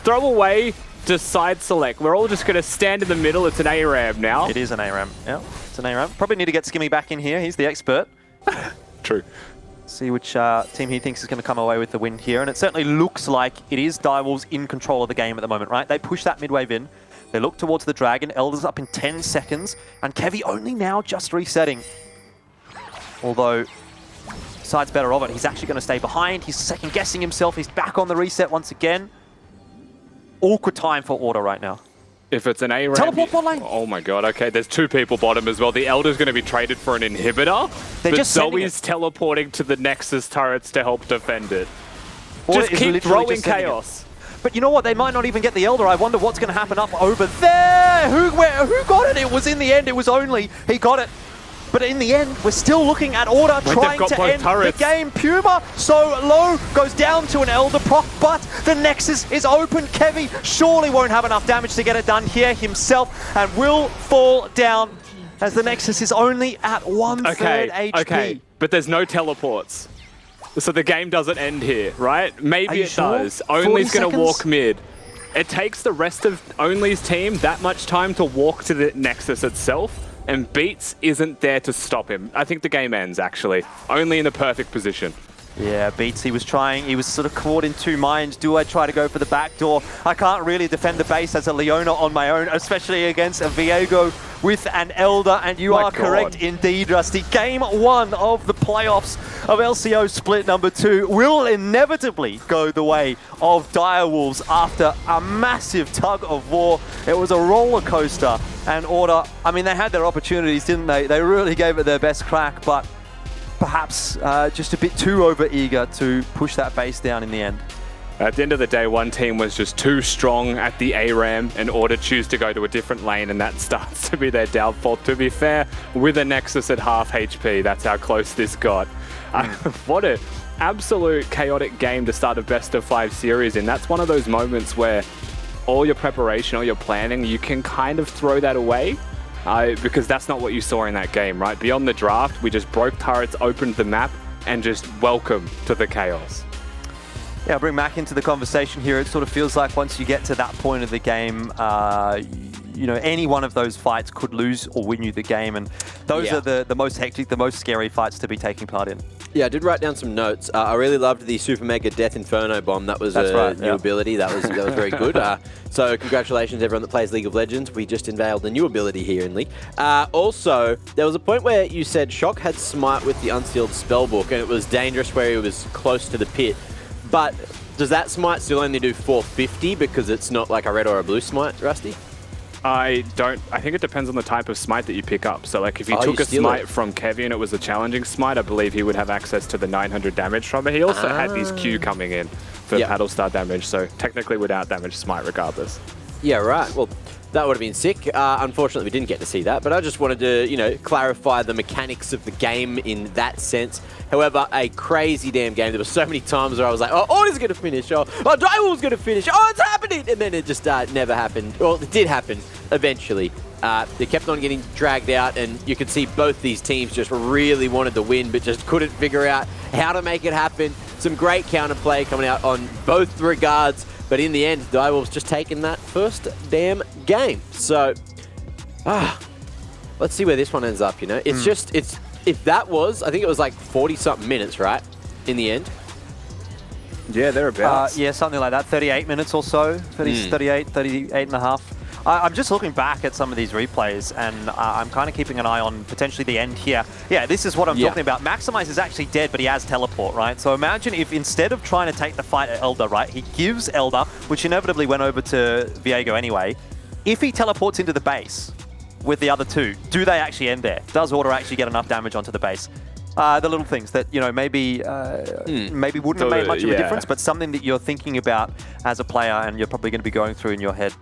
throw away to side select. We're all just going to stand in the middle. It's an ARAM now. It is an ARAM. Yeah, it's an ARAM. Probably need to get Skimmy back in here. He's the expert. True. See which team he thinks is going to come away with the win here. And it certainly looks like it is Direwolves in control of the game at the moment, right? They push that mid wave in. They look towards the Dragon. Elder's up in 10 seconds. And Kevy only now just resetting. Although, side's better of it. He's actually going to stay behind. He's second guessing himself. He's back on the reset once again. Awkward time for Order right now. If it's an ARAM... Teleport bot lane! Oh my god, okay. There's 2 people bottom as well. The Elder's going to be traded for an inhibitor. They're just Zoe's teleporting to the Nexus turrets to help defend it. Order just is keep literally throwing just sending chaos. But you know what? They might not even get the Elder. I wonder what's going to happen up over there. Who got it? It was in the end. It was Only. He got it. But in the end, we're still looking at Order trying to end the game. Puma so low, goes down to an Elder proc, but the Nexus is open. Kevy surely won't have enough damage to get it done here himself and will fall down as the Nexus is only at 1/3 HP. Okay, but there's no teleports. So the game doesn't end here, right? Maybe it does. Only's going to walk mid. It takes the rest of Only's team that much time to walk to the Nexus itself. And Beats isn't there to stop him. I think the game ends, actually. Only in the perfect position. Yeah, Beats, he was trying. He was sort of caught in 2 minds. Do I try to go for the back door? I can't really defend the base as a Leona on my own, especially against a Viego with an Elder. And you are correct indeed, Rusty. Game 1 of the playoffs of LCO split number 2 will inevitably go the way of Direwolves after a massive tug of war. It was a roller coaster. And Order, I mean, they had their opportunities, didn't they? They really gave it their best crack, but perhaps just a bit too over-eager to push that base down in the end. At the end of the day, one team was just too strong at the ARAM and Order choose to go to a different lane, and that starts to be their downfall. To be fair, with a Nexus at half HP, that's how close this got. What an absolute chaotic game to start a best-of-5 series in. That's one of those moments where all your preparation, all your planning, you can kind of throw that away because that's not what you saw in that game, right? Beyond the draft, we just broke turrets, opened the map, and just welcome to the chaos. Yeah, I'll bring Mac into the conversation here. It sort of feels like once you get to that point of the game, you know, any one of those fights could lose or win you the game, and those are the most hectic, the most scary fights to be taking part in. Yeah, I did write down some notes. I really loved the Super Mega Death Inferno bomb. That was a new ability. That was very good. So congratulations everyone that plays League of Legends. We just unveiled a new ability here in League. Also, there was a point where you said Shock had Smite with the Unsealed Spellbook, and it was dangerous where he was close to the pit. But does that Smite still only do 450 because it's not like a red or a blue Smite, Rusty? I think it depends on the type of smite that you pick up. So like if you took you a steal smite it. from Kevy and it was a challenging smite, I believe he would have access to the 900 damage from it. He also had his Q coming in for paddle star damage, so technically without damage smite regardless. Yeah, right. Well, that would have been sick. Unfortunately, we didn't get to see that, but I just wanted to, clarify the mechanics of the game in that sense. However, a crazy damn game. There were so many times where I was like, oh, Order's going to finish, oh, Direwolf's going to finish, oh, it's happening! And then it just never happened. Well, it did happen eventually. They kept on getting dragged out, and you could see both these teams just really wanted to win, but just couldn't figure out how to make it happen. Some great counterplay coming out on both regards. But in the end, Direwolves just taking that first damn game. So, let's see where this one ends up, It's if that was, I think it was like 40-something minutes, right? In the end. Yeah, thereabouts. Yeah, something like that. 38 minutes or so. 38 and a half. I'm just looking back at some of these replays, and I'm kind of keeping an eye on potentially the end here. Yeah, this is what I'm talking about. Maximize is actually dead, but he has teleport, right? So imagine if instead of trying to take the fight at Elder, right, he gives Elder, which inevitably went over to Viego anyway, if he teleports into the base with the other two, do they actually end there? Does Order actually get enough damage onto the base? The little things that, maybe wouldn't have made much of a difference, but something that you're thinking about as a player and you're probably going to be going through in your head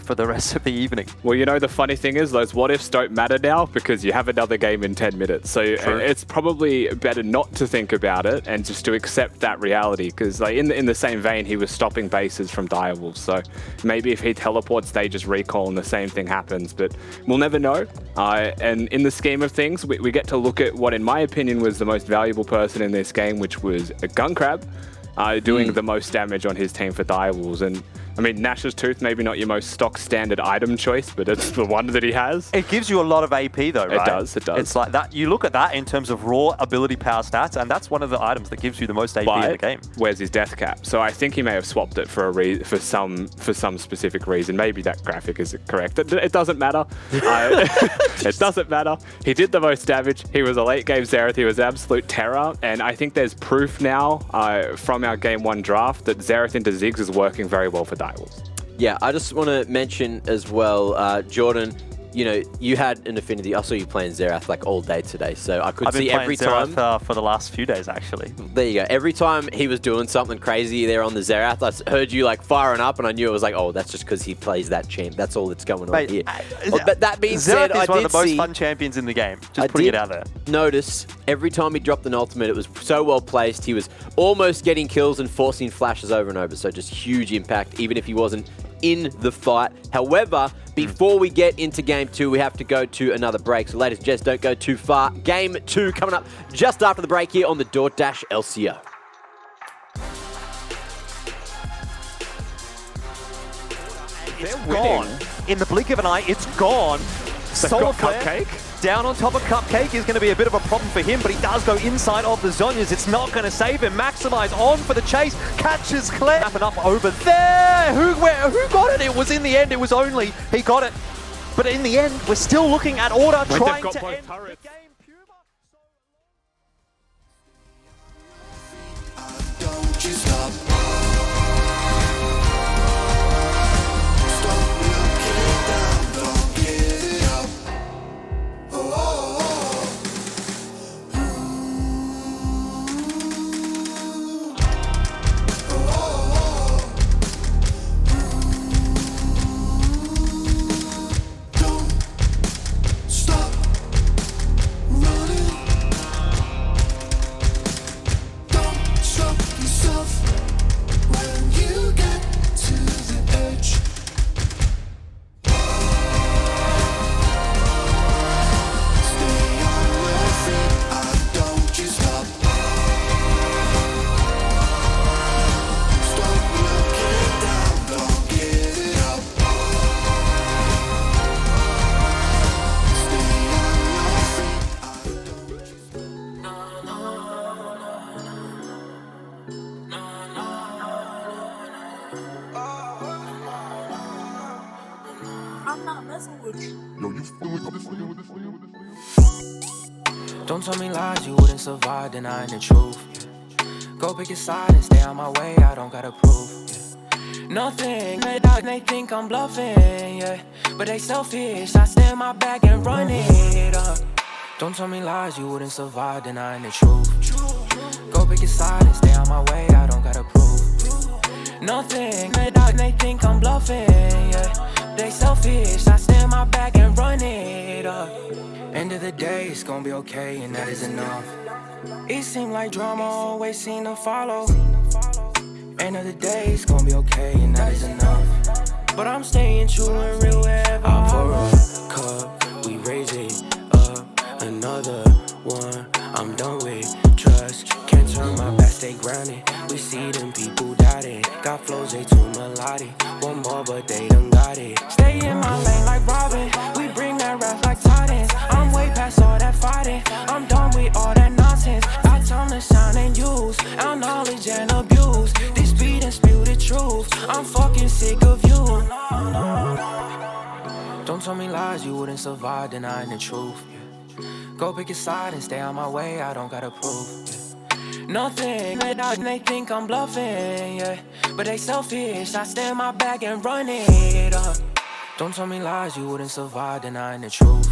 for the rest of the evening. Well, the funny thing is those what-ifs don't matter now because you have another game in 10 minutes. So it's probably better not to think about it and just to accept that reality because in the same vein, he was stopping bases from Direwolves. So maybe if he teleports, they just recall and the same thing happens, but we'll never know. And in the scheme of things, we get to look at what, in my opinion, was the most valuable person in this game, which was a Gun Crab, doing the most damage on his team for Direwolves. And I mean, Nash's Tooth, maybe not your most stock standard item choice, but it's the one that he has. It gives you a lot of AP though, right? It does. It's like that. You look at that in terms of raw ability power stats, and that's one of the items that gives you the most AP in the game. Where's his death cap? So I think he may have swapped it for some specific reason. Maybe that graphic isn't correct. It doesn't matter. It doesn't matter. He did the most damage. He was a late game Xerath. He was absolute terror. And I think there's proof now from our game 1 draft that Xerath into Ziggs is working very well for Direwolves. Yeah, I just want to mention as well, Jordan, you had an affinity. I saw you playing Xerath like all day today, so I could see every time. I've been playing Xerath for the last few days, actually. There you go. Every time he was doing something crazy there on the Xerath, I heard you like firing up, and I knew it was like, oh, that's just because he plays that champ. That's all that's going on here. But that being said, Xerath is one of the most fun champions in the game. Just putting it out there. Notice every time he dropped an ultimate, it was so well placed. He was almost getting kills and forcing flashes over and over. So just huge impact, even if he wasn't in the fight. However, before we get into game 2, we have to go to another break. So ladies and gents, don't go too far. Game 2 coming up just after the break here on the DoorDash LCO. It's gone. In the blink of an eye, it's gone. Solar Flare down on top of Cupcake is going to be a bit of a problem for him, but he does go inside of the Zhonya's. It's not going to save him. Maximize on for the chase. Catches Claire. Wrapping up over there. Who got it? It was in the end. It was only. He got it. But in the end, we're still looking at Order trying to end the game. Don't you stop. Don't tell me lies, you wouldn't survive denying the truth. Go pick a side and stay on my way, I don't gotta prove. Nothing, they think I'm bluffing, yeah. But they selfish, I stand my back and run it up. Don't tell me lies, you wouldn't survive denying the truth. Go pick a side and stay on my way, I don't gotta prove nothing, they think I'm bluffing, yeah. They selfish, I stand my back and run it up. End of the day, it's gonna be okay, and that is enough. It seemed like drama always seemed to follow. End of the day, it's gonna be okay, and that is enough. But I'm staying true and real wherever I pour a cup, we raise it up. Another one, I'm done with trust. Can't turn my back, stay grounded. We see them people doubting. Got flows, they too melodic. One more, but they done got it. Stay in my lane like Robin. We bring that rap like Titans. I'm way past all that fighting. I'm done with all that nonsense. I time to shine and use our knowledge and abuse. This beat and spew the truth. I'm fucking sick of you. Don't tell me lies, you wouldn't survive denying the truth. Go pick a side and stay on my way, I don't gotta prove nothing, they think I'm bluffing, yeah. But they selfish, I stand my back and run it up. Don't tell me lies, you wouldn't survive denying the truth.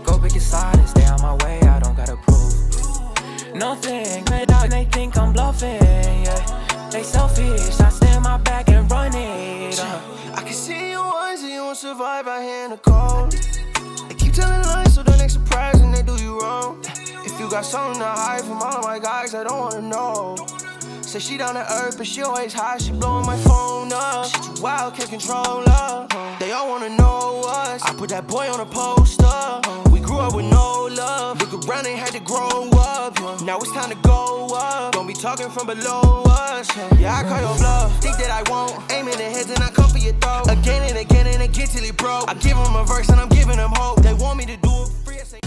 Go pick a side and stay on my way, I don't gotta prove nothing, they think I'm bluffing, yeah. They selfish, I stand my back and run it up. I can see you once and you won't survive out here in the cold. They keep telling lies so the next surprise and they do you wrong. If you got something to hide from all of my guys, I don't wanna know. Say she down to earth, but she always high, she blowing my phone up. She too wild, can't control her. They all wanna know us. I put that boy on a poster. We grew up with no love. Look around and had to grow up. Now it's time to go up. Don't be talking from below us. Yeah, I call your bluff. Think that I won't. Aim in the heads and I come for your throat. Again and again and again till it broke. I give them a verse and I'm giving them hope. They want me to do it free. I say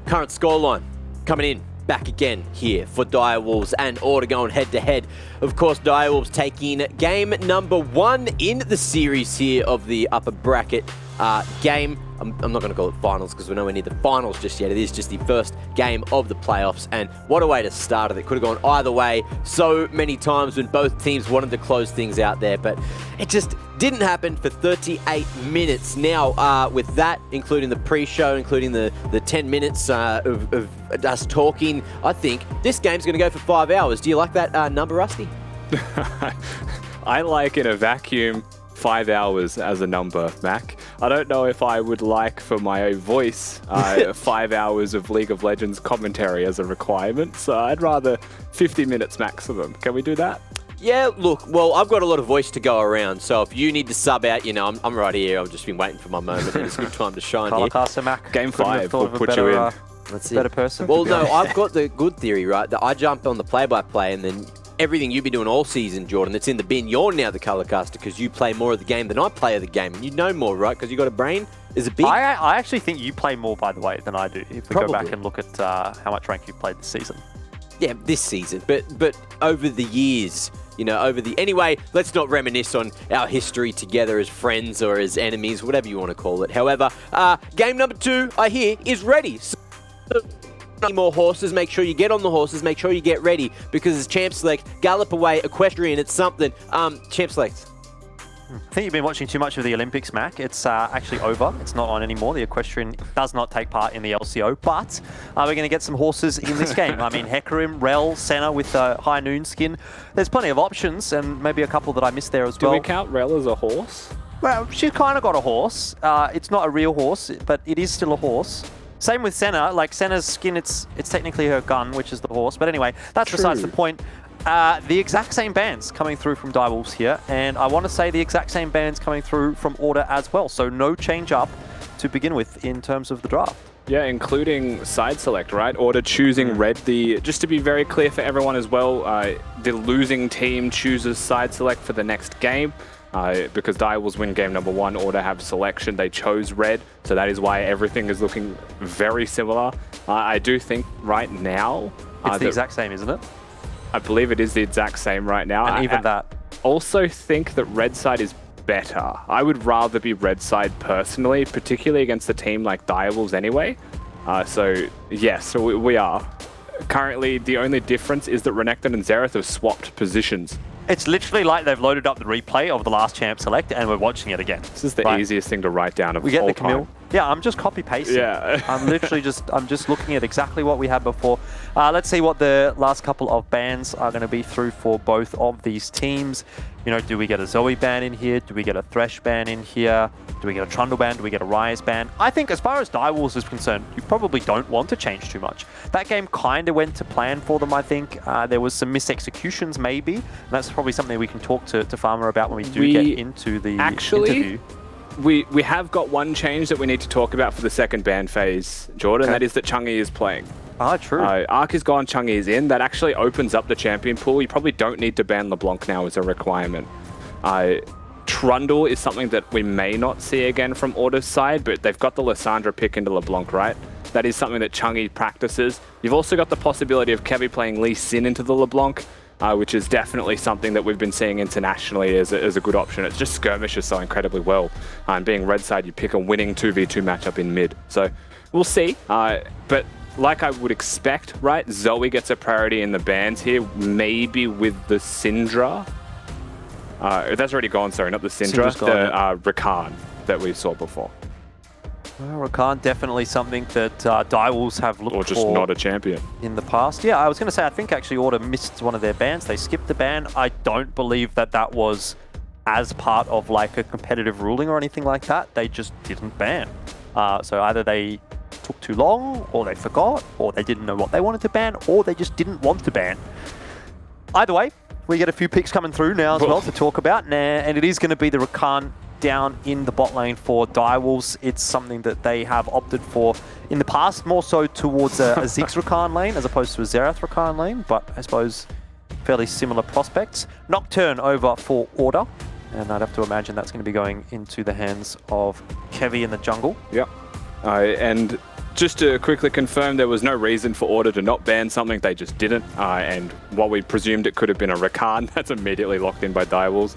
Current scoreline coming in back again here for Direwolves and Order going head to head. Of course, Direwolves taking game number 1 in the series here of the upper bracket game. I'm not going to call it finals because we're nowhere near the finals just yet. It is just the first game of the playoffs, and what a way to start it. It could have gone either way so many times when both teams wanted to close things out there, but it just didn't happen for 38 minutes. Now, with that, including the pre-show, including the 10 minutes of us talking, I think this game's going to go for 5 hours. Do you like that number, Rusty? I like in a vacuum 5 hours as a number, Mac. I don't know if I would like for my voice 5 hours of League of Legends commentary as a requirement, so I'd rather 50 minutes maximum. Can we do that? Yeah, look, well, I've got a lot of voice to go around, so if you need to sub out, you know, I'm right here. I've just been waiting for my moment. It's a good time to shine here. Colorcaster Mac. Game 5 will put better, you in. That's it. Better person. Well, no, I've got the good theory, right? That I jump on the play-by-play and then everything you've been doing all season, Jordan, that's in the bin, you're now the colorcaster because you play more of the game than I play of the game. And you know more, right? Because you got a brain. Is it big? I actually think you play more, by the way, than I do. If we Probably. go back and look at how much rank you've played this season. Yeah, this season. But over the years, you know, anyway, let's not reminisce on our history together as friends or as enemies, whatever you want to call it. However, game number 2, I hear, is ready. So, more horses, make sure you get on the horses, make sure you get ready, because it's Champ Select, Gallop Away, Equestrian, it's something. Champ Select. I think you've been watching too much of the Olympics, Mac. It's actually over. It's not on anymore. The Equestrian does not take part in the LCO, but we're going to get some horses in this game. I mean, Hecarim, Rel, Senna with the High Noon skin. There's plenty of options, and maybe a couple that I missed there as well. Do we count Rel as a horse? Well, she's kind of got a horse. It's not a real horse, but it is still a horse. Same with Senna. Like, Senna's skin, it's technically her gun, which is the horse. But anyway, that's besides the point. The exact same bands coming through from Direwolves here, and I want to say the exact same bands coming through from Order as well. So no change up to begin with in terms of the draft. Yeah, including side select, right? Order choosing red. Just to be very clear for everyone as well, the losing team chooses side select for the next game. Because Direwolves win game number 1, Order have selection. They chose red, so that is why everything is looking very similar. I do think right now It's the exact same, isn't it? I believe it is the exact same right now. And even that. Also think that red side is better. I would rather be red side personally, particularly against a team like Direwolves anyway. So yes, we are. Currently, the only difference is that Renekton and Xerath have swapped positions. It's literally like they've loaded up the replay of the last champ select and we're watching it again. This is the easiest thing to write down of we get all the Camille. time. Yeah, I'm just copy pasting. Yeah. I'm literally I'm just looking at exactly what we had before. Let's see what the last couple of bans are going to be through for both of these teams. You know, do we get a Zoe ban in here? Do we get a Thresh ban in here? Do we get a Trundle ban? Do we get a Ryze ban? I think as far as Direwolves is concerned, you probably don't want to change too much. That game kind of went to plan for them, I think. There was some misexecutions maybe. And that's probably something we can talk to Farmer about when we do get into the interview. We have got one change that we need to talk about for the second ban phase, Jordan. That is that Chang'e is playing. Ah, true. Arc is gone, Chang'e is in. That actually opens up the champion pool. You probably don't need to ban LeBlanc now as a requirement. Trundle is something that we may not see again from Order's side, but they've got the Lissandra pick into LeBlanc, right? That is something that Chang'e practices. You've also got the possibility of Kevy playing Lee Sin into the LeBlanc, which is definitely something that we've been seeing internationally as a good option. It's just skirmishes so incredibly well. And being red side, you pick a winning 2v2 matchup in mid. So we'll see. But like I would expect, right? Zoe gets a priority in the bans here, maybe with the Syndra. That's already gone, sorry, not the Syndra, the Rakan that we saw before. Well, Rakan definitely something that Direwolves have looked for. Or just not a champion. In the past. Yeah, I was going to say, I think actually Order missed one of their bans. They skipped the ban. I don't believe that that was as part of like a competitive ruling or anything like that. They just didn't ban. So either they took too long, or they forgot, or they didn't know what they wanted to ban, or they just didn't want to ban. Either way, we get a few picks coming through now as well to talk about, and it is going to be the Rakan down in the bot lane for Direwolves. It's something that they have opted for in the past, more so towards a Ziggs Rakan lane as opposed to a Xerath Rakan lane, but I suppose fairly similar prospects. Nocturne over for Order, and I'd have to imagine that's going to be going into the hands of Kevy in the jungle. Yep. And just to quickly confirm, there was no reason for Order to not ban something. They just didn't. And while we presumed it could have been a Rakan, that's immediately locked in by Direwolves.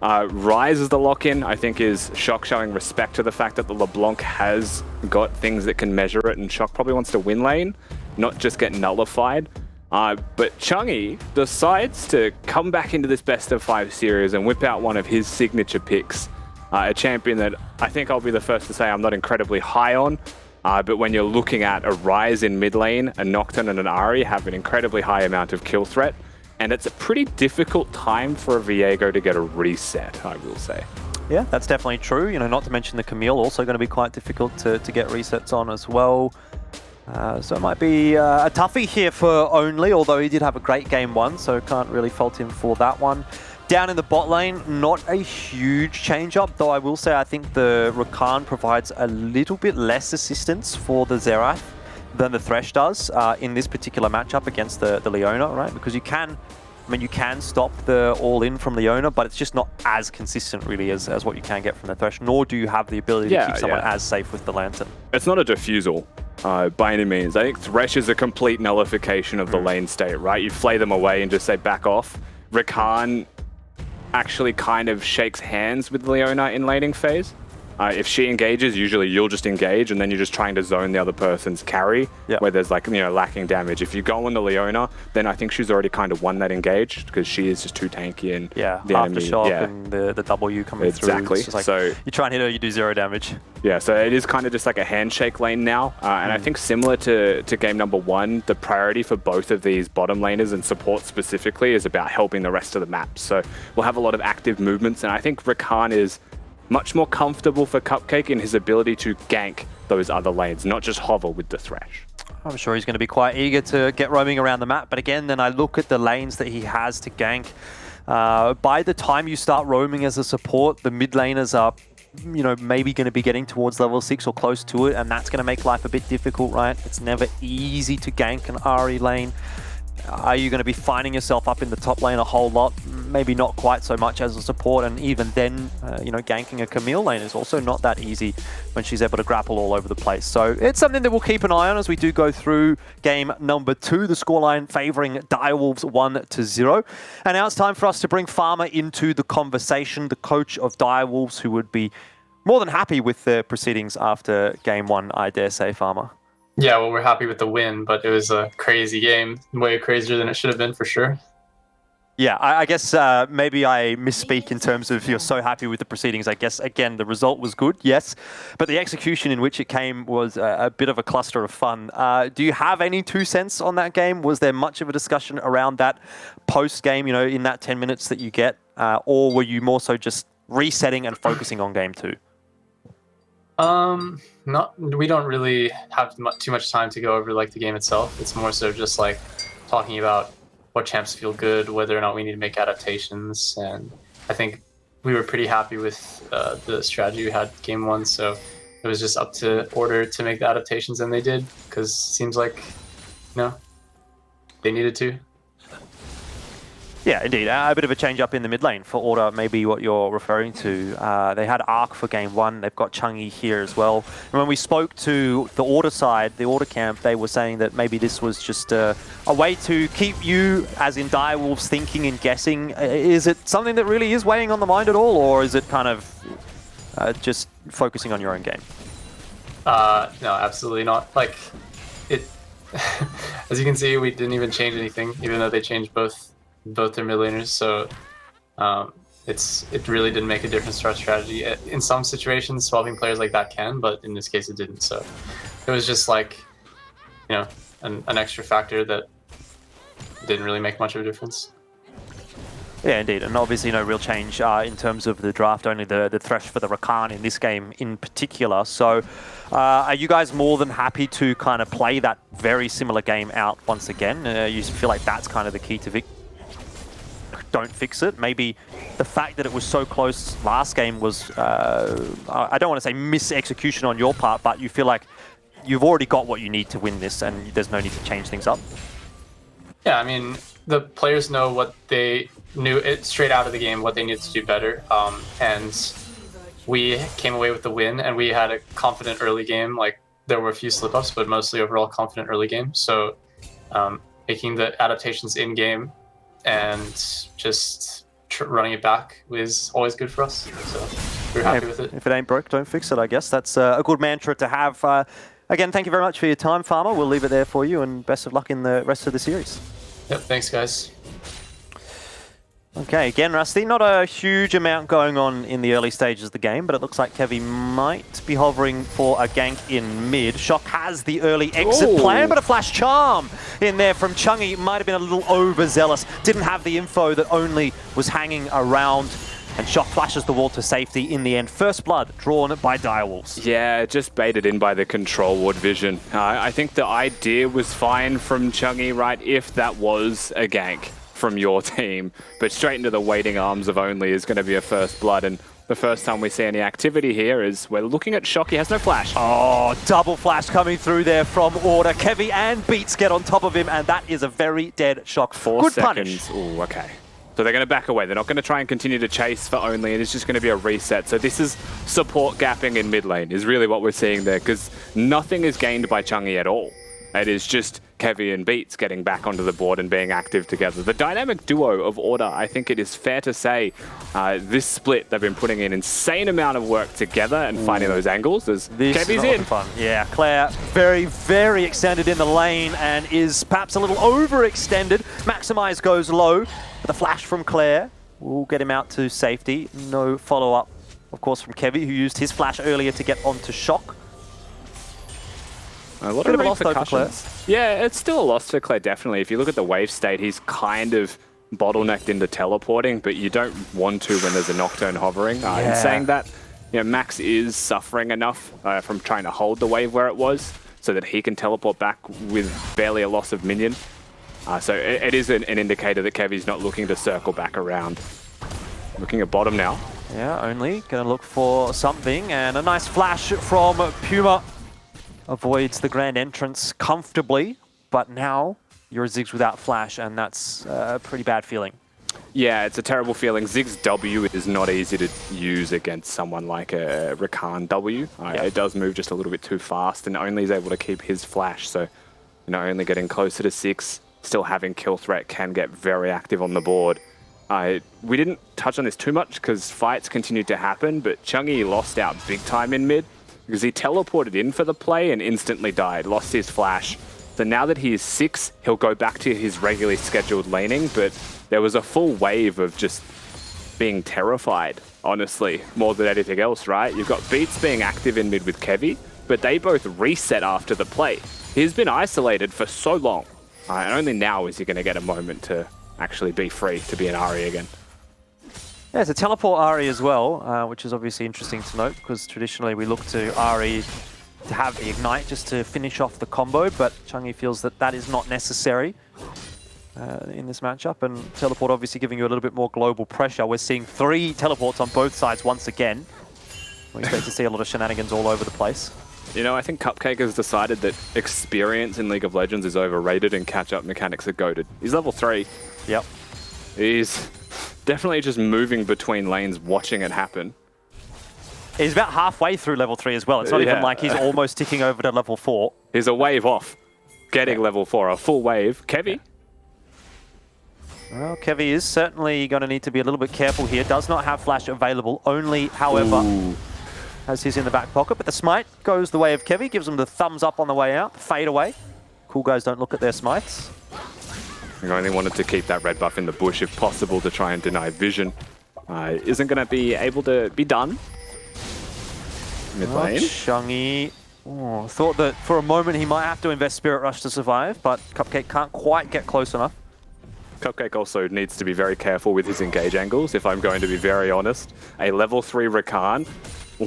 Ryze is the lock-in, I think, is Shock showing respect to the fact that the LeBlanc has got things that can measure it, and Shock probably wants to win lane, not just get nullified. But Chang'e decides to come back into this best of 5 series and whip out one of his signature picks. A champion that I think I'll be the first to say I'm not incredibly high on, but when you're looking at a Ryze in mid lane, a Nocturne and an Ahri have an incredibly high amount of kill threat, and it's a pretty difficult time for a Viego to get a reset, I will say. Yeah, that's definitely true. You know, not to mention the Camille, also going to be quite difficult to get resets on as well. So it might be a toughie here for Only, although he did have a great game 1, so can't really fault him for that one. Down in the bot lane, not a huge change-up, though I will say I think the Rakan provides a little bit less assistance for the Xerath than the Thresh does in this particular matchup against the Leona, right? Because you can stop the all-in from Leona, but it's just not as consistent really as what you can get from the Thresh, nor do you have the ability to keep someone as safe with the Lantern. It's not a diffusal by any means. I think Thresh is a complete nullification of the lane state, right? You flay them away and just say back off. Rakan actually kind of shakes hands with Leona in laning phase. If she engages, usually you'll just engage, and then you're just trying to zone the other person's carry, where there's like, lacking damage. If you go on the Leona, then I think she's already kind of won that engage, because she is just too tanky, and the aftershock and the W coming through. Exactly. Like, so you try and hit her, you do 0 damage. Yeah, so it is kind of just like a handshake lane now, and I think similar to game number 1, the priority for both of these bottom laners and support specifically is about helping the rest of the map. So we'll have a lot of active movements, and I think Rakan is much more comfortable for Cupcake in his ability to gank those other lanes, not just hover with the Thresh. I'm sure he's going to be quite eager to get roaming around the map, but again, then I look at the lanes that he has to gank. By the time you start roaming as a support, the mid laners are maybe going to be getting towards level 6 or close to it, and that's going to make life a bit difficult, right? It's never easy to gank an Ahri lane. Are you going to be finding yourself up in the top lane a whole lot? maybe not quite so much as a support, and even then, ganking a Camille lane is also not that easy when she's able to grapple all over the place. So it's something that we'll keep an eye on as we do go through game number 2, the scoreline favouring Direwolves 1-0. And now it's time for us to bring Farmer into the conversation, the coach of Direwolves, who would be more than happy with the proceedings after game 1, I dare say, Farmer. Yeah, well, we're happy with the win, but it was a crazy game, way crazier than it should have been for sure. Yeah, I guess maybe I misspeak in terms of you're so happy with the proceedings. I guess, again, the result was good, yes, but the execution in which it came was a bit of a cluster of fun. Do you have any 2 cents on that game? Was there much of a discussion around that post-game, in that 10 minutes that you get, or were you more so just resetting and focusing on game 2? We don't really have too much time to go over the game itself. It's more so just talking about what champs feel good, whether or not we need to make adaptations, and I think we were pretty happy with the strategy we had game 1, so it was just up to Order to make the adaptations, and they did, because it seems like, they needed to. Yeah, indeed. A bit of a change up in the mid lane for Order, maybe what you're referring to. They had Arc for game 1. They've got Chungi here as well. And when we spoke to the Order side, the Order camp, they were saying that maybe this was just a way to keep you, as in Direwolves, thinking and guessing. Is it something that really is weighing on the mind at all, or is it kind of just focusing on your own game? No, absolutely not. As you can see, we didn't even change anything, even though they changed both their mid laners, so it really didn't make a difference to our strategy. In some situations, swapping players like that can, but in this case it didn't, so it was just an extra factor that didn't really make much of a difference. Yeah, indeed, and obviously no real change in terms of the draft, only the thresh for the Rakan in this game in particular. So are you guys more than happy to kind of play that very similar game out once again? You feel like that's kind of the key to victory? Don't fix it. Maybe the fact that it was so close last game was, I don't want to say mis-execution on your part, but you feel like you've already got what you need to win this and there's no need to change things up? Yeah, I mean, the players know what they knew straight out of the game, what they needed to do better. And we came away with the win, and we had a confident early game. There were a few slip-ups, but mostly overall confident early game. So making the adaptations in-game and just running it back was always good for us. So we're happy with it. If it ain't broke, don't fix it, I guess. That's a good mantra to have. Again, thank you very much for your time, Farmer. We'll leave it there for you, and best of luck in the rest of the series. Yep, thanks, guys. Okay, again, Rusty, not a huge amount going on in the early stages of the game, but it looks like Kevy might be hovering for a gank in mid. Shock has the early exit plan, but a flash charm in there from Chungi might have been a little overzealous. Didn't have the info that only was hanging around, and Shock flashes the wall to safety in the end. First blood drawn by Direwolves. Yeah, just baited in by the control ward vision. I think the idea was fine from Chungi, right, if that was a gank from your team, but straight into the waiting arms of Only is going to be a first blood, and the first time we see any activity here is we're looking at Shock. He has no flash. Oh, double flash coming through there from Order. Kevy and Beats get on top of him, and that is a very dead Shock. 4 Good seconds. punish. Ooh, okay. So they're going to back away. They're not going to try and continue to chase for Only, and it's just going to be a reset. So this is support gapping in mid lane is really what we're seeing there, because nothing is gained by Chungi at all. It is just Kevy and Beats getting back onto the board and being active together. The dynamic duo of Order, I think it is fair to say, this split, they've been putting in insane amount of work together and finding those angles as Kevy's in. Fun. Yeah, Claire very, very extended in the lane and is perhaps a little overextended. Maximize goes low, but the flash from Claire will get him out to safety. No follow-up, of course, from Kevy, who used his flash earlier to get onto Shock. A lot of repercussions. Yeah, it's still a loss for Claire, definitely. If you look at the wave state, he's kind of bottlenecked into teleporting, but you don't want to when there's a Nocturne hovering. In saying that, Max is suffering enough from trying to hold the wave where it was so that he can teleport back with barely a loss of minion. So it is an indicator that Kevy's not looking to circle back around. Looking at bottom now. Yeah, Only going to look for something, and a nice flash from Puma. Avoids the grand entrance comfortably, but now you're a Ziggs without flash, and that's a pretty bad feeling. Yeah, it's a terrible feeling. Zig's W is not easy to use against someone like a Rakan W. It does move just a little bit too fast, and only is able to keep his flash. So, only getting closer to 6, still having kill threat can get very active on the board. We didn't touch on this too much because fights continued to happen, but Chungi lost out big time in mid because he teleported in for the play and instantly died, lost his flash. So now that he is 6, he'll go back to his regularly scheduled laning, but there was a full wave of just being terrified, honestly, more than anything else, right? You've got Beats being active in mid with Kevy, but they both reset after the play. He's been isolated for so long, and only now is he going to get a moment to actually be free to be an Ahri again. Yeah, it's a teleport Ahri as well, which is obviously interesting to note because traditionally we look to Ahri to have the Ignite just to finish off the combo, but Chungi feels that that is not necessary in this matchup, and teleport obviously giving you a little bit more global pressure. We're seeing 3 teleports on both sides once again. We expect to see a lot of shenanigans all over the place. I think Cupcake has decided that experience in League of Legends is overrated and catch-up mechanics are goated. He's level 3. Yep. He's definitely just moving between lanes, watching it happen. He's about halfway through level 3 as well. It's not even like he's almost ticking over to level 4. He's a wave off getting level 4, a full wave. Kevy. Well, Kevy is certainly going to need to be a little bit careful here. Does not have flash available. Only, however, has his in the back pocket. But the smite goes the way of Kevy. Gives him the thumbs up on the way out. Fade away. Cool guys don't look at their smites. I only wanted to keep that red buff in the bush if possible to try and deny vision. Isn't going to be able to be done. Mid lane. Chungi. Thought that for a moment he might have to invest Spirit Rush to survive, but Cupcake can't quite get close enough. Cupcake also needs to be very careful with his engage angles, if I'm going to be very honest. A level 3 Rakan,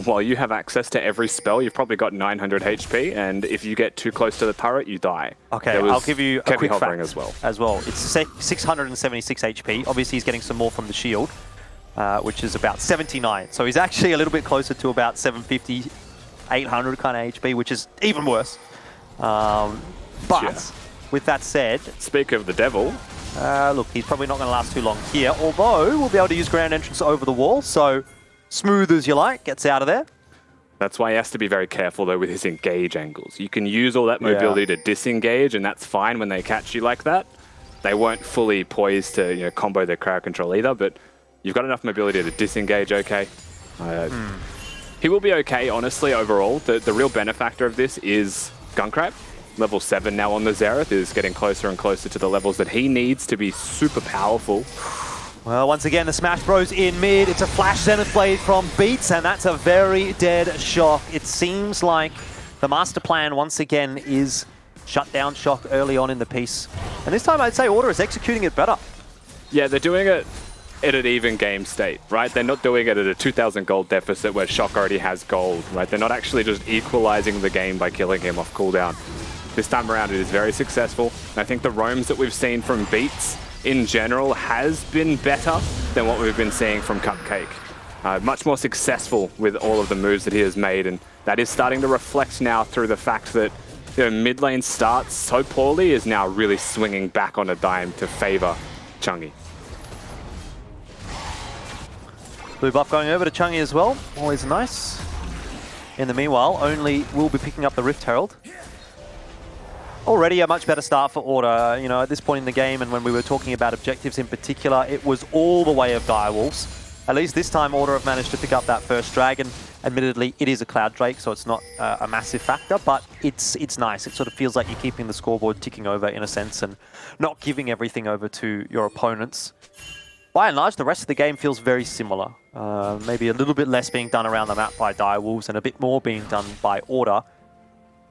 while you have access to every spell, you've probably got 900 HP, and if you get too close to the turret, you die. Okay, I'll give you a quick fact as well. It's 676 HP. Obviously, he's getting some more from the shield, which is about 79. So he's actually a little bit closer to about 750, 800 kind of HP, which is even worse. With that said... Speak of the devil... look, he's probably not going to last too long here, although we'll be able to use ground entrance over the wall, so smooth as you like, gets out of there. That's why he has to be very careful, though, with his engage angles. You can use all that mobility to disengage, and that's fine when they catch you like that. They weren't fully poised to combo their crowd control either, but you've got enough mobility to disengage okay. He will be okay, honestly, overall. The real benefactor of this is Gunkrab. Level 7 now on the Xerath is getting closer and closer to the levels that he needs to be super powerful. Well, once again, the Smash Bros in mid. It's a Flash Zenith Blade from Beats, and that's a very dead Shock. It seems like the master plan, once again, is shut down Shock early on in the piece. And this time, I'd say Order is executing it better. Yeah, they're doing it at an even game state, right? They're not doing it at a 2,000 gold deficit where Shock already has gold, right? They're not actually just equalizing the game by killing him off cooldown. This time around, it is very successful. I think the roams that we've seen from Beats in general has been better than what we've been seeing from Cupcake. Much more successful with all of the moves that he has made, and that is starting to reflect now through the fact that mid lane starts so poorly is now really swinging back on a dime to favor Chungi. Blue buff going over to Chungi as well. Always nice. In the meanwhile, Only will be picking up the Rift Herald. Already a much better start for Order. At this point in the game, and when we were talking about objectives in particular, it was all the way of Direwolves. At least this time, Order have managed to pick up that first dragon. Admittedly, it is a Cloud Drake, so it's not a massive factor, but it's nice. It sort of feels like you're keeping the scoreboard ticking over in a sense and not giving everything over to your opponents. By and large, the rest of the game feels very similar. Maybe a little bit less being done around the map by Direwolves and a bit more being done by Order.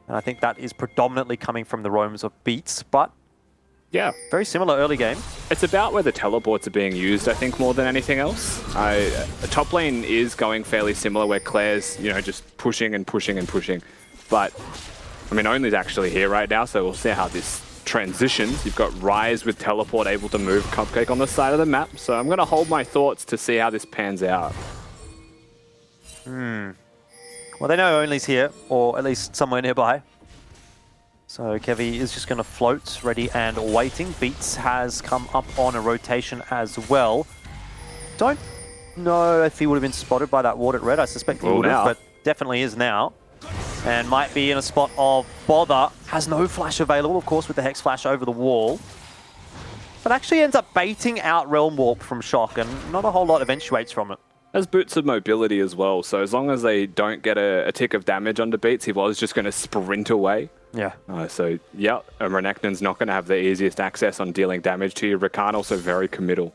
And I think that is predominantly coming from the roams of Beats, but yeah, very similar early game. It's about where the teleports are being used, I think, more than anything else. The top lane is going fairly similar, where Claire's, just pushing and pushing and pushing. But, Only's actually here right now, so we'll see how this transitions. You've got Rise with teleport able to move Cupcake on the side of the map, so I'm going to hold my thoughts to see how this pans out. Well, they know Only's here, or at least somewhere nearby. So Kevy is just going to float, ready and waiting. Beats has come up on a rotation as well. Don't know if he would have been spotted by that ward at red. I suspect he would have, but definitely is now. And might be in a spot of bother. Has no flash available, of course, with the Hex Flash over the wall. But actually ends up baiting out Realm Warp from Shock, and not a whole lot eventuates from it. Has boots of mobility as well, so as long as they don't get a tick of damage under Beats, he was just going to sprint away. Yeah. So, yeah, Renekton's not going to have the easiest access on dealing damage to you. Rakan also very committal.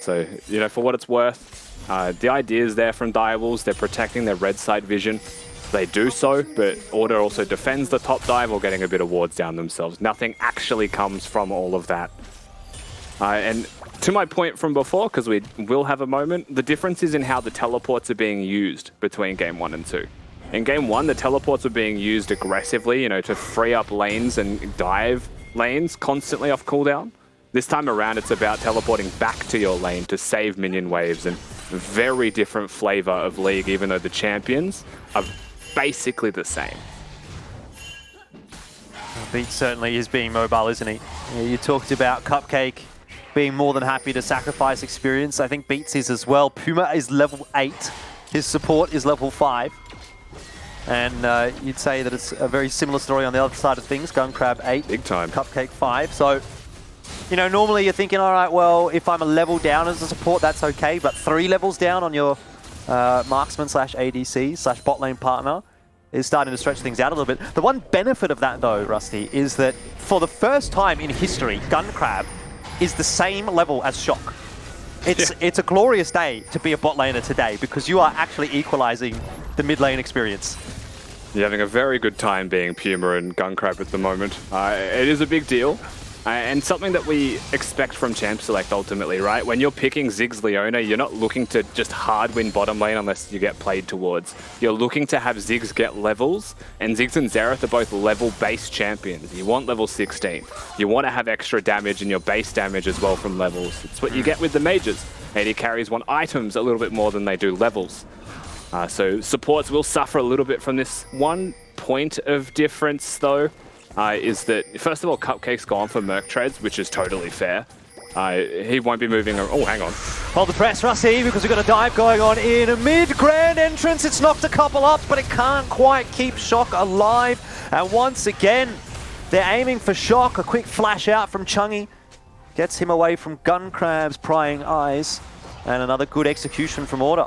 So, you know, for what it's worth, the idea is there from Direwolves. They're protecting their red side vision. They do so, but Order also defends the top dive or getting a bit of wards down themselves. Nothing actually comes from all of that. And to my point from before, because we will have a moment, the difference is in how the teleports are being used between Game 1 and 2. In Game 1, the teleports were being used aggressively, you know, to free up lanes and dive lanes constantly off cooldown. This time around, it's about teleporting back to your lane to save minion waves, and very different flavor of League, even though the champions are basically the same. Beats certainly is being mobile, isn't he? Yeah, you talked about Cupcake being more than happy to sacrifice experience. I think Beats is as well. Puma is level 8. His support is level 5. And you'd say that it's a very similar story on the other side of things. Guncrab 8. Big time. Cupcake 5. So, you know, normally you're thinking, all right, well, if I'm a level down as a support, that's okay. But 3 levels down on your marksman / ADC / bot lane partner is starting to stretch things out a little bit. The one benefit of that, though, Rusty, is that for the first time in history, Guncrab is the same level as Shock. It's a glorious day to be a bot laner today because you are actually equalizing the mid lane experience. You're having a very good time being Puma and Guncrab at the moment. It is a big deal. And something that we expect from Champ Select ultimately, right? When you're picking Ziggs Leona, you're not looking to just hard win bottom lane unless you get played towards. You're looking to have Ziggs get levels, and Ziggs and Xerath are both level-based champions. You want level 16. You want to have extra damage and your base damage as well from levels. It's what you get with the mages. AD carries want items a little bit more than they do levels. So supports will suffer a little bit from this. One point of difference, though, is that, first of all, Cupcake's gone for Merc trades, which is totally fair. He won't be moving... Oh, hang on. Hold the press, Rusty, because we've got a dive going on in a mid-grand entrance. It's knocked a couple up, but it can't quite keep Shock alive. And once again, they're aiming for Shock. A quick flash out from Chungy gets him away from Guncrab's prying eyes. And another good execution from Order.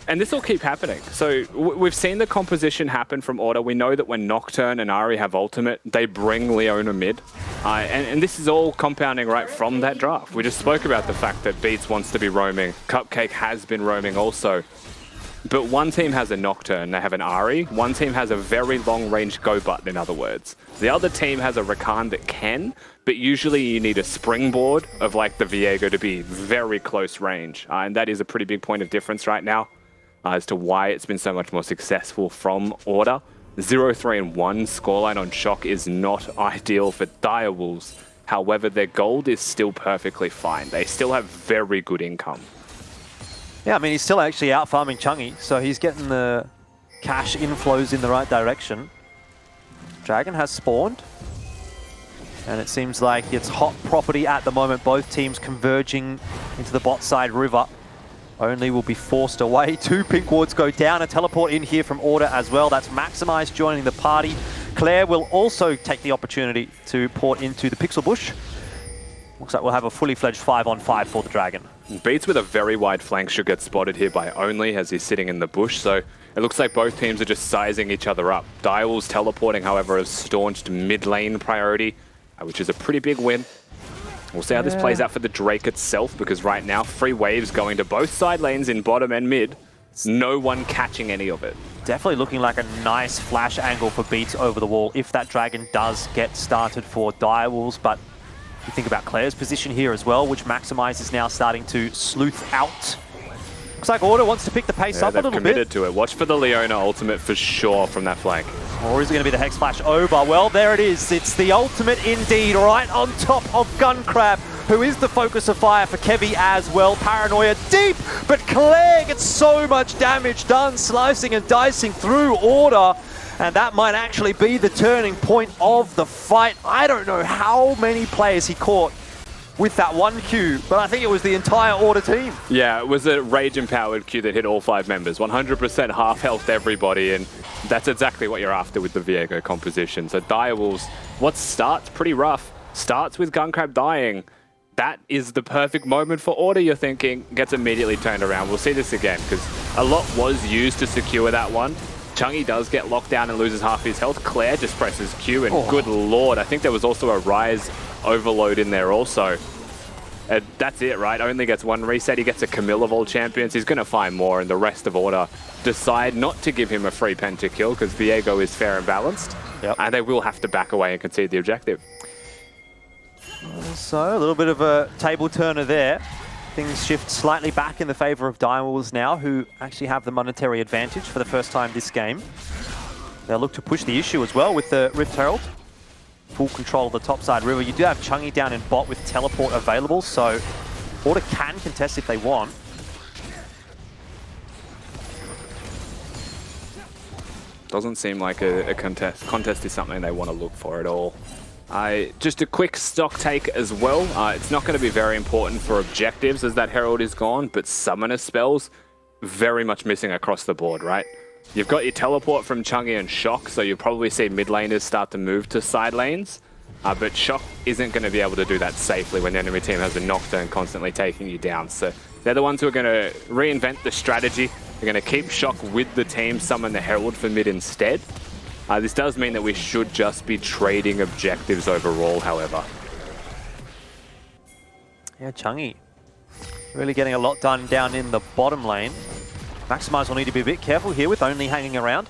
And this will keep happening. So we've seen the composition happen from Order. We know that when Nocturne and Ahri have ultimate, they bring Leona mid. And this is all compounding right from that draft. We just spoke about the fact that Beats wants to be roaming. Cupcake has been roaming also. But one team has a Nocturne, they have an Ahri. One team has a very long-range go button, in other words. The other team has a Rakan that can, but usually you need a springboard of like the Viego to be very close range. And that is a pretty big point of difference right now. As to why it's been so much more successful from Order. 0-3-1 scoreline on Shock is not ideal for Direwolves. However, their gold is still perfectly fine. They still have very good income. Yeah, I mean, he's still actually out farming Chungy, so he's getting the cash inflows in the right direction. Dragon has spawned. And it seems like it's hot property at the moment. Both teams converging into the bot side river. Only will be forced away. 2 pink wards go down. A teleport in here from Order as well. That's Maximize joining the party. Claire will also take the opportunity to port into the Pixel Bush. Looks like we'll have a fully fledged 5-on-5 for the Dragon. Beats with a very wide flank should get spotted here by Only as he's sitting in the bush. So it looks like both teams are just sizing each other up. Direwolves teleporting, however, has staunched mid lane priority, which is a pretty big win. We'll see how this plays out for the Drake itself, because right now, free waves going to both side lanes in bottom and mid. No one catching any of it. Definitely looking like a nice flash angle for Beats over the wall if that Dragon does get started for Direwolves. But you think about Claire's position here as well, which Maximize is now starting to sleuth out. Looks like Order wants to pick the pace up a little bit. They've committed to it. Watch for the Leona ultimate for sure from that flank. Or is it going to be the Hex Flash over? Well, there it is. It's the ultimate indeed, right on top of Guncrab, who is the focus of fire for Kevy as well. Paranoia deep, but Claire gets so much damage done, slicing and dicing through Order. And that might actually be the turning point of the fight. I don't know how many players he caught with that one Q, but I think it was the entire Order team. Yeah, it was a rage-empowered Q that hit all 5 members. 100% half health everybody, and that's exactly what you're after with the Viego composition. So Direwolves, what starts pretty rough, starts with Gunkrab dying. That is the perfect moment for Order, you're thinking, gets immediately turned around. We'll see this again, because a lot was used to secure that one. Chungy does get locked down and loses half his health. Claire just presses Q, and good lord, I think there was also a Rise overload in there also. That's it, right? Only gets 1 reset. He gets a Camille of all champions. He's going to find more, and the rest of Order decide not to give him a free pentakill because Viego is fair and balanced, and they will have to back away and concede the objective. So a little bit of a table turner there. Things shift slightly back in the favor of Direwolves now, who actually have the monetary advantage for the first time this game. They'll look to push the issue as well with the Rift Herald. Full control of the topside river. You do have Chungy down in bot with teleport available, so Order can contest if they want. Doesn't seem like a contest. Contest is something they want to look for at all. Just a quick stock take as well. It's not going to be very important for objectives as that Herald is gone, but summoner spells, very much missing across the board, right? You've got your teleport from Chungy and Shock, so you'll probably see mid laners start to move to side lanes. But Shock isn't going to be able to do that safely when the enemy team has a Nocturne constantly taking you down. So they're the ones who are going to reinvent the strategy. They're going to keep Shock with the team, summon the Herald for mid instead. This does mean that we should just be trading objectives overall, however. Yeah, Chungy really getting a lot done down in the bottom lane. Maximize will need to be a bit careful here with Only hanging around.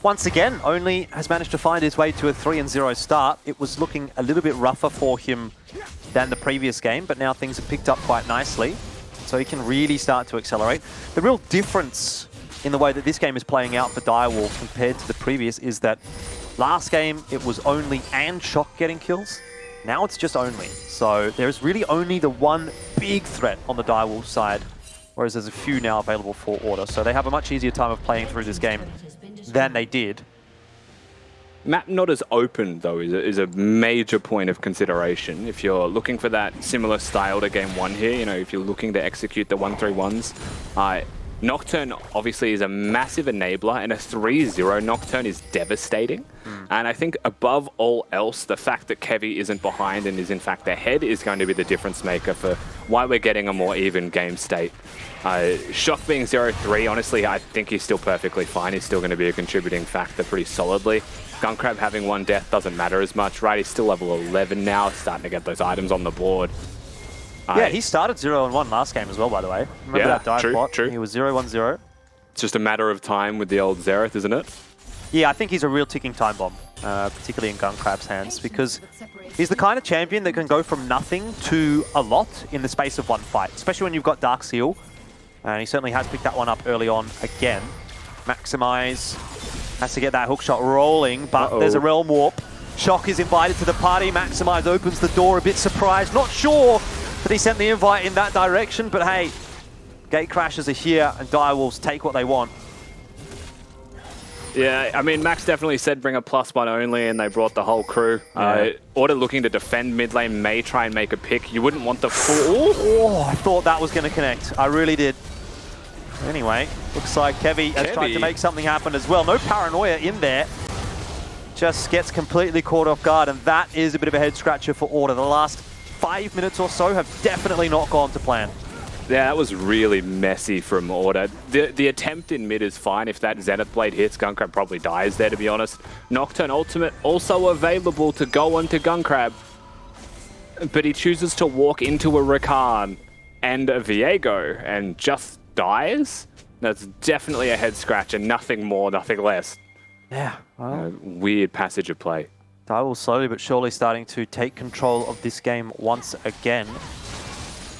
Once again, Only has managed to find his way to a 3-0 start. It was looking a little bit rougher for him than the previous game, but now things have picked up quite nicely. So he can really start to accelerate. The real difference in the way that this game is playing out for Direwolves compared to the previous is that last game it was Only and Shock getting kills. Now it's just Only. So there's really only the one big threat on the Direwolves side, whereas there's a few now available for Order. So they have a much easier time of playing through this game than they did. Map not as open, though, is a major point of consideration. If you're looking for that similar style to Game 1 here, you know, if you're looking to execute the 1-3-1s, Nocturne obviously is a massive enabler, and a 3-0 Nocturne is devastating. And I think above all else, the fact that Kevy isn't behind and is in fact ahead is going to be the difference maker for why we're getting a more even game state. Shock being 0-3, honestly, I think he's still perfectly fine. He's still going to be a contributing factor pretty solidly. Gunkrab having 1 death doesn't matter as much, right? He's still level 11 now, starting to get those items on the board. Yeah, he started 0-1 last game as well, by the way. Remember that dive bot? True. He was 0-1-0. It's just a matter of time with the old Xerath, isn't it? Yeah, I think he's a real ticking time bomb, particularly in Gunkrab's hands, because he's the kind of champion that can go from nothing to a lot in the space of one fight, especially when you've got Dark Seal. And he certainly has picked that one up early on again. Maximize has to get that hookshot rolling, but there's a Realm Warp. Shock is invited to the party. Maximize opens the door, a bit surprised. Not sure that he sent the invite in that direction, but hey, Gate Crashers are here and Direwolves take what they want. Yeah, I mean, Max definitely said bring a +1 only, and they brought the whole crew. Order looking to defend mid lane, may try and make a pick. You wouldn't want the full... Oh, I thought that was going to connect. I really did. Anyway, looks like Kevy has tried to make something happen as well. No paranoia in there. Just gets completely caught off guard, and that is a bit of a head scratcher for Order. The last 5 minutes or so have definitely not gone to plan. Yeah, that was really messy from Order. The attempt in mid is fine. If that Zenith Blade hits, Gunkrab probably dies there, to be honest. Nocturne Ultimate also available to go onto Gunkrab, but he chooses to walk into a Rakan and a Viego and just dies. That's definitely a head scratcher, nothing more, nothing less. Yeah. Well, weird passage of play. Direwolves slowly but surely starting to take control of this game once again.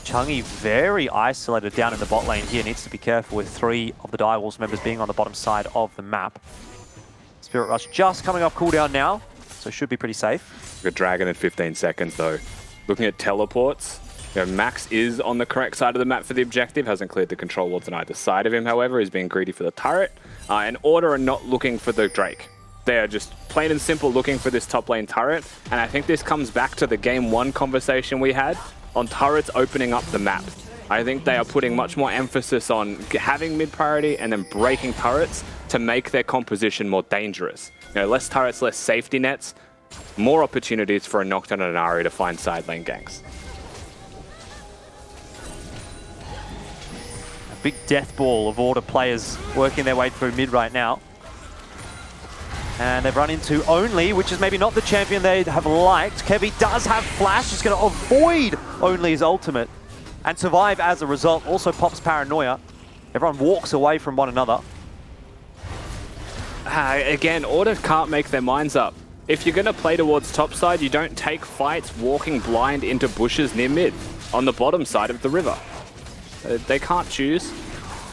Chungy very isolated down in the bot lane here. Needs to be careful with 3 of the Direwolves members being on the bottom side of the map. Spirit Rush just coming off cooldown now, so should be pretty safe. Good Dragon at 15 seconds though. Looking at teleports, you know, Max is on the correct side of the map for the objective. Hasn't cleared the control wards on either side of him, however. He's being greedy for the turret. And Order are not looking for the Drake. They are just plain and simple looking for this top lane turret. And I think this comes back to the game 1 conversation we had on turrets opening up the map. I think they are putting much more emphasis on having mid priority and then breaking turrets to make their composition more dangerous. You know, less turrets, less safety nets, more opportunities for a Nocturne and an Ahri to find side lane ganks. A big death ball of Order players working their way through mid right now. And they've run into Only, which is maybe not the champion they have liked. Kevy does have Flash, he's going to avoid Only's ultimate and survive as a result. Also pops Paranoia. Everyone walks away from one another. Again, Order can't make their minds up. If you're going to play towards topside, you don't take fights walking blind into bushes near mid, on the bottom side of the river. They can't choose,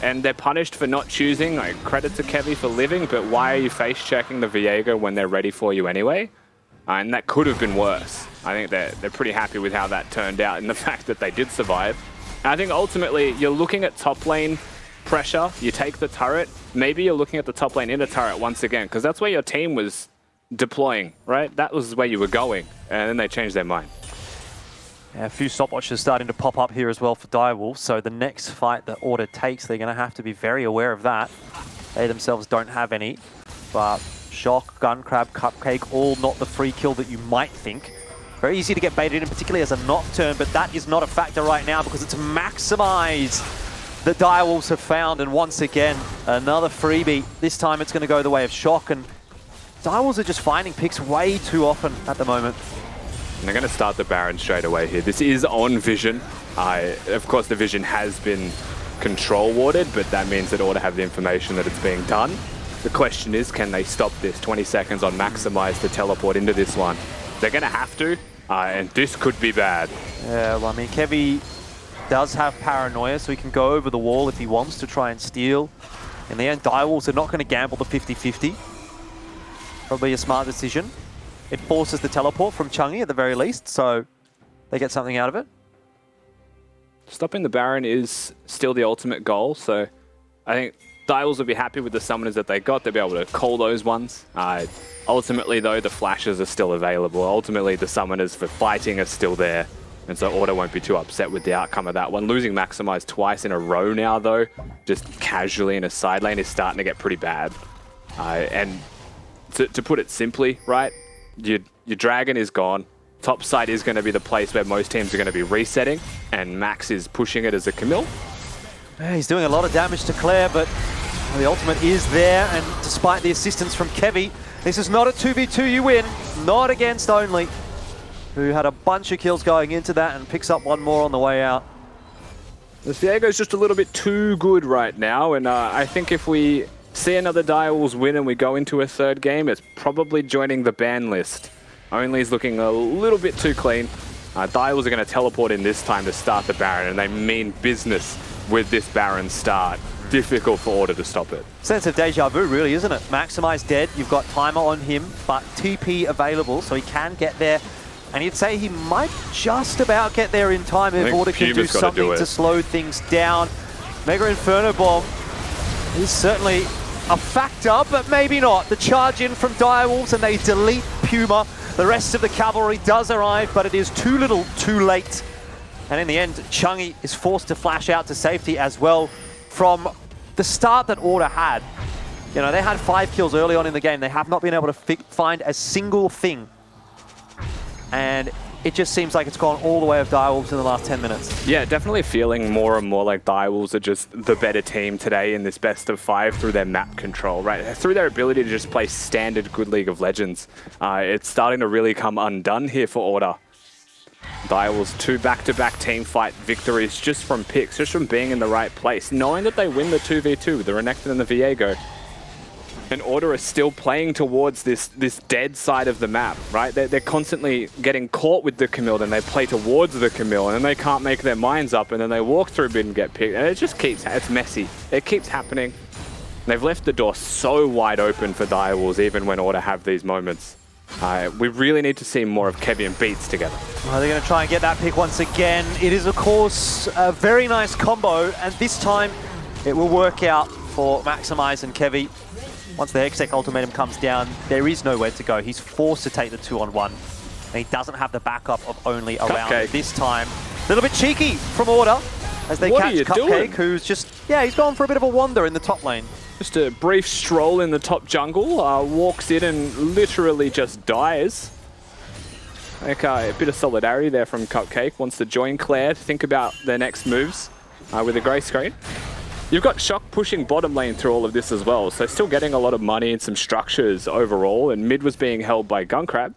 and they're punished for not choosing. Like, credit to Kevy for living, but why are you face-checking the Viego when they're ready for you anyway? And that could have been worse. I think they're pretty happy with how that turned out and the fact that they did survive. And I think ultimately, you're looking at top lane pressure, you take the turret, maybe you're looking at the top lane in a turret once again, because that's where your team was deploying, right? That was where you were going, and then they changed their mind. Yeah, a few stopwatches starting to pop up here as well for Direwolf, so the next fight that Order takes, they're going to have to be very aware of that. They themselves don't have any, but Shock, Gunkrab, Cupcake, all not the free kill that you might think. Very easy to get baited in, particularly as a Nocturne, but that is not a factor right now because it's Maximize that Direwolves have found, and once again, another freebie. This time it's going to go the way of Shock, and Direwolves are just finding picks way too often at the moment. And they're going to start the Baron straight away here. This is on Vision. Of course, the Vision has been control warded, but that means that Order have the information that it's being done. The question is, can they stop this? 20 seconds on Maximize to teleport into this one. They're going to have to, and this could be bad. Yeah, well, I mean, Kevy does have Paranoia, so he can go over the wall if he wants to try and steal. In the end, Direwolves are not going to gamble the 50-50. Probably a smart decision. It forces the teleport from Chungi at the very least, so they get something out of it. Stopping the Baron is still the ultimate goal, so I think Direwolves will be happy with the summoners that they got. They'll be able to call those ones. Ultimately, though, the flashes are still available. Ultimately, the summoners for fighting are still there. And so Order won't be too upset with the outcome of that one. Losing Maximize twice in a row now, though, just casually in a side lane, is starting to get pretty bad. And to put it simply, right, your Dragon is gone. Top side is going to be the place where most teams are going to be resetting, and Max is pushing it as a Camille. Yeah, he's doing a lot of damage to Claire, but the ultimate is there, and despite the assistance from Kevy, this is not a 2v2 you win, not against Only, who had a bunch of kills going into that and picks up one more on the way out. The Viego's just a little bit too good right now, and I think if we see another Direwolves win and we go into a third game, it's probably joining the ban list. Only's looking a little bit too clean. Direwolves are going to teleport in this time to start the Baron, and they mean business with this Baron start. Difficult for Order to stop it. Sense of deja vu, really, isn't it? Maximize dead, you've got timer on him, but TP available, so he can get there. And you'd say he might just about get there in time if Order can do something to slow things down. Mega Inferno Bomb is certainly a factor, but maybe not. The charge in from Direwolves and they delete Puma. The rest of the cavalry does arrive, but it is too little, too late. And in the end, Chungi is forced to flash out to safety as well. From the start that Order had, you know, they had 5 kills early on in the game. They have not been able to find a single thing. And it just seems like it's gone all the way of Direwolves in the last 10 minutes. Yeah, definitely feeling more and more like Direwolves are just the better team today in this best of 5 through their map control, right? Through their ability to just play standard good League of Legends. It's starting to really come undone here for Order. Direwolves 2 back-to-back team fight victories just from picks, just from being in the right place, knowing that they win the 2v2 with the Renekton and the Viego. And Order is still playing towards this dead side of the map, right? They're constantly getting caught with the Camille, then they play towards the Camille, and then they can't make their minds up, and then they walk through mid and get picked. And it just keeps, it's messy. It keeps happening. They've left the door so wide open for Direwolves, even when Order have these moments. We really need to see more of Kevy and Beats together. Well, they're going to try and get that pick once again. It is, of course, a very nice combo, and this time it will work out for Maximize and Kevy. Once the Hextech ultimatum comes down, there is nowhere to go. He's forced to take the 2-on-1. And he doesn't have the backup of only around this time. A little bit cheeky from Order as they catch Cupcake, who's just, he's gone for a bit of a wander in the top lane. Just a brief stroll in the top jungle, walks in and literally just dies. Like, a bit of solidarity there from Cupcake. Wants to join Claire to think about their next moves with a grey screen. You've got Shock pushing bottom lane through all of this as well, so still getting a lot of money and some structures overall, and mid was being held by Gunkrab.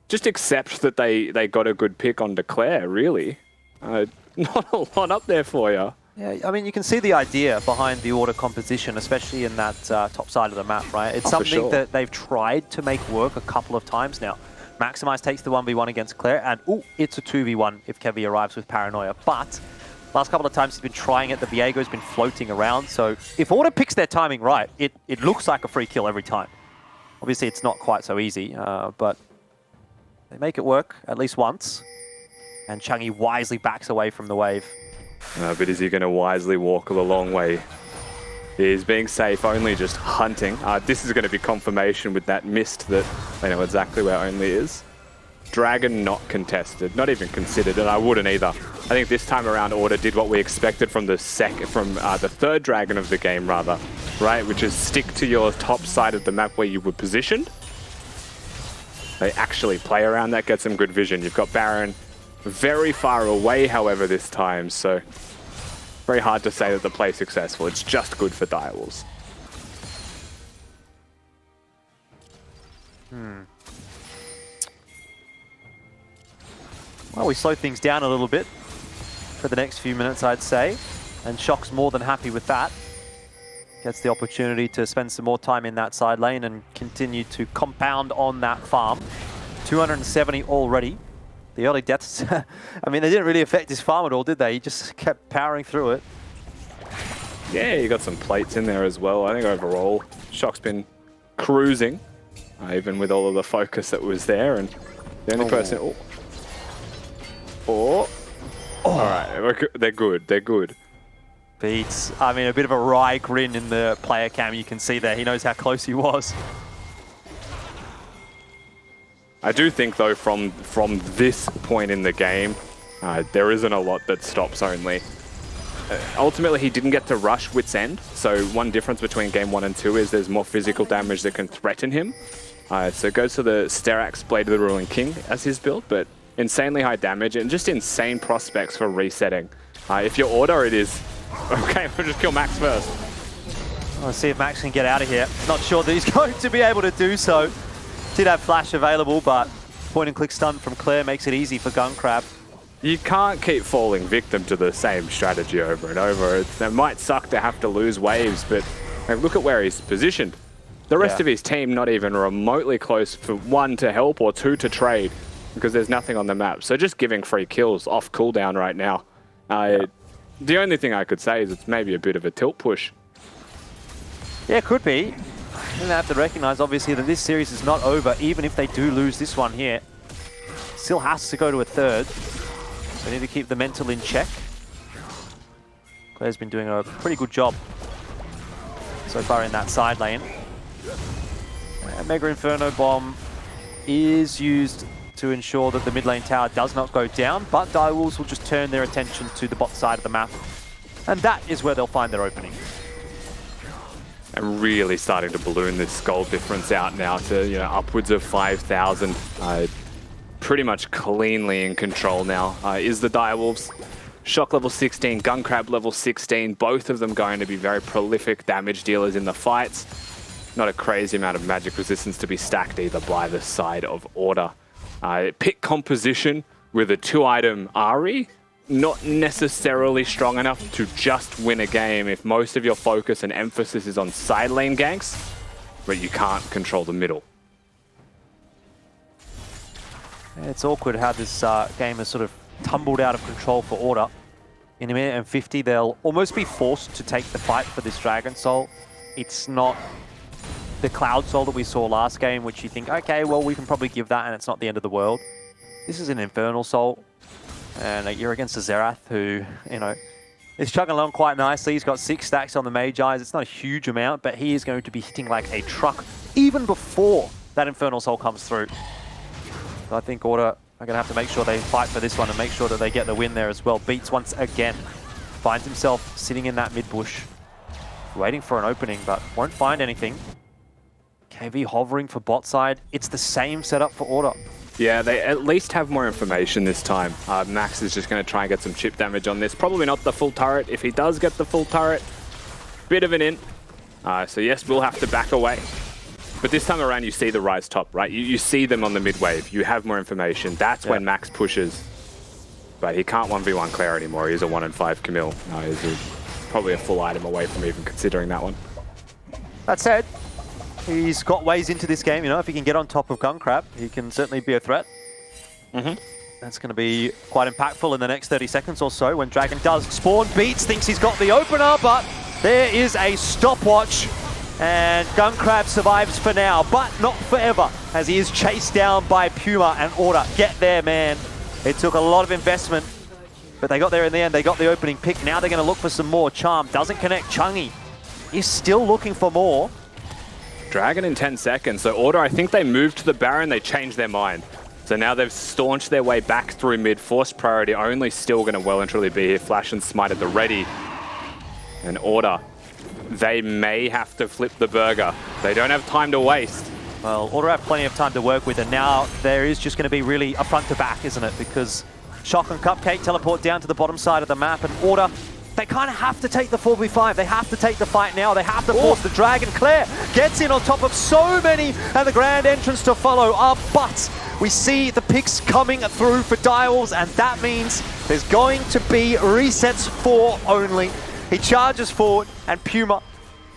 Just accept that they got a good pick on Declare, really. Not a lot up there for you. Yeah, I mean, you can see the idea behind the Order composition, especially in that top side of the map, right? It's something that they've tried to make work a couple of times now. Maximize takes the 1v1 against Claire, and it's a 2v1 if Kevy arrives with Paranoia. But last couple of times he's been trying it, the Viego's been floating around, so if Order picks their timing right, it looks like a free kill every time. Obviously, it's not quite so easy, but they make it work at least once, and Changi wisely backs away from the wave. But is he going to wisely walk the long way? He's being safe, only just hunting. This is going to be confirmation with that mist that they know exactly where Only is. Dragon not contested, not even considered, and I wouldn't either. I think this time around Order did what we expected from the third Dragon of the game, rather, right? Which is stick to your top side of the map where you were positioned. They actually play around that, get some good vision. You've got Baron very far away, however, this time, so very hard to say that the play's successful. It's just good for Direwolves. Well, we slow things down a little bit for the next few minutes, I'd say, and Shock's more than happy with that. Gets the opportunity to spend some more time in that side lane and continue to compound on that farm. 270 already. The early deaths, I mean, they didn't really affect his farm at all, did they? He just kept powering through it. Yeah, you got some plates in there as well. I think overall, Shock's been cruising, even with all of the focus that was there. And the only person... All right, they're good, they're good. Beats, I mean, a bit of a wry grin in the player cam you can see there. He knows how close he was. I do think, though, from this point in the game, there isn't a lot that stops Only. Ultimately, he didn't get to rush Wit's End, so one difference between game 1 and 2 is there's more physical damage that can threaten him. So goes to the Sterax Blade of the Ruling King as his build, but insanely high damage and just insane prospects for resetting. If your Order, it is, okay, we'll just kill Max first. Let's see if Max can get out of here. Not sure that he's going to be able to do so. Did have flash available, but point and click stun from Claire makes it easy for Gunkrab. You can't keep falling victim to the same strategy over and over. It might suck to have to lose waves, but look at where he's positioned. The rest of his team not even remotely close for 1 to help or 2 to trade because there's nothing on the map. So just giving free kills off cooldown right now. The only thing I could say is it's maybe a bit of a tilt push. Yeah, it could be. And they have to recognize, obviously, that this series is not over, even if they do lose this one here. Still has to go to a third. They need to keep the mental in check. Claire's been doing a pretty good job so far in that side lane. Mega Inferno Bomb is used to ensure that the mid lane tower does not go down, but Direwolves will just turn their attention to the bot side of the map. And that is where they'll find their opening. And really starting to balloon this gold difference out now to, upwards of 5,000. Pretty much cleanly in control now is the Direwolves. Shock level 16, Gunkrab level 16, both of them going to be very prolific damage dealers in the fights. Not a crazy amount of magic resistance to be stacked either by the side of Order. Pick composition with a 2-item Ahri, not necessarily strong enough to just win a game if most of your focus and emphasis is on side lane ganks, but you can't control the middle. It's awkward how this game has sort of tumbled out of control for Order. In a minute and 50, they'll almost be forced to take the fight for this Dragon Soul. It's not the Cloud Soul that we saw last game, which you think, okay, well, we can probably give that and it's not the end of the world. This is an Infernal Soul, and you're against a Xerath who, is chugging along quite nicely. He's got 6 stacks on the Mage Eyes. It's not a huge amount, but he is going to be hitting like a truck even before that Infernal Soul comes through. So I think Order are going to have to make sure they fight for this one and make sure that they get the win there as well. Beats once again. Finds himself sitting in that mid bush, waiting for an opening, but won't find anything. KV hovering for bot side. It's the same setup for Order. Yeah, they at least have more information this time. Max is just going to try and get some chip damage on this. Probably not the full turret. If he does get the full turret, bit of an in. So yes, we'll have to back away. But this time around, you see the Rise top, right? You see them on the mid wave. You have more information. That's when Max pushes. But he can't 1v1 Claire anymore. He's a 1 in 5 Camille. He's probably a full item away from even considering that one. That said, he's got ways into this game. You know, if he can get on top of Gunkrab, he can certainly be a threat. That's going to be quite impactful in the next 30 seconds or so when Dragon does spawn. Beats thinks he's got the opener, but there is a stopwatch. And Gunkrab survives for now, but not forever, as he is chased down by Puma and Order. Get there, man. It took a lot of investment, but they got there in the end. They got the opening pick. Now they're going to look for some more. Charm doesn't connect. Chungy is still looking for more. Dragon in 10 seconds. So Order, I think they moved to the Baron, they changed their mind. So now they've staunched their way back through mid. Forced priority only still going to well and truly be here. Flash and Smite at the ready. And Order, they may have to flip the burger. They don't have time to waste. Well, Order have plenty of time to work with, and now there is just going to be really a front to back, isn't it? Because Shock and Cupcake teleport down to the bottom side of the map, and Order, they kind of have to take the 4v5. They have to take the fight now. They have to force the Dragon. Claire gets in on top of so many, and the grand entrance to follow up. But we see the picks coming through for Direwolves, and that means there's going to be resets 4 only. He charges forward, and Puma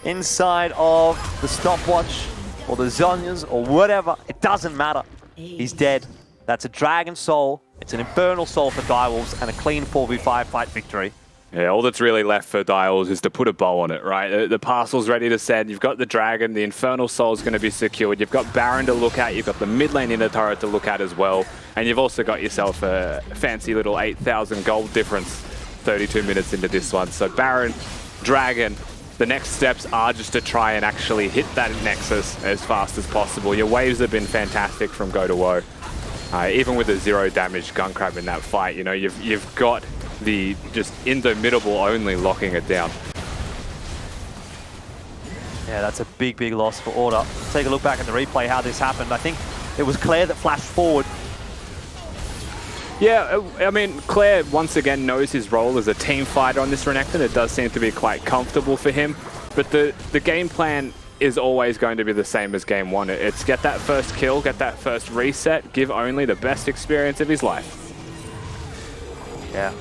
inside of the stopwatch, or the Zonyas, or whatever. It doesn't matter. He's dead. That's a Dragon Soul. It's an Infernal Soul for Direwolves, and a clean 4v5 fight victory. Yeah, all that's really left for Direwolves is to put a bow on it, right? The parcel's ready to send. You've got the Dragon, the Infernal Soul's going to be secured. You've got Baron to look at. You've got the mid lane inner turret to look at as well. And you've also got yourself a fancy little 8,000 gold difference 32 minutes into this one. So Baron, Dragon, the next steps are just to try and actually hit that Nexus as fast as possible. Your waves have been fantastic from go to woe. Even with a 0 damage Gunkrab in that fight, you know, you've got the just Indomitable only locking it down. Yeah, that's a big, big loss for Order. Take a look back at the replay how this happened. I think it was Claire that flashed forward. Yeah, I mean, Claire once again knows his role as a team fighter on this Renekton. It does seem to be quite comfortable for him. But the game plan is always going to be the same as game 1. It's get that first kill, get that first reset, give only the best experience of his life. Yeah.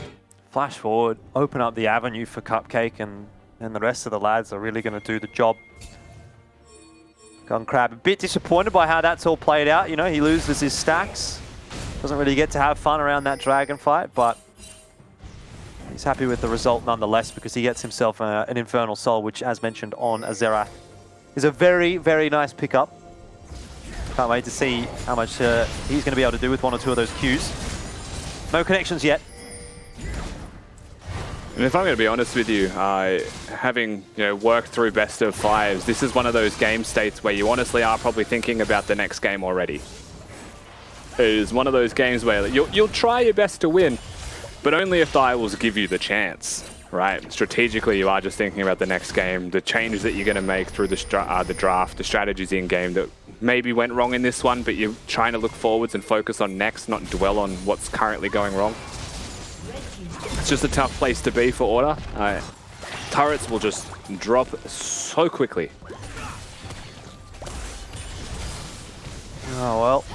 Flash forward, open up the avenue for Cupcake, and the rest of the lads are really going to do the job. Gunkrab a bit disappointed by how that's all played out. You know, he loses his stacks. Doesn't really get to have fun around that Dragon fight, but he's happy with the result nonetheless because he gets himself an Infernal Soul, which, as mentioned on Azerath, is a very, very nice pickup. Can't wait to see how much he's going to be able to do with 1 or 2 of those Qs. No connections yet. And if I'm going to be honest with you, having worked through best of 5s, this is one of those game states where you honestly are probably thinking about the next game already. It is one of those games where you'll try your best to win, but only if Direwolves give you the chance, right? Strategically, you are just thinking about the next game, the changes that you're going to make through the draft, the strategies in game that maybe went wrong in this one, but you're trying to look forwards and focus on next, not dwell on what's currently going wrong. It's just a tough place to be for Order. Turrets will just drop so quickly. Oh well.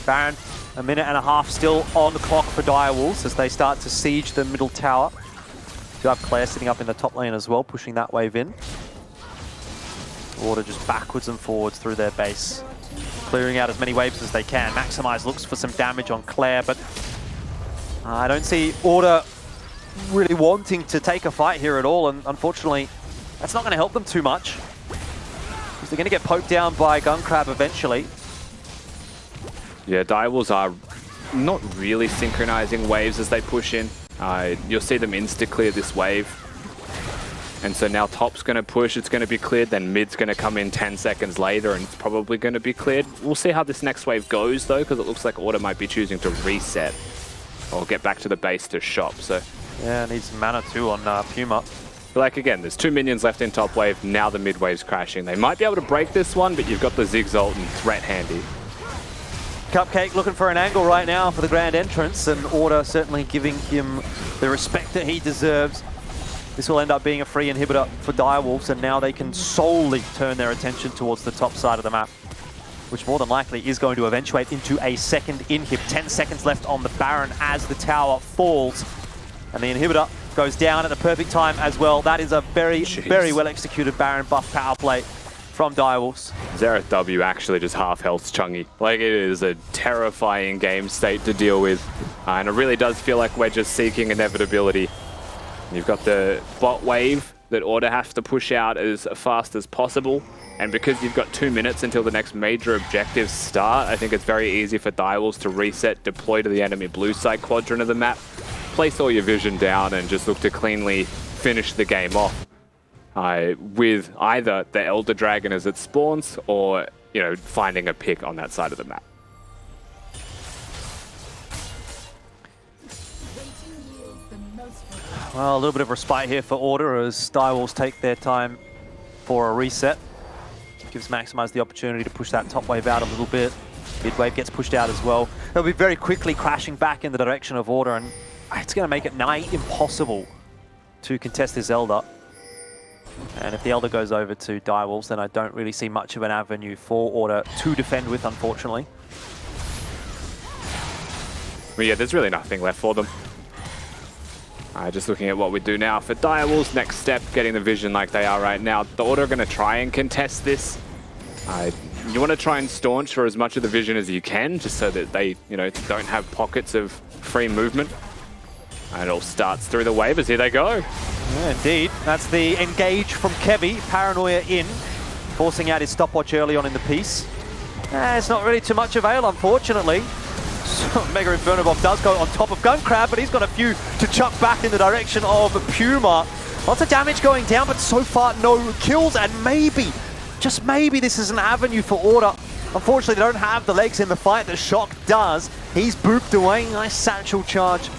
Baron, a minute and a half still on the clock for Direwolves as they start to siege the middle tower. You have Claire sitting up in the top lane as well, pushing that wave in. Order just backwards and forwards through their base, clearing out as many waves as they can. Maximize looks for some damage on Claire, but I don't see Order really wanting to take a fight here at all, and unfortunately, that's not going to help them too much. Because they're going to get poked down by Gunkrab eventually. Yeah, Direwolves are not really synchronizing waves as they push in. You'll see them insta-clear this wave. And so now top's going to push, it's going to be cleared, then mid's going to come in 10 seconds later and it's probably going to be cleared. We'll see how this next wave goes though, because it looks like Order might be choosing to reset or get back to the base to shop. So yeah, needs mana too on Puma. But like again, there's 2 minions left in top wave, now the mid wave's crashing. They might be able to break this one, but you've got the Zigzalt and Threat handy. Cupcake looking for an angle right now for the grand entrance, and Order certainly giving him the respect that he deserves. This will end up being a free inhibitor for Direwolves, and now they can solely turn their attention towards the top side of the map, which more than likely is going to eventuate into a second inhib. 10 seconds left on the Baron as the tower falls, and the inhibitor goes down at the perfect time as well. That is a very, very well executed Baron buff power play from Direwolves. Xerath W actually just half health Chungy. Like, it is a terrifying game state to deal with, and it really does feel like we're just seeking inevitability. You've got the bot wave that Order have to push out as fast as possible. And because you've got 2 minutes until the next major objectives start, I think it's very easy for Direwolves to reset, deploy to the enemy blue side quadrant of the map, place all your vision down and just look to cleanly finish the game off. With either the Elder Dragon as it spawns or, you know, finding a pick on that side of the map. Well, a little bit of respite here for Order as Direwolves take their time for a reset. Gives Maximize the opportunity to push that top wave out a little bit. Mid wave gets pushed out as well. They'll be very quickly crashing back in the direction of Order, and it's going to make it nigh impossible to contest this Elder. And if the Elder goes over to Direwolves, then I don't really see much of an avenue for Order to defend with, unfortunately. Well, yeah, there's really nothing left for them. Just looking at what we do now for Direwolves. Next step, getting the vision like they are right now. The Order are going to try and contest this. You want to try and staunch for as much of the vision as you can, just so that they, you know, don't have pockets of free movement. And it all starts through the wave as here they go. Yeah, indeed. That's the engage from Kevy. Paranoia in, forcing out his stopwatch early on in the piece. It's not really too much avail, unfortunately. So Mega Inferno Bomb does go on top of Guncrab, but he's got a few to chuck back in the direction of Puma. Lots of damage going down, but so far no kills, and maybe, just maybe, this is an avenue for Order. Unfortunately, they don't have the legs in the fight that Shock does. He's booped away. Nice satchel charge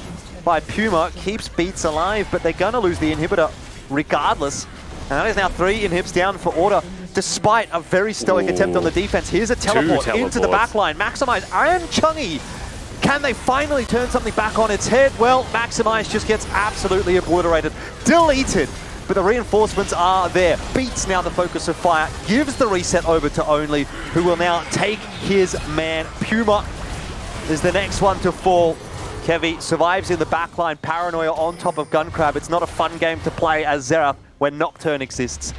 by Puma. Keeps Beats alive, but they're going to lose the inhibitor regardless. And that is now 3 inhibs down for Order, despite a very stoic attempt on the defense. Here's a teleport into the backline. Maximize and Chungy. Can they finally turn something back on its head? Well, Maximize just gets absolutely obliterated, deleted. But the reinforcements are there. Beats now the focus of fire, gives the reset over to Only, who will now take his man. Puma is the next one to fall. Kevy survives in the backline. Paranoia on top of Guncrab. It's not a fun game to play as Xerath when Nocturne exists.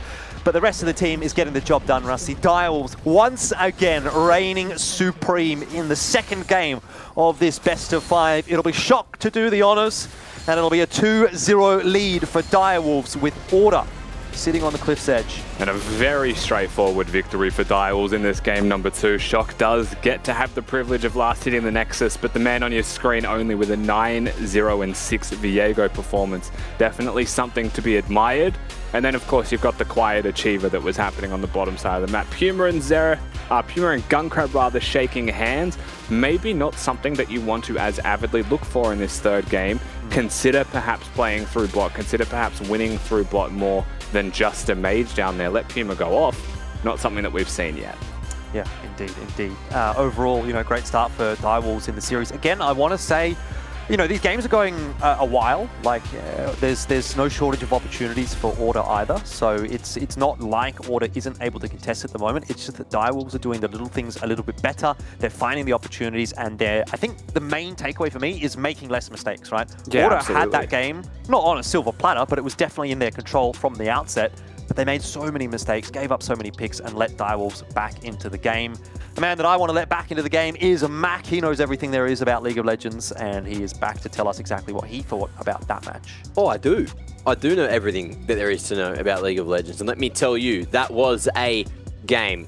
But the rest of the team is getting the job done, Rusty. Direwolves once again reigning supreme in the second game of this best of 5. It'll be Shock to do the honors, and it'll be a 2-0 lead for Direwolves with Order sitting on the cliff's edge. And a very straightforward victory for Direwolves in this game number 2. Shock does get to have the privilege of last hitting the Nexus, but the man on your screen only with a 9-0-6 Viego performance. Definitely something to be admired. And then, of course, you've got the quiet achiever that was happening on the bottom side of the map. Puma and Guncrab rather shaking hands. Maybe not something that you want to as avidly look for in this third game. Consider perhaps playing through bot. Consider perhaps winning through bot more than just a mage down there. Let Puma go off. Not something that we've seen yet. Yeah, indeed, indeed. Overall, you know, great start for Direwolves in the series. Again, I want to say, you know, these games are going a while. Like, there's no shortage of opportunities for Order either. So it's not like Order isn't able to contest at the moment. It's just that Direwolves are doing the little things a little bit better. They're finding the opportunities, and I think the main takeaway for me is making less mistakes, right? Yeah, Order absolutely. had that game, not on a silver platter, but it was definitely in their control from the outset. But they made so many mistakes, gave up so many picks, and let Direwolves back into the game. The man that I want to let back into the game is Mac. He knows everything there is about League of Legends, and he is back to tell us exactly what he thought about that match. Oh, I do. I do know everything that there is to know about League of Legends. And let me tell you, that was a game,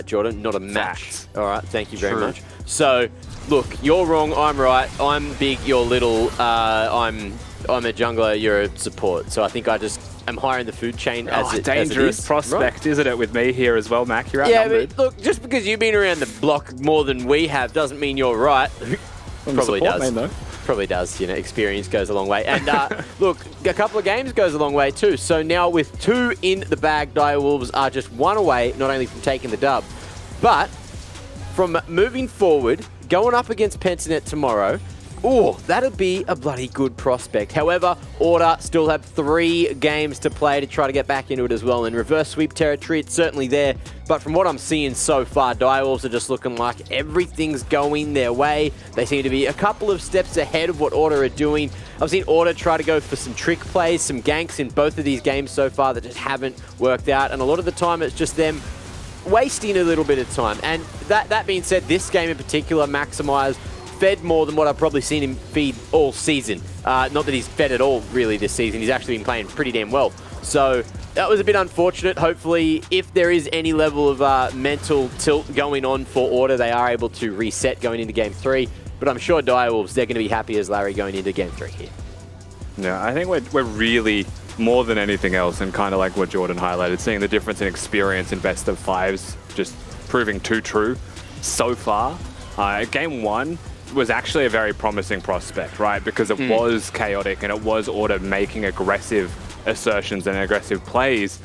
Jordan, not a match. All right, thank you very much. So, look, you're wrong, I'm right. I'm big, you're little. I'm I'm a jungler, you're a support. So I think I just am higher in the food chain as it dangerous is. prospect, isn't it, with me here as well, Mac? You're Yeah, outnumbered. but look, just because you've been around the block more than we have doesn't mean you're right. Probably does. Main, though. Probably does. You know, experience goes a long way. And look, a couple of games goes a long way too. So now with 2 in the bag, Direwolves are just 1 away, not only from taking the dub, but from moving forward, going up against Pentanet tomorrow. Oh, that'd be a bloody good prospect. However, Order still have 3 games to play to try to get back into it as well. In reverse sweep territory, it's certainly there. But from what I'm seeing so far, Direwolves are just looking like everything's going their way. They seem to be a couple of steps ahead of what Order are doing. I've seen Order try to go for some trick plays, some ganks in both of these games so far that just haven't worked out. And a lot of the time, it's just them wasting a little bit of time. And that being said, this game in particular, Maximize fed more than what I've probably seen him feed all season. Not that he's fed at all, really, this season. He's actually been playing pretty damn well. So that was a bit unfortunate. Hopefully, if there is any level of mental tilt going on for Order, they are able to reset going into Game 3. But I'm sure Direwolves, they're going to be happy as Larry going into Game 3 here. Yeah, I think we're really, more than anything else, and kind of like what Jordan highlighted, seeing the difference in experience in best of 5s, just proving too true so far. Game 1 was actually a very promising prospect, right? Because it was chaotic and it was Order making aggressive assertions and aggressive plays.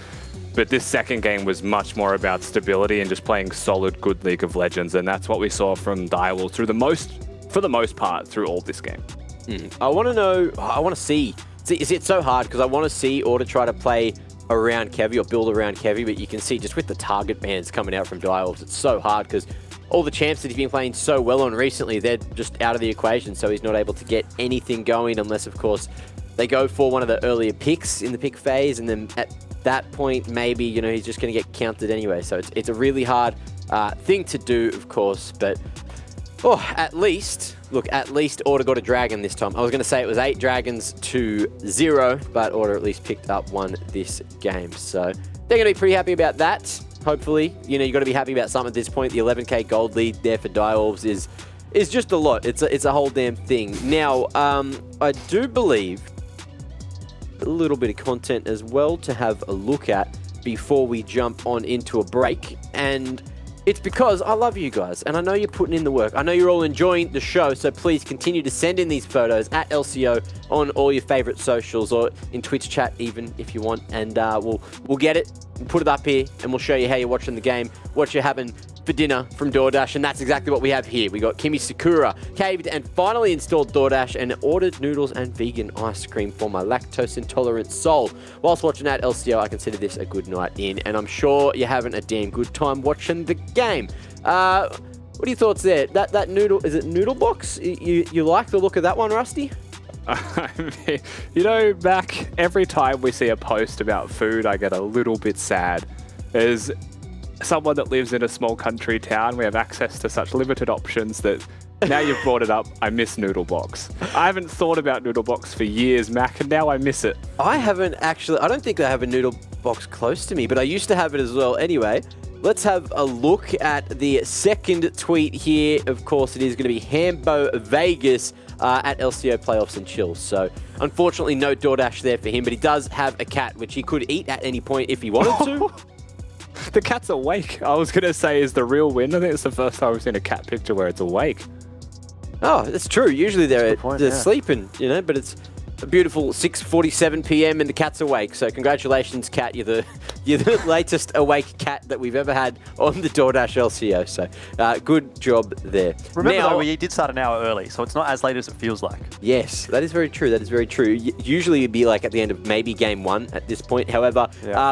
But this second game was much more about stability and just playing solid, good League of Legends. And that's what we saw from Direwolves for the most part, through all this game. I want to know, I want to see, it's so hard because I want to see Order try to play around Kevy or build around Kevy, but you can see just with the target bans coming out from Direwolves, it's so hard because all the champs that he's been playing so well on recently, they're just out of the equation, so he's not able to get anything going unless, of course, they go for one of the earlier picks in the pick phase, and then at that point, maybe, you know, he's just going to get counted anyway. So it's a really hard thing to do, of course, but at least Order got a dragon this time. I was going to say it was 8 dragons to 0, but Order at least picked up 1 this game. So they're going to be pretty happy about that. Hopefully, you know, you've got to be happy about something at this point. The 11k gold lead there for Direwolves is just a lot. It's a whole damn thing. Now, I do believe a little bit of content as well to have a look at before we jump on into a break. And it's because I love you guys, and I know you're putting in the work. I know you're all enjoying the show, so please continue to send in these photos at LCO on all your favorite socials or in Twitch chat even if you want, and we'll get it, we'll put it up here, and we'll show you how you're watching the game, what you're having for dinner from DoorDash, and that's exactly what we have here. We got Kimi Sakura, caved and finally installed DoorDash, and ordered noodles and vegan ice cream for my lactose intolerant soul. Whilst watching that LCO, I consider this a good night in, and I'm sure you're having a damn good time watching the game. What are your thoughts there? That noodle, is it noodle box? You like the look of that one, Rusty? I mean, you know, Mac, every time we see a post about food, I get a little bit sad. There's someone that lives in a small country town, we have access to such limited options that now you've brought it up, I miss Noodle Box. I haven't thought about Noodle Box for years, Mac, and now I miss it. I haven't actually, I don't think I have a Noodle Box close to me, but I used to have it as well. Anyway, let's have a look at the second tweet here. Of course, it is going to be Hambo Vegas at LCO Playoffs and Chills. So, unfortunately, no DoorDash there for him, but he does have a cat, which he could eat at any point if he wanted to. The cat's awake. I was going to say is the real win. I think it's the first time we've seen a cat picture where it's awake. Oh, that's true. Usually they're sleeping, you know, but it's a beautiful 6:47 p.m. and the cat's awake. So congratulations, cat. You're the latest awake cat that we've ever had on the DoorDash LCO. So good job there. Remember, though, we did start an hour early, so it's not as late as it feels like. Yes, that is very true. That is very true. Usually it'd be like at the end of maybe game 1 at this point. However,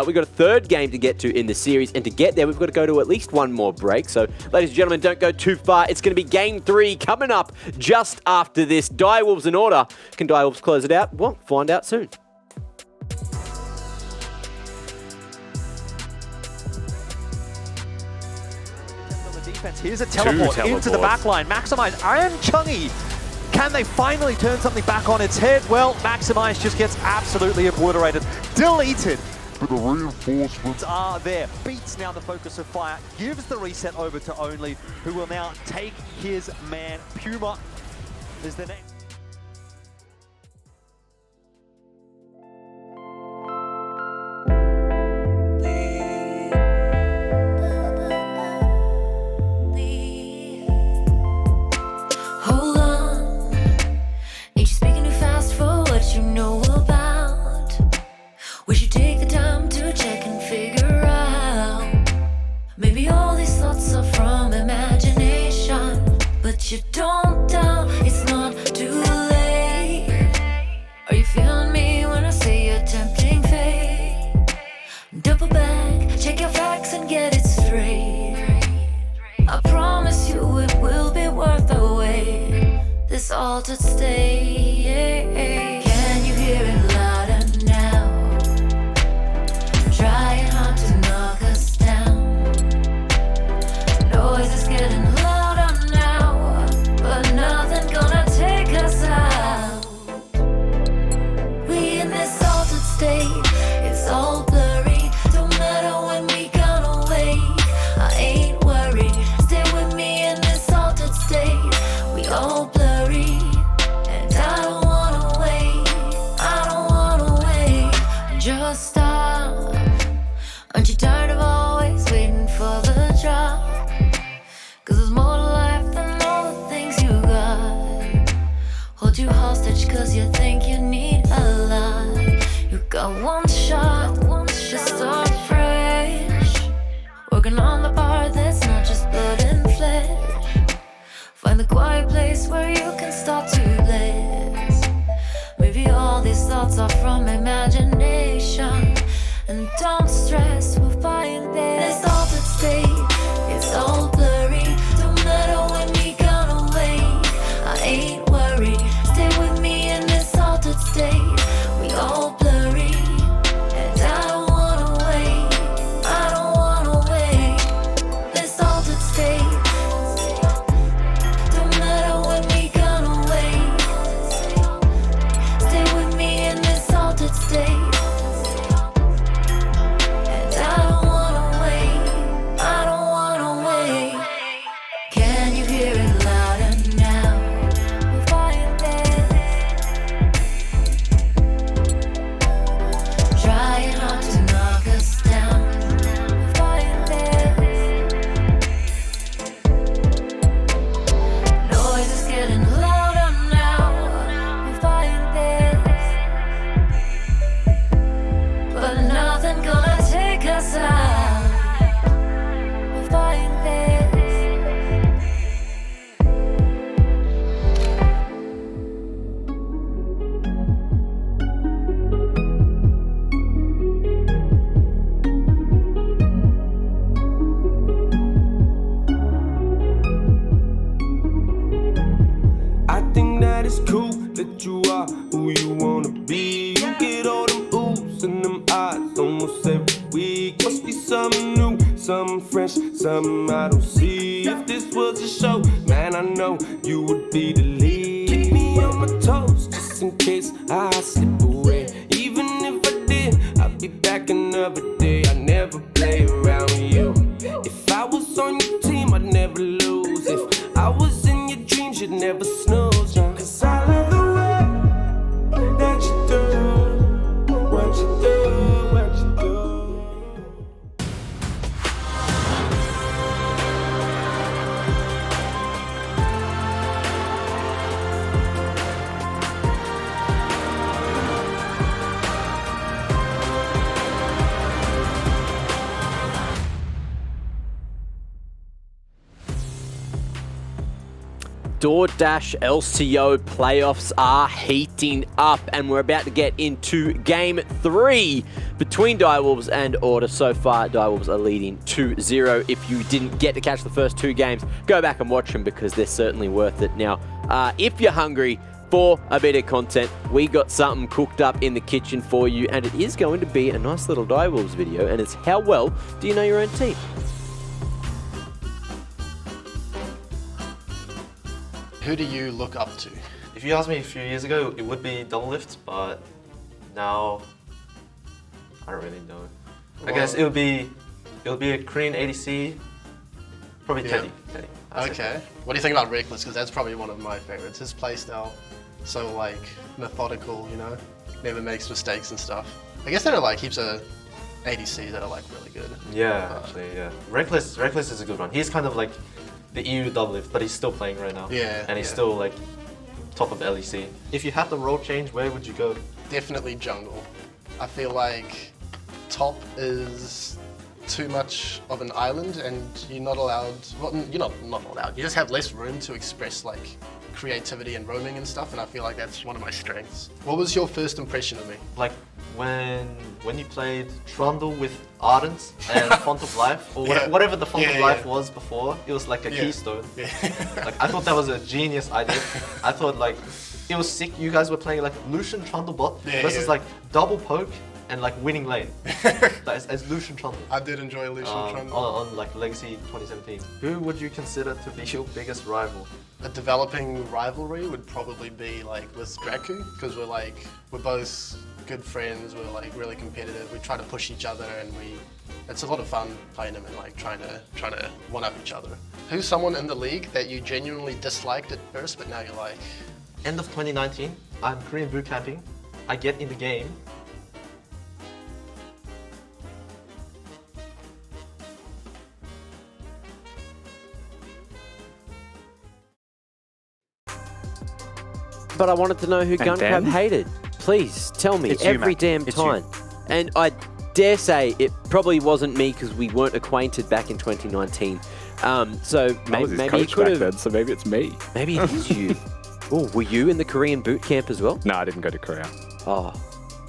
we've got a third game to get to in the series, and to get there, we've got to go to at least one more break. So, ladies and gentlemen, don't go too far. It's going to be game 3 coming up just after this. Direwolves in order. Can Direwolves close it out? Well, find out soon. Here's a teleport into the back line. Maximize and Chungy. Can they finally turn something back on its head? Well, Maximize just gets absolutely obliterated. Deleted. But the reinforcements are there. Beats now the focus of fire. Gives the reset over to Only, who will now take his man. Puma is the name. It's altered state. Can you hear it louder now? Trying hard to knock us down. Noise is getting louder now, but nothing gonna take us out. We in this altered state. It's all blurry. Don't matter when we gonna wake. I ain't worried. Stay with me in this altered state. We all blurry, and I don't wanna wait. I don't wanna wait. Just stop. Aren't you tired of always waiting for the drop? 'Cause there's more to life than all the things you got. Hold you hostage 'cause you think you need a lot. You got one shot, to start fresh. Working on the part that's not just blood and flesh. Find the quiet place where you can start to bless. Maybe all these thoughts are from imagination. And don't stress, we'll find this altered state. It's all blurry. Don't matter when we gonna wait. I ain't worried. Stay with me in this altered state. We all blurry, and I don't wanna wait. I don't wanna wait. This altered state. Don't matter when we gonna wait. Stay with me in this altered state. And I don't wanna wait. I don't wanna wait. Can you hear it louder now? We'll find this. Trying hard to knock us down. We'll find this. Noise is getting louder now. We'll find this. But nothing gonna take us out. We'll find this. I think that it's cool that you are who you wanna be. You get all them oohs and them eyes almost every week. Must be something new, something fresh, something I don't see. If this was a show, man, I know you would be the lead. Keep me on my toes just in case I slip away. Even if I did, I'd be back another day. I never play around you. If I was on your team, I'd never lose. If I was in your dreams, you'd never snooze. 'Cause I love the way that you do what you do, what you do. DoorDash LCO playoffs are heating up, and we're about to get into Game 3 between Direwolves and Order. So far, Direwolves are leading 2-0. If you didn't get to catch the first two games, go back and watch them because they're certainly worth it. Now, if you're hungry for a bit of content, we got something cooked up in the kitchen for you, and it is going to be a nice little Direwolves video, and it's how well do you know your own team? Who do you look up to? If you asked me a few years ago, it would be Double Lift, but now I don't really know. I guess it would be a Korean ADC, probably Teddy. Okay. What do you think about Reckless? Because that's probably one of my favorites. His playstyle, so like methodical, you know, never makes mistakes and stuff. I guess there are like heaps of ADCs that are like really good. Yeah, actually, yeah. Reckless is a good one. He's kind of like the EU Double Lift, but he's still playing right now. Yeah. And he's still like top of LEC. If you had the role change, where would you go? Definitely jungle. I feel like top is too much of an island and you're not allowed, well, you're not allowed, you just have less room to express like creativity and roaming and stuff, and I feel like that's one of my strengths. What was your first impression of me? Like when you played Trundle with Ardent and Font of Life, or whatever the Font of Life was before, it was like a keystone. Like I thought that was a genius idea. I thought like it was sick. You guys were playing like Lucian Trundle bot versus like double poke and like winning lane as Lucian Trundle. I did enjoy Lucian Trundle. On like Legacy 2017. Who would you consider to be your biggest rival? A developing rivalry would probably be like with Draku, because we're both good friends. We're like really competitive. We try to push each other, and it's a lot of fun playing him and like trying to one up each other. Who's someone in the league that you genuinely disliked at first, but now you're like? End of 2019, I'm Korean boot camping. I get in the game. But I wanted to know who Guncrab hated. Please tell me every damn time. And I dare say it probably wasn't me because we weren't acquainted back in 2019. So maybe he could have. So maybe it's me. Maybe it is you. Oh, were you in the Korean boot camp as well? No, I didn't go to Korea. Oh,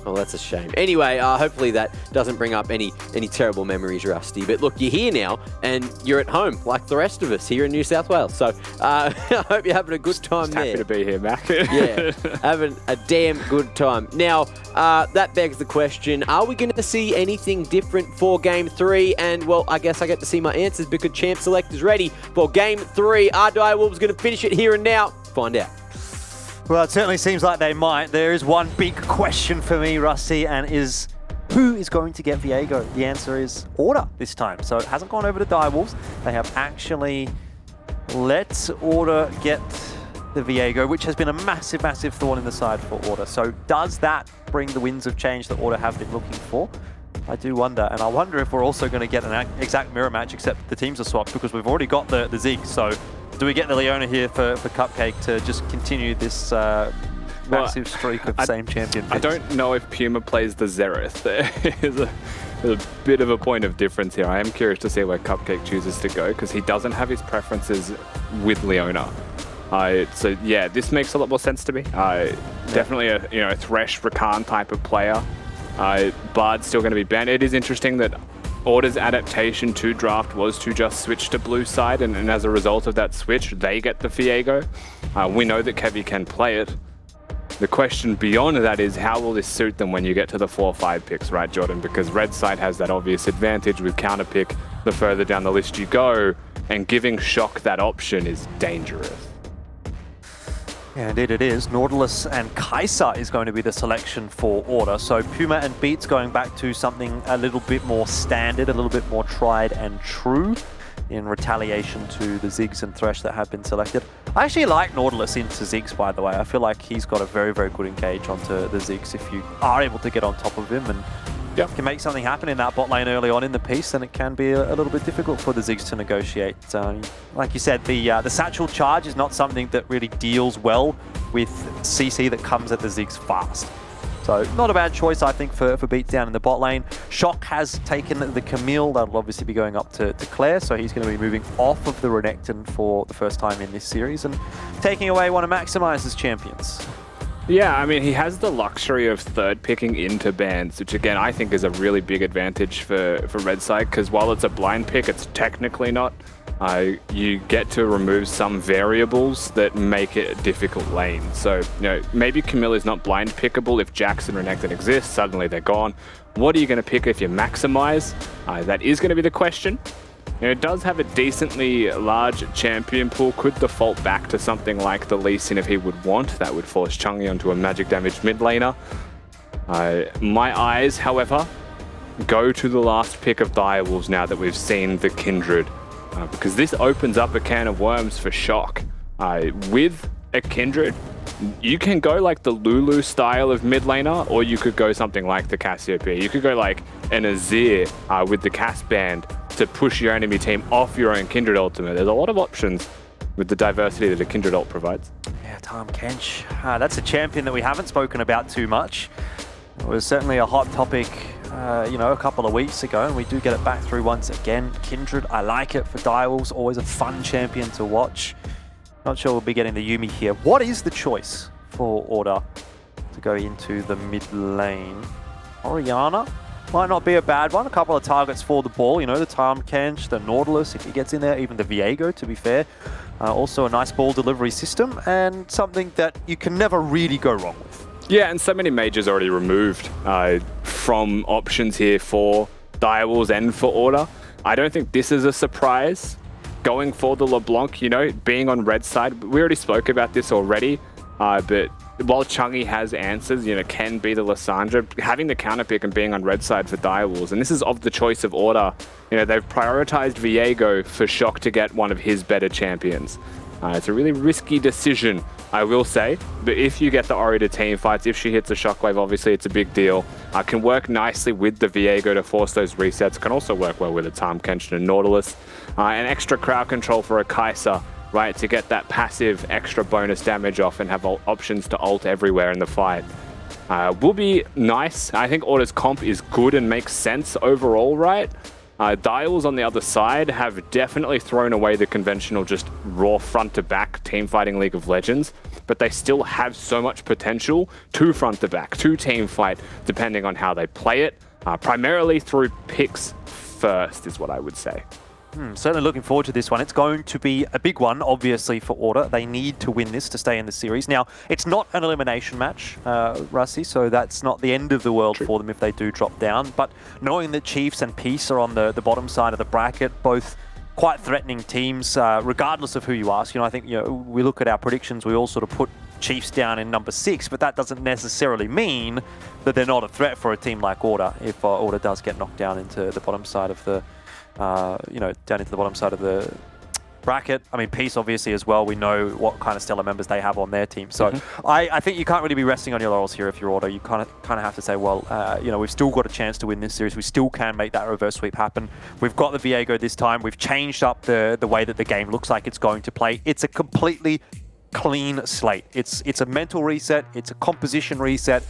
well, that's a shame. Anyway, hopefully that doesn't bring up any terrible memories, Rusty. But look, you're here now, and you're at home, like the rest of us here in New South Wales. So I hope you're having a good time there. Happy to be here, Mac. Yeah, having a damn good time. Now, that begs the question, are we going to see anything different for Game 3? And, well, I guess I get to see my answers because Champ Select is ready for Game 3. Are Direwolves going to finish it here and now? Find out. Well, it certainly seems like they might. There is one big question for me, Rusty, and is who is going to get Viego? The answer is Order this time. So it hasn't gone over to Direwolves. They have actually let Order get the Viego, which has been a massive, massive thorn in the side for Order. So does that bring the winds of change that Order have been looking for? I do wonder, and I wonder if we're also going to get an exact mirror match, except the teams are swapped, because we've already got the Zig. So do we get the Leona here for Cupcake to just continue this massive streak of same champion picks? I don't know if Puma plays the Xerath. There's a bit of a point of difference here. I am curious to see where Cupcake chooses to go, because he doesn't have his preferences with Leona. So yeah, this makes a lot more sense to me. Definitely a Thresh Rakan type of player. Bard's still going to be banned. It is interesting that Order's adaptation to draft was to just switch to blue side, and as a result of that switch, they get the Viego. We know that Kevy can play it. The question beyond that is, how will this suit them when you get to the 4-5 picks, right, Jordan? Because red side has that obvious advantage with counter pick the further down the list you go, and giving Shock that option is dangerous. Yeah, indeed it is. Nautilus and Kai'Sa is going to be the selection for Order. So Puma and Beats going back to something a little bit more standard, a little bit more tried and true in retaliation to the Ziggs and Thresh that have been selected. I actually like Nautilus into Ziggs, by the way. I feel like he's got a very, very good engage onto the Ziggs if you are able to get on top of him and can make something happen in that bot lane early on in the piece, then it can be a little bit difficult for the Ziggs to negotiate. Like you said, the satchel charge is not something that really deals well with CC that comes at the Ziggs fast. So not a bad choice, I think, for Beats down in the bot lane. Shock has taken the Camille. That'll obviously be going up to Claire, so he's going to be moving off of the Renekton for the first time in this series and taking away one of Maximize's champions. Yeah, I mean, he has the luxury of third picking into bans, which again, I think is a really big advantage for red side, because while it's a blind pick, it's technically not. You get to remove some variables that make it a difficult lane. So, maybe Camille is not blind pickable if Jax and Renekton exist, suddenly they're gone. What are you going to pick if you maximize? That is going to be the question. It does have a decently large champion pool, could default back to something like the Lee Sin if he would want. That would force Chungi onto a magic damage mid laner. My eyes, however, go to the last pick of Direwolves now that we've seen the Kindred, because this opens up a can of worms for Shock. With a Kindred, you can go like the Lulu style of mid laner, or you could go something like the Cassiopeia. You could go like an Azir with the Cass band to push your enemy team off your own Kindred ultimate. There's a lot of options with the diversity that a Kindred ult provides. Yeah, Tahm Kench. That's a champion that we haven't spoken about too much. It was certainly a hot topic, a couple of weeks ago, and we do get it back through once again. Kindred, I like it for Direwolves, always a fun champion to watch. Not sure we'll be getting the Yuumi here. What is the choice for Order to go into the mid lane? Orianna might not be a bad one. A couple of targets for the ball. You know, the Tahm Kench, the Nautilus, if he gets in there, even the Viego, to be fair. Also a nice ball delivery system and something that you can never really go wrong with. Yeah, and so many majors already removed from options here for Direwolves and for Order. I don't think this is a surprise. Going for the LeBlanc, you know, being on red side, we already spoke about this already, but while Chungy has answers, you know, can be the Lissandra, having the counter pick and being on red side for Direwolves, and this is of the choice of Order. You know, they've prioritized Viego for Shock to get one of his better champions. It's a really risky decision, I will say, but if you get the Ori to team fights, if she hits a Shockwave, obviously it's a big deal. Can work nicely with the Viego to force those resets, can also work well with a Tahm Kench and a Nautilus. And extra crowd control for a Kai'Sa, right, to get that passive extra bonus damage off and have options to ult everywhere in the fight. Will be nice. I think Order's comp is good and makes sense overall, right? Dials on the other side have definitely thrown away the conventional just raw front-to-back team fighting League of Legends, but they still have so much potential to front-to-back, to team fight, depending on how they play it. Primarily through picks first is what I would say. Certainly looking forward to this one. It's going to be a big one, obviously, for Order. They need to win this to stay in the series. Now, it's not an elimination match, Rusty, so that's not the end of the world for them if they do drop down. But knowing that Chiefs and Peace are on the bottom side of the bracket, both quite threatening teams, regardless of who you ask. You know, I think, you know, we look at our predictions, we all sort of put Chiefs down in number 6, but that doesn't necessarily mean that they're not a threat for a team like Order if Order does get knocked down into the bottom side of the down into the bottom side of the bracket. I mean, Peace obviously as well. We know what kind of stellar members they have on their team. So I think you can't really be resting on your laurels here if you're Order. You kind of have to say, well, we've still got a chance to win this series. We still can make that reverse sweep happen. We've got the Viego this time. We've changed up the way that the game looks like it's going to play. It's a completely clean slate. It's a mental reset. It's a composition reset.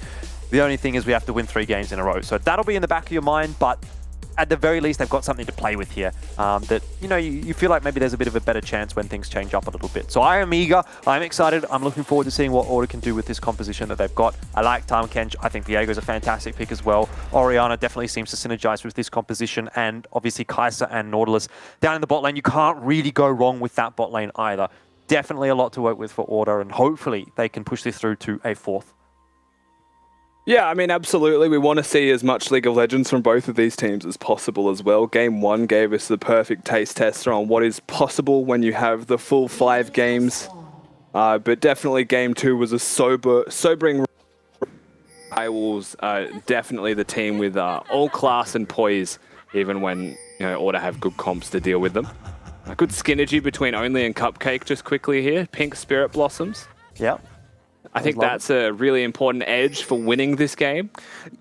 The only thing is we have to win 3 games in a row. So that'll be in the back of your mind, but at the very least, they've got something to play with here that, you know, you feel like maybe there's a bit of a better chance when things change up a little bit. So I am eager. I'm excited. I'm looking forward to seeing what Order can do with this composition that they've got. I like Tahm Kench. I think Viego's a fantastic pick as well. Orianna definitely seems to synergize with this composition, and obviously Kai'Sa and Nautilus down in the bot lane. You can't really go wrong with that bot lane either. Definitely a lot to work with for Order, and hopefully they can push this through to a 4th. Yeah, I mean, absolutely. We want to see as much League of Legends from both of these teams as possible as well. Game 1 gave us the perfect taste tester on what is possible when you have the full 5 games. But definitely Game 2 was a sobering. Direwolves definitely the team with all class and poise, even when, you know, Order have good comps to deal with them. A good synergy between Only and Cupcake just quickly here. Pink Spirit Blossoms. Yeah. I think that's a really important edge for winning this game.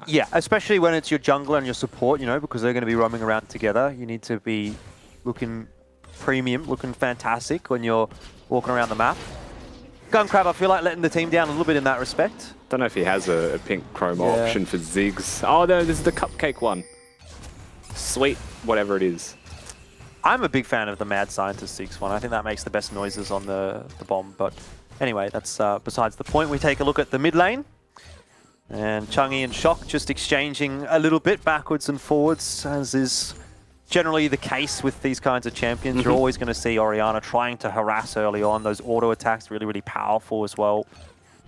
Yeah, especially when it's your jungler and your support, you know, because they're going to be roaming around together. You need to be looking premium, looking fantastic when you're walking around the map. Gunkrab, I feel like letting the team down a little bit in that respect. Don't know if he has a pink chroma option for Ziggs. Oh, no, this is the Cupcake one. Sweet, whatever it is. I'm a big fan of the Mad Scientist Ziggs one. I think that makes the best noises on the bomb, but anyway, that's besides the point. We take a look at the mid lane. And Chungy and Shock just exchanging a little bit backwards and forwards, as is generally the case with these kinds of champions. You're always going to see Orianna trying to harass early on. Those auto attacks really, really powerful as well.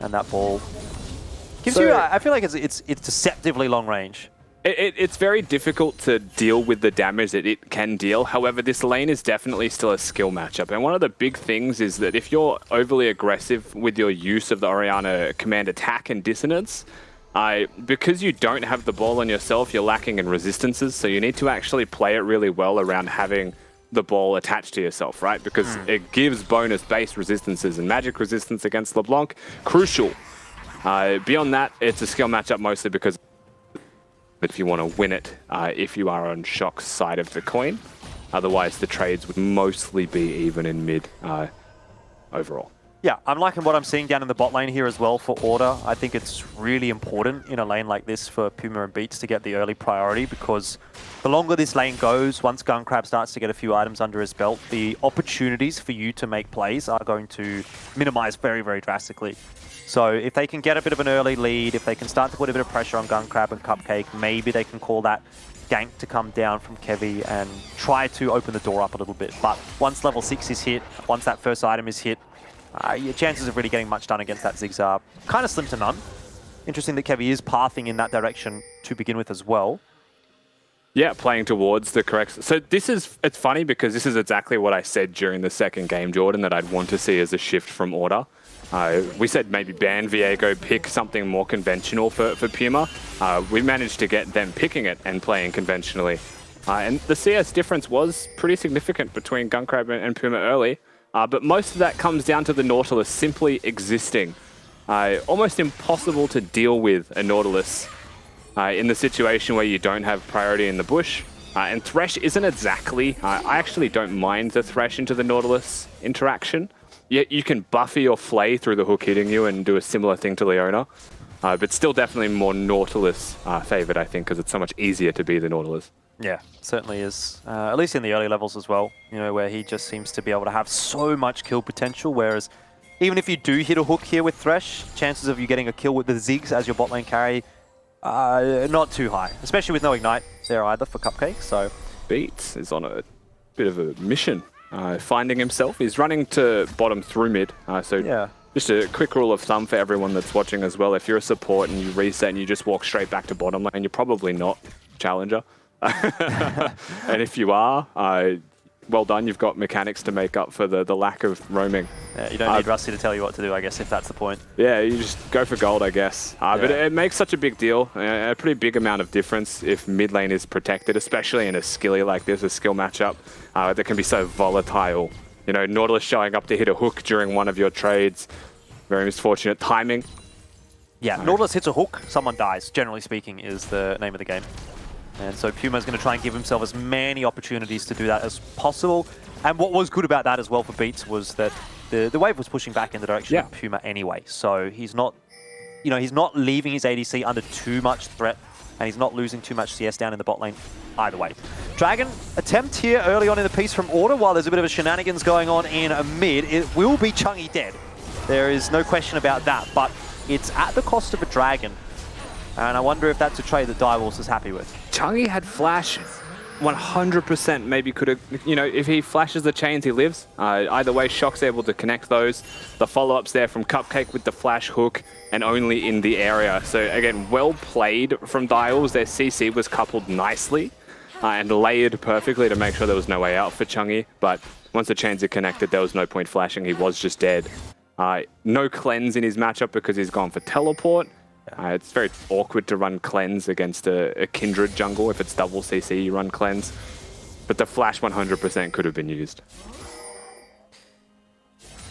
And that ball gives you, I feel like it's deceptively long range. It's very difficult to deal with the damage that it can deal. However, this lane is definitely still a skill matchup. And one of the big things is that if you're overly aggressive with your use of the Orianna command attack and dissonance, because you don't have the ball on yourself, you're lacking in resistances. So you need to actually play it really well around having the ball attached to yourself, right? Because it gives bonus base resistances, and magic resistance against LeBlanc, crucial. Beyond that, it's a skill matchup mostly because if you want to win it, if you are on Shock's side of the coin. Otherwise, the trades would mostly be even in mid overall. Yeah, I'm liking what I'm seeing down in the bot lane here as well for Order. I think it's really important in a lane like this for Puma and Beats to get the early priority, because the longer this lane goes, once Gunkrab starts to get a few items under his belt, the opportunities for you to make plays are going to minimize very, very drastically. So if they can get a bit of an early lead, if they can start to put a bit of pressure on Gunkrab and Cupcake, maybe they can call that gank to come down from Kevy and try to open the door up a little bit. But once level 6 is hit, once that first item is hit, your chances of really getting much done against that Ziggs are kind of slim to none. Interesting that Kevy is pathing in that direction to begin with as well. Yeah, playing towards the correct... So it's funny because this is exactly what I said during the second game, Jordan, that I'd want to see as a shift from Order. We said maybe ban Viego, pick something more conventional for Puma. We managed to get them picking it and playing conventionally. And the CS difference was pretty significant between Gunkrab and Puma early. But most of that comes down to the Nautilus simply existing. Almost impossible to deal with a Nautilus in the situation where you don't have priority in the bush. And Thresh isn't exactly... I actually don't mind the Thresh into the Nautilus interaction. You can Buffy or Flay through the hook hitting you and do a similar thing to Leona. But still definitely more Nautilus favored, I think, because it's so much easier to be the Nautilus. Yeah, certainly is. At least in the early levels as well, you know, where he just seems to be able to have so much kill potential, whereas even if you do hit a hook here with Thresh, chances of you getting a kill with the Ziggs as your bot lane carry, not too high, especially with no Ignite there either for Cupcake, so... Beats is on a bit of a mission, finding himself. He's running to bottom through mid, so yeah. Just a quick rule of thumb for everyone that's watching as well. If you're a support and you reset and you just walk straight back to bottom lane, you're probably not Challenger. And if you are, well done, you've got mechanics to make up for the lack of roaming. Yeah, you don't need Rusty to tell you what to do, I guess, if that's the point. Yeah, you just go for gold, I guess. But it makes such a big deal, a pretty big amount of difference if mid lane is protected, especially in a skilly like this, a skill matchup that can be so volatile. You know, Nautilus showing up to hit a hook during one of your trades. Very misfortunate timing. Yeah, Nautilus hits a hook, someone dies, generally speaking, is the name of the game. And so Puma's going to try and give himself as many opportunities to do that as possible. And what was good about that as well for Beats was that the wave was pushing back in the direction of Puma anyway. So he's not, you know, he's not leaving his ADC under too much threat, and he's not losing too much CS down in the bot lane either way. Dragon attempt here early on in the piece from Order, while there's a bit of a shenanigans going on in a mid. It will be Chungy dead. There is no question about that, but it's at the cost of a Dragon. And I wonder if that's a trade that Direwolves is happy with. Chungy had flash 100%, maybe could have, you know, if he flashes the chains, he lives. Either way, Shock's able to connect those. The follow-ups there from Cupcake with the flash hook and only in the area. So again, well played from Direwolves. Their CC was coupled nicely and layered perfectly to make sure there was no way out for Chungy. But once the chains are connected, there was no point flashing. He was just dead. No cleanse in his matchup because he's gone for teleport. It's very awkward to run cleanse against a Kindred jungle. If it's double CC, you run cleanse. But the flash 100% could have been used.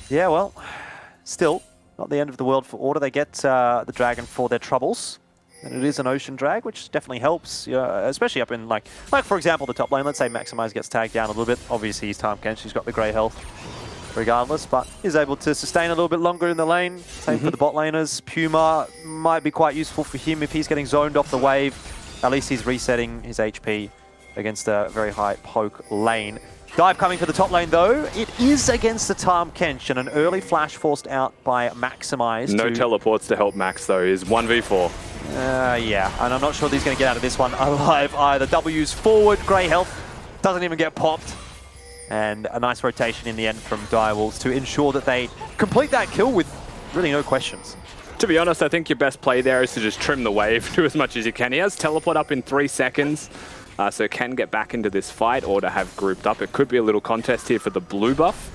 Yeah, well, still not the end of the world for Order. They get the Dragon for their troubles. And it is an Ocean Drag, which definitely helps, especially up in, like for example, the top lane. Let's say Maximize gets tagged down a little bit. Obviously, he's Tahm Kench. He's got the grey health regardless, but is able to sustain a little bit longer in the lane. Same for the bot laners. Puma might be quite useful for him if he's getting zoned off the wave. At least he's resetting his HP against a very high poke lane. Dive coming for the top lane though. It is against the Tahm Kench, and an early flash forced out by Maximize. No teleports to help Max though. He's 1v4. Yeah, and I'm not sure that he's going to get out of this one alive either. W's forward, grey health, doesn't even get popped. And a nice rotation in the end from Direwolves to ensure that they complete that kill with really no questions. To be honest, I think your best play there is to just trim the wave, do as much as you can. He has teleport up in 3 seconds, so can get back into this fight or to have grouped up. It could be a little contest here for the blue buff.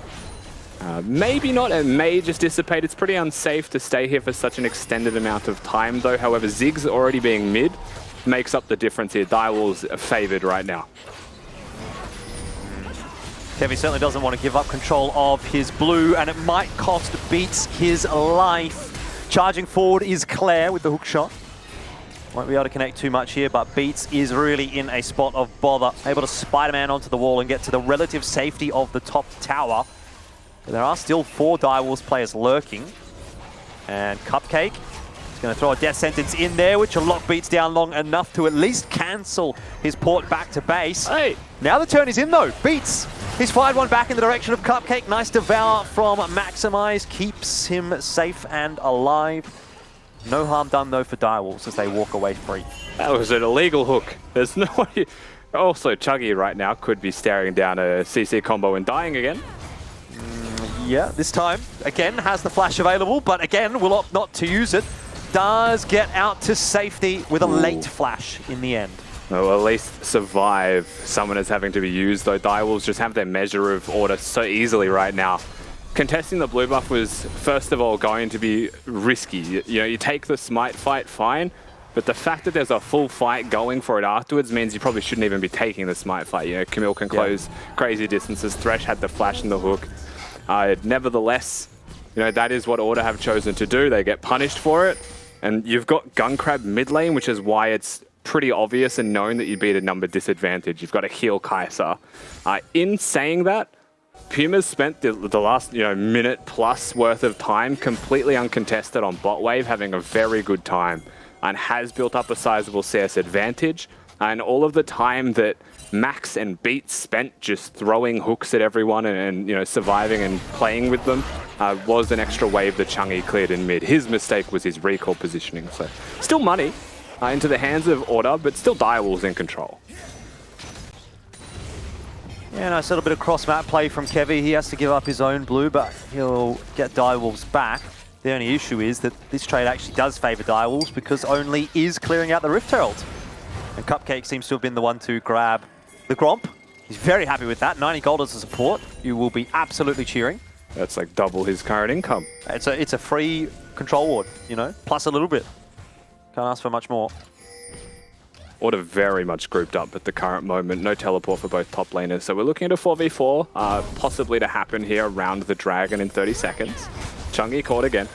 Maybe not, it may just dissipate. It's pretty unsafe to stay here for such an extended amount of time though. However, Ziggs already being mid makes up the difference here. Direwolves are favored right now. Kevy certainly doesn't want to give up control of his blue, and it might cost Beats his life. Charging forward is Claire with the hook shot. Won't be able to connect too much here, but Beats is really in a spot of bother. Able to Spider-Man onto the wall and get to the relative safety of the top tower. But there are still 4 Direwolves players lurking. And Cupcake is going to throw a death sentence in there, which a lock beats down long enough to at least cancel his port back to base. Hey! Now the turn is in though. Beats. He's fired one back in the direction of Cupcake. Nice devour from Maximize. Keeps him safe and alive. No harm done though for Direwolves as they walk away free. That was an illegal hook. There's no way. Also, Chuggy right now could be staring down a CC combo and dying again. Yeah, this time, again, has the flash available, but again, will opt not to use it. Does get out to safety with a late flash in the end. Well, at least survive. Someone is having to be used, though. Direwolves just have their measure of order so easily right now. Contesting the blue buff was, first of all, going to be risky. You know, you take the smite fight, fine, but the fact that there's a full fight going for it afterwards means you probably shouldn't even be taking the smite fight. You know, Camille can close crazy distances. Thresh had the flash and the hook. Nevertheless, you know, that is what Order have chosen to do. They get punished for it. And you've got Gunkrab mid lane, which is why it's pretty obvious and known that you'd be at a number disadvantage. You've got to heal Kai'Sa. In saying that, Puma's spent the last minute plus worth of time completely uncontested on bot wave, having a very good time, and has built up a sizable CS advantage. And all of the time that Max and Beats spent just throwing hooks at everyone and surviving and playing with them was an extra wave that Chang'e cleared in mid. His mistake was his recall positioning. So still money into the hands of Order, but still Direwolves in control. Yeah, nice little bit of cross-map play from Kevy. He has to give up his own blue, but he'll get Direwolves back. The only issue is that this trade actually does favour Direwolves because Only is clearing out the Rift Herald. And Cupcake seems to have been the one to grab the Gromp. He's very happy with that. 90 gold as a support. You will be absolutely cheering. That's like double his current income. It's a free control ward, plus a little bit. Can't ask for much more. Order very much grouped up at the current moment. No teleport for both top laners. So we're looking at a 4v4, possibly to happen here around the Dragon in 30 seconds. Chang'e caught again.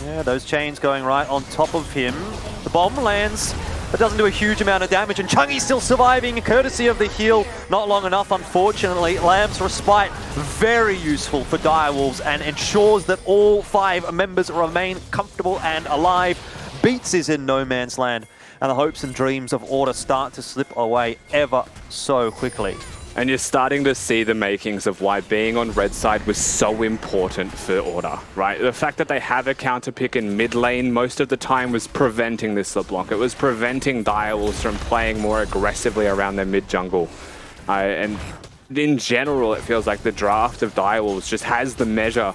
Yeah, those chains going right on top of him. The bomb lands, but doesn't do a huge amount of damage, and Chang'e's still surviving, courtesy of the heal. Not long enough, unfortunately. Lamb's Respite, very useful for Direwolves, and ensures that all 5 members remain comfortable and alive. Beats is in no man's land, and the hopes and dreams of Order start to slip away ever so quickly. And you're starting to see the makings of why being on red side was so important for Order, right? The fact that they have a counter pick in mid lane most of the time was preventing this LeBlanc. It was preventing Direwolves from playing more aggressively around their mid jungle. And in general, it feels like the draft of Direwolves just has the measure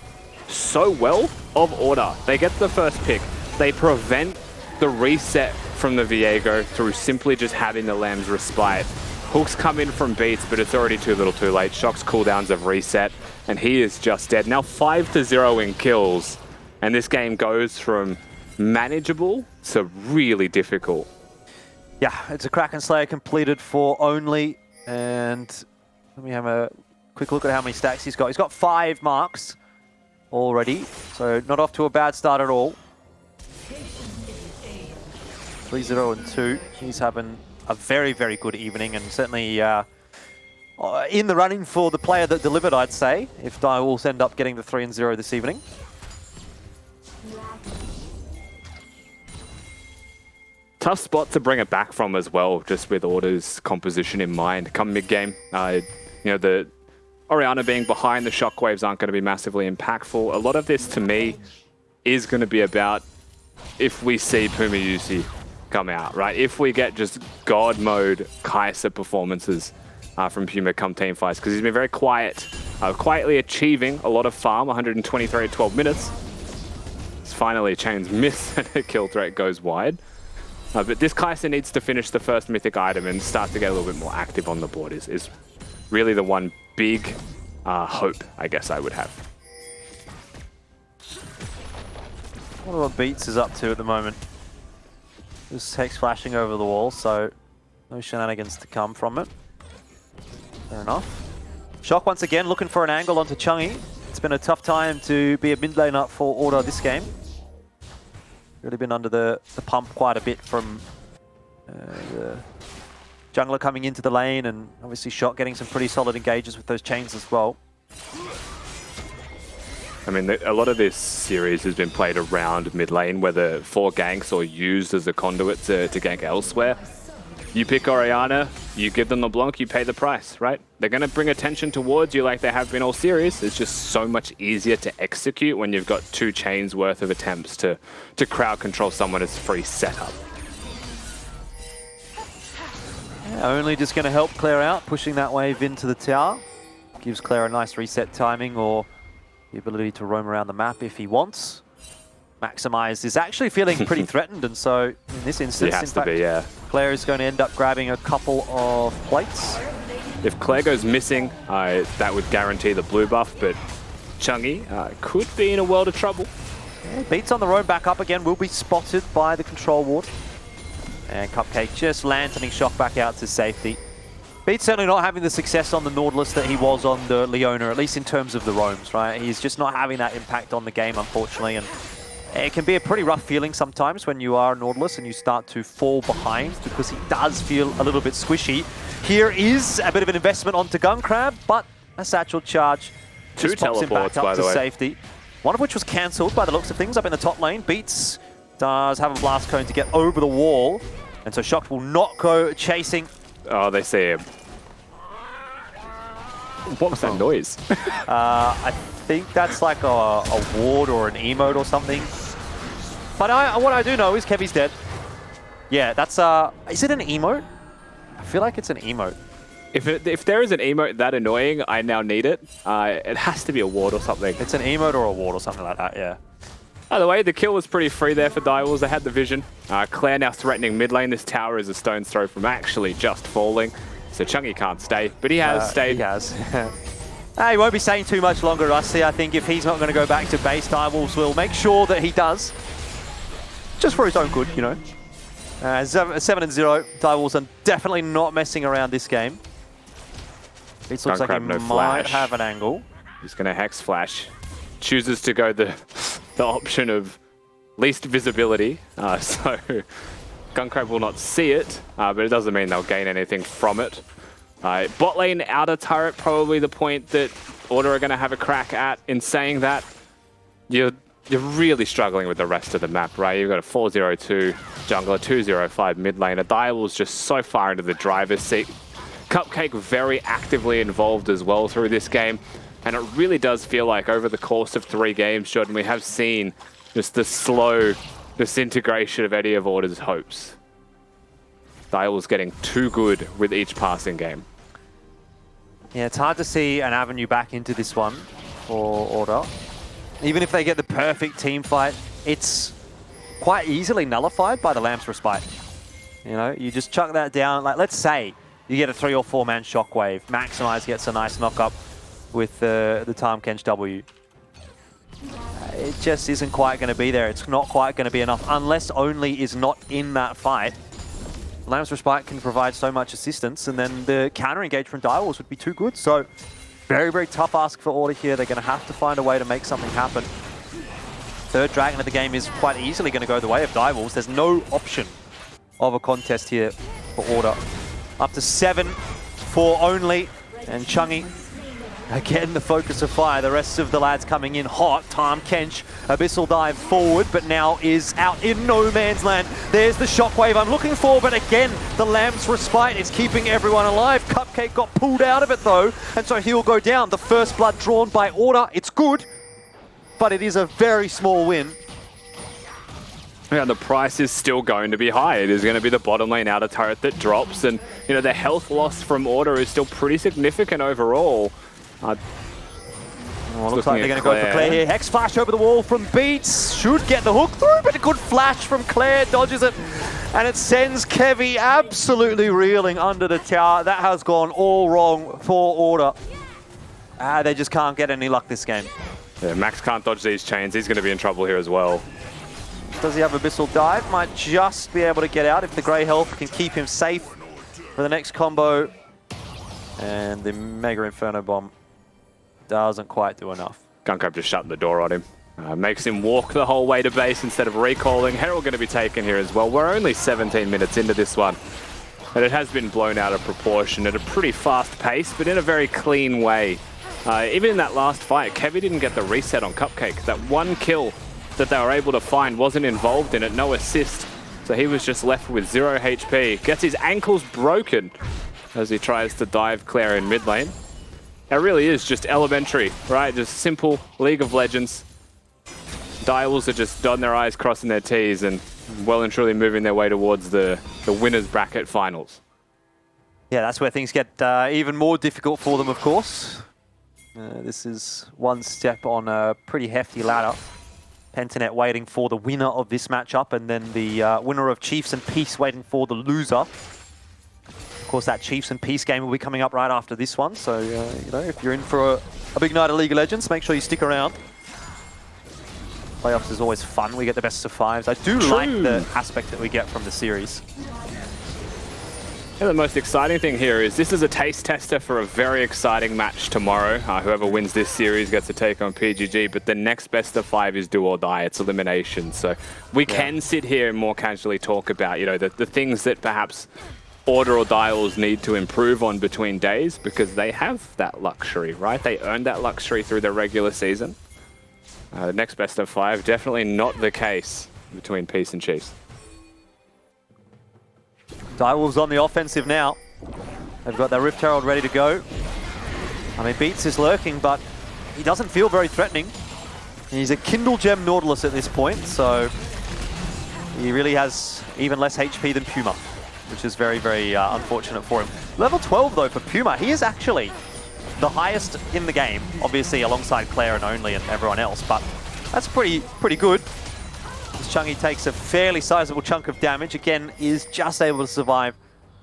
so well of Order. They get the first pick. They prevent the reset from the Viego through simply just having the Lamb's Respite. Hooks come in from Beats, but it's already too little too late. Shock's cooldowns have reset, and he is just dead. Now 5-0 in kills, and this game goes from manageable to really difficult. Yeah, it's a Kraken Slayer completed for Only, and let me have a quick look at how many stacks he's got. He's got 5 marks already, so not off to a bad start at all. 3-0 and 2. He's having a very, very good evening, and certainly in the running for the player that delivered, I'd say, if Direwolves end up getting the 3-0 this evening. Tough spot to bring it back from as well, just with Order's composition in mind. Come mid-game, the Orianna being behind, the shockwaves aren't going to be massively impactful. A lot of this, to me, is going to be about if we see Pumayusi come out, right? If we get just God mode Kai'Sa performances from Puma come team fights, because he's been very quiet, quietly achieving a lot of farm, 123 at 12 minutes. It's finally Chain's miss and a kill threat goes wide. But this Kai'Sa needs to finish the first mythic item and start to get a little bit more active on the board is really the one big hope, I guess I would have. I wonder what Beats is up to at the moment. There's Hex flashing over the wall, so no shenanigans to come from it. Fair enough. Shock once again looking for an angle onto Chang'e. It's been a tough time to be a mid laner for Order this game. Really been under the pump quite a bit from the jungler coming into the lane, and obviously Shock getting some pretty solid engages with those chains as well. I mean, a lot of this series has been played around mid lane, whether for ganks or used as a conduit to gank elsewhere. You pick Orianna, you give them LeBlanc, you pay the price, right? They're going to bring attention towards you like they have been all series. It's just so much easier to execute when you've got 2 chains worth of attempts to crowd control someone as free setup. Yeah, only just going to help Claire out, pushing that wave into the tower. Gives Claire a nice reset timing or the ability to roam around the map if he wants. Maximize is actually feeling pretty threatened, and so in this instance, He has to be, yeah. Claire is going to end up grabbing a couple of plates. If Claire goes missing, that would guarantee the blue buff, but Chungi could be in a world of trouble. Yeah, Beats on the road back up again, will be spotted by the control ward. And Cupcake just lanterning shock back out to safety. Beats certainly not having the success on the Nautilus that he was on the Leona, at least in terms of the roams, right? He's just not having that impact on the game, unfortunately, and it can be a pretty rough feeling sometimes when you are a Nautilus and you start to fall behind because he does feel a little bit squishy. Here is a bit of an investment onto Gun Crab, but a satchel charge Two just pops him back teleports, up by to the way. safety. One of which was cancelled by the looks of things up in the top lane. Beats does have a blast cone to get over the wall, and so Shocked will not go chasing. Oh, they see him. What was that noise? I think that's like a ward or an emote or something. But what I do know is Kevy's dead. Yeah, that's is it an emote? I feel like it's an emote. If there is an emote that annoying, I now need it. It has to be a ward or something. It's an emote or a ward or something like that, yeah. Either way, the kill was pretty free there for Direwolves. They had the vision. Claire now threatening mid lane. This tower is a stone's throw from actually just falling. So Chungi can't stay, but he has stayed. He has. He won't be staying too much longer, Rusty. I think if he's not going to go back to base, Direwolves will make sure that he does. Just for his own good, you know. 7-0, Direwolves are definitely not messing around this game. It looks like he might have an angle. He's going to Hex Flash. Chooses to go the option of least visibility. So Guncrab will not see it, but it doesn't mean they'll gain anything from it. Bot lane outer turret, probably the point that Order are going to have a crack at. In saying that, you're really struggling with the rest of the map, right? You've got a 4-0-2 jungler, 2-0-5 mid laner. Direwolves just so far into the driver's seat. Cupcake very actively involved as well through this game. And it really does feel like over the course of 3 games, Jordan, we have seen just the slow disintegration of any of Order's hopes. Direwolves getting too good with each passing game. Yeah, it's hard to see an avenue back into this one for Order. Even if they get the perfect team fight, it's quite easily nullified by the Lamb's Respite. You know, you just chuck that down. Like, let's say you get a 3 or 4 man shockwave. Maximize gets a nice knock up with the Tahm Kench W. It just isn't quite going to be there. It's not quite going to be enough unless Only is not in that fight. Lamb's Respite can provide so much assistance, and then the counter engage from Direwolves would be too good. So very, very tough ask for Order here. They're going to have to find a way to make something happen. Third Dragon of the game is quite easily going to go the way of Direwolves. There's no option of a contest here for Order. Up to 7 for Only, and Chungi again the focus of fire. The rest of the lads coming in hot. Tahm Kench, Abyssal dive forward, but now is out in no man's land. There's the shockwave I'm looking for, but again, the Lamb's Respite is keeping everyone alive. Cupcake got pulled out of it though, and so he'll go down. The first blood drawn by Order. It's good, but it is a very small win. Yeah, the price is still going to be high. It is going to be the bottom lane outer turret that drops, and you know the health loss from Order is still pretty significant overall. Looks like they're going to go for Claire here. Hex Flash over the wall from Beats. Should get the hook through, but a good flash from Claire. Dodges it. And it sends Kevy absolutely reeling under the tower. That has gone all wrong for Order. They just can't get any luck this game. Yeah, Max can't dodge these chains. He's going to be in trouble here as well. Does he have Abyssal Dive? Might just be able to get out if the Grey Health can keep him safe for the next combo. And the Mega Inferno Bomb doesn't quite do enough. Guncrab just shutting the door on him. Makes him walk the whole way to base instead of recalling. Herald going to be taken here as well. We're only 17 minutes into this one. And it has been blown out of proportion at a pretty fast pace, but in a very clean way. Even in that last fight, Kevy didn't get the reset on Cupcake. That one kill that they were able to find wasn't involved in it, no assist. So he was just left with 0 HP. Gets his ankles broken as he tries to dive Claire in mid lane. It really is just elementary, right? Just simple League of Legends. Direwolves are just dotting their I's, crossing their T's, and well and truly moving their way towards the winners bracket finals. Yeah, that's where things get even more difficult for them, of course. This is one step on a pretty hefty ladder. Pentanet waiting for the winner of this matchup, and then the winner of Chiefs and Peace waiting for the loser. Of course, that Chiefs and Peace game will be coming up right after this one, so you know, if you're in for a big night of League of Legends, make sure you stick around. Playoffs is always fun. We get the best of 5s. I do like the aspect that we get from the series. Yeah, the most exciting thing here is this is a taste tester for a very exciting match tomorrow. Whoever wins this series gets to take on PGG, but the next best of 5 is do or die. It's elimination. So we can sit here and more casually talk about, you know, the things that perhaps Order or Dials need to improve on between days, because they have that luxury, right? They earned that luxury through the regular season. The next best of 5, definitely not the case between Peace and Chiefs. Direwolves on the offensive now. They've got their Rift Herald ready to go. I mean, Beats is lurking, but he doesn't feel very threatening. He's a Kindle Gem Nautilus at this point, so he really has even less HP than Puma, which is very, very unfortunate for him. Level 12, though, for Puma. He is actually the highest in the game, obviously alongside Claire and Only and everyone else, but that's pretty good. As Chungy takes a fairly sizable chunk of damage, again, is just able to survive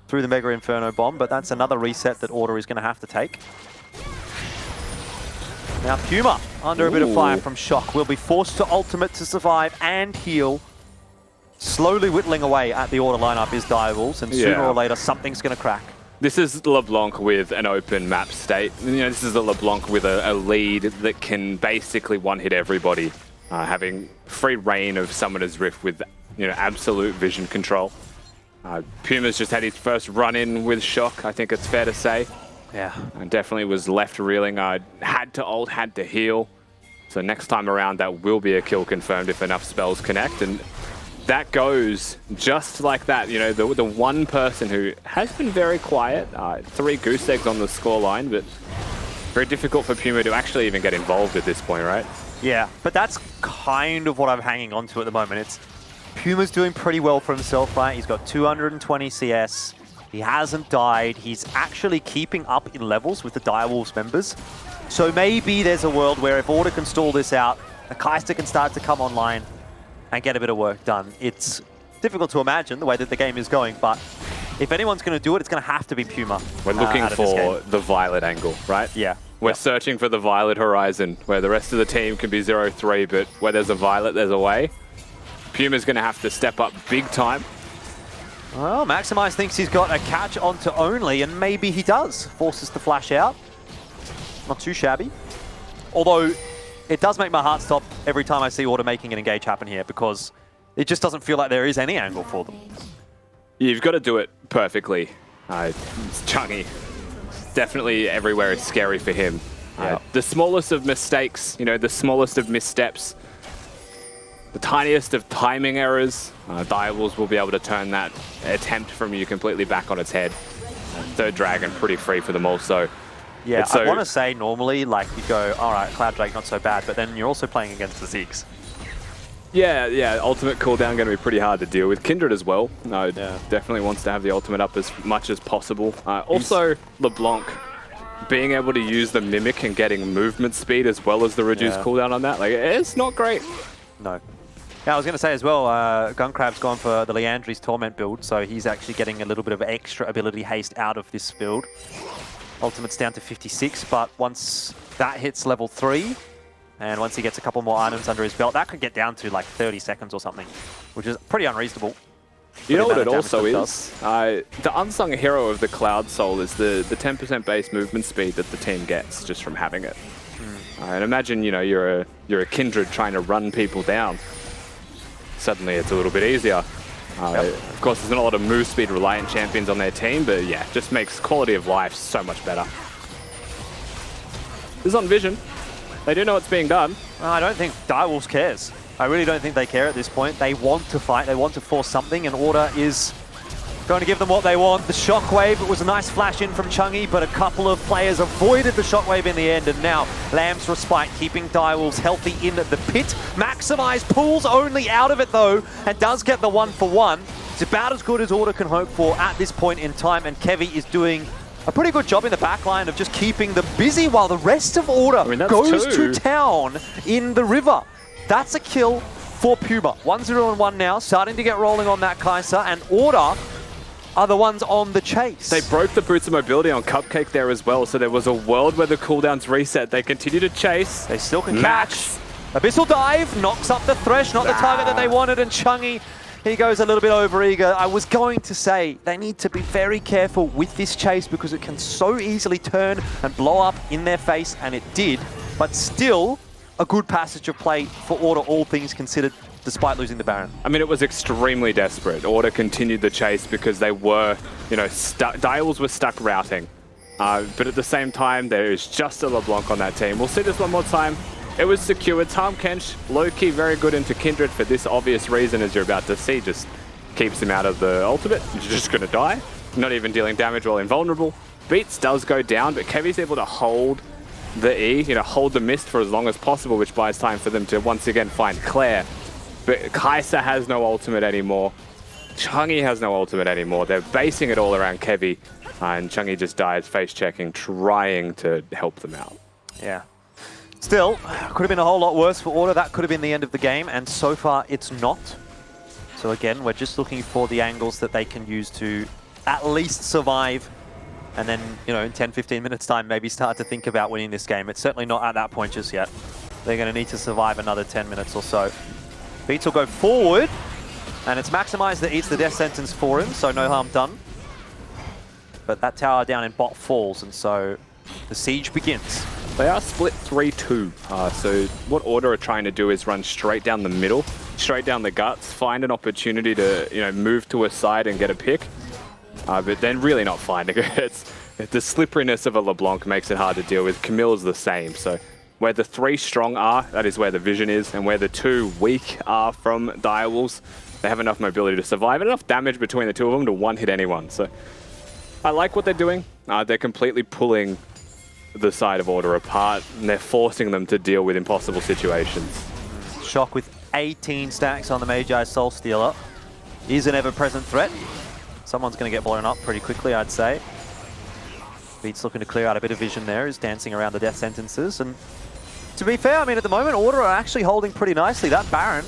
through the Mega Inferno Bomb, but that's another reset that Order is going to have to take. Now Puma, under a bit of fire from Shock, will be forced to ultimate to survive and heal. Slowly whittling away at the Order lineup is Direwolves, and sooner or later something's going to crack. This is LeBlanc with an open map state. You know, this is a LeBlanc with a lead that can basically one-hit everybody, having free reign of Summoner's Rift with, you know, absolute vision control. Puma's just had his first run-in with Shock, I think it's fair to say. Yeah. And definitely was left reeling. Had to ult, had to heal. So next time around, that will be a kill confirmed if enough spells connect. And that goes just like that. You know, the one person who has been very quiet, 3 goose eggs on the scoreline, but very difficult for Puma to actually even get involved at this point, right? Yeah, but that's kind of what I'm hanging on to at the moment. It's Puma's doing pretty well for himself, right? He's got 220 CS. He hasn't died. He's actually keeping up in levels with the Direwolves members. So maybe there's a world where if Order can stall this out, the Kai'Sa can start to come online and get a bit of work done. It's difficult to imagine the way that the game is going, but if anyone's going to do it, it's going to have to be Puma. We're looking for the Violet angle, right? Yeah. We're searching for the Violet horizon, where the rest of the team can be 0-3, but where there's a Violet, there's a way. Puma's going to have to step up big time. Well, Maximize thinks he's got a catch onto Only, and maybe he does. Forces the flash out. Not too shabby. Although, it does make my heart stop every time I see Order making an engage happen here, because it just doesn't feel like there is any angle for them. You've got to do it perfectly. It's Chungy. Definitely everywhere is scary for him. The smallest of mistakes, you know, the smallest of missteps, the tiniest of timing errors, Direwolves will be able to turn that attempt from you completely back on its head. Third Dragon, pretty free for them also. Yeah, I want to say normally, like, you go, all right, Cloud Drake, not so bad, but then you're also playing against the Ziggs. Yeah, ultimate cooldown going to be pretty hard to deal with. Kindred as well. Definitely wants to have the ultimate up as much as possible. Also, LeBlanc being able to use the Mimic and getting movement speed as well as the reduced cooldown on that, like, it's not great. No. Yeah, I was going to say as well, Guncrab's gone for the Leandri's Torment build, so he's actually getting a little bit of extra ability haste out of this build. Ultimate's down to 56, but once that hits level 3, and once he gets a couple more items under his belt, that could get down to like 30 seconds or something, which is pretty unreasonable. You know what it also is? The unsung hero of the Cloud Soul is the 10% base movement speed that the team gets just from having it. And imagine, you know, you're a Kindred trying to run people down. Suddenly it's a little bit easier. Of course, there's not a lot of move speed reliant champions on their team, but yeah, just makes quality of life so much better. This is on Vision. They do know what's being done. I don't think Direwolves cares. I really don't think they care at this point. They want to fight. They want to force something, and Order is going to give them what they want. The Shockwave, it was a nice flash in from Chungy, but a couple of players avoided the Shockwave in the end, and now Lamb's Respite keeping Direwolves healthy in the pit. Maximize pulls only out of it though, and does get the 1-for-1. It's about as good as Order can hope for at this point in time, and Kevy is doing a pretty good job in the backline of just keeping them busy while the rest of Order goes to town in the river. That's a kill for Puma. 1-0-1 now, starting to get rolling on that Kai'Sa, and Order are the ones on the chase. They broke the boots of mobility on Cupcake there as well, so there was a world where the cooldowns reset. They continue to chase. They still can catch. Abyssal Dive knocks up the Thresh, not the target that they wanted, and Chungy, he goes a little bit over-eager. I was going to say, they need to be very careful with this chase because it can so easily turn and blow up in their face, and it did, but still a good passage of play for Order, all things considered, despite losing the Baron. I mean, it was extremely desperate. Order continued the chase because they were, you know, Direwolves were stuck routing. But at the same time, there is just a LeBlanc on that team. We'll see this one more time. It was secure. Tahm Kench, low-key, very good into Kindred for this obvious reason, as you're about to see. Just keeps him out of the ultimate. He's just going to die. Not even dealing damage while invulnerable. Beats does go down, but Kevy's able to hold the E, you know, hold the mist for as long as possible, which buys time for them to once again find Claire. But Kai'Sa has no ultimate anymore. Chungy has no ultimate anymore. They're basing it all around Kevy, and Chungy just dies face-checking, trying to help them out. Yeah. Still, could have been a whole lot worse for Order. That could have been the end of the game, and so far it's not. So again, we're just looking for the angles that they can use to at least survive, and then, you know, in 10-15 minutes time, maybe start to think about winning this game. It's certainly not at that point just yet. They're going to need to survive another 10 minutes or so. Beats will go forward, and it's Maximize that eats the death sentence for him, so no harm done. But that tower down in bot falls, and so the siege begins. They are split 3-2, so what Order are trying to do is run straight down the middle, straight down the guts, find an opportunity to, you know, move to a side and get a pick, but then really not finding it. It's the slipperiness of a LeBlanc makes it hard to deal with. Camille's the same, so where the 3 strong are, that is where the Vision is, and where the 2 weak are from Direwolves, they have enough mobility to survive and enough damage between the 2 of them to one-hit anyone. So I like what they're doing. They're completely pulling the side of Order apart, and they're forcing them to deal with impossible situations. Shock with 18 stacks on the Magi Soul Stealer is an ever-present threat. Someone's going to get blown up pretty quickly, I'd say. Beats looking to clear out a bit of vision there, is dancing around the death sentences, and to be fair, I mean, at the moment, Order are actually holding pretty nicely. That Baron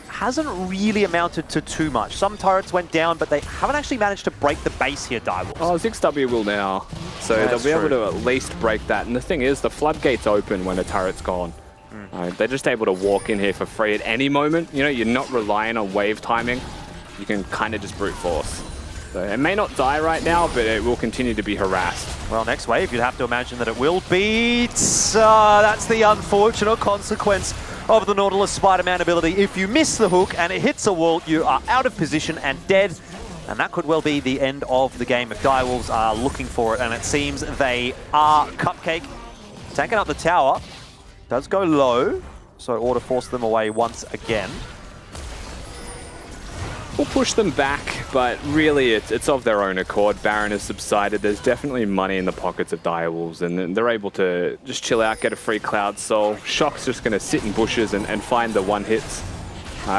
hasn't really amounted to too much. Some turrets went down, but they haven't actually managed to break the base here, Direwolves. Oh, 6W will now. So Yeah, they'll be able to at least break that. And the thing is, the floodgates open when a turret's gone. They're just able to walk in here for free at any moment. You know, you're not relying on wave timing. You can kind of just brute force. So it may not die right now, but it will continue to be harassed. Well, next wave, you'd have to imagine that it will beat. That's the unfortunate consequence of the Nautilus Spider-Man ability. If you miss the hook and it hits a wall, you are out of position and dead. And that could well be the end of the game if Direwolves are looking for it. And it seems they are. Cupcake taking up the tower. Does go low, so Order force them away once again. We'll push them back, but really it's of their own accord. Baron has subsided. There's definitely money in the pockets of Direwolves, and they're able to just chill out, get a free Cloud Soul. Shock's just going to sit in bushes and find the one-hits.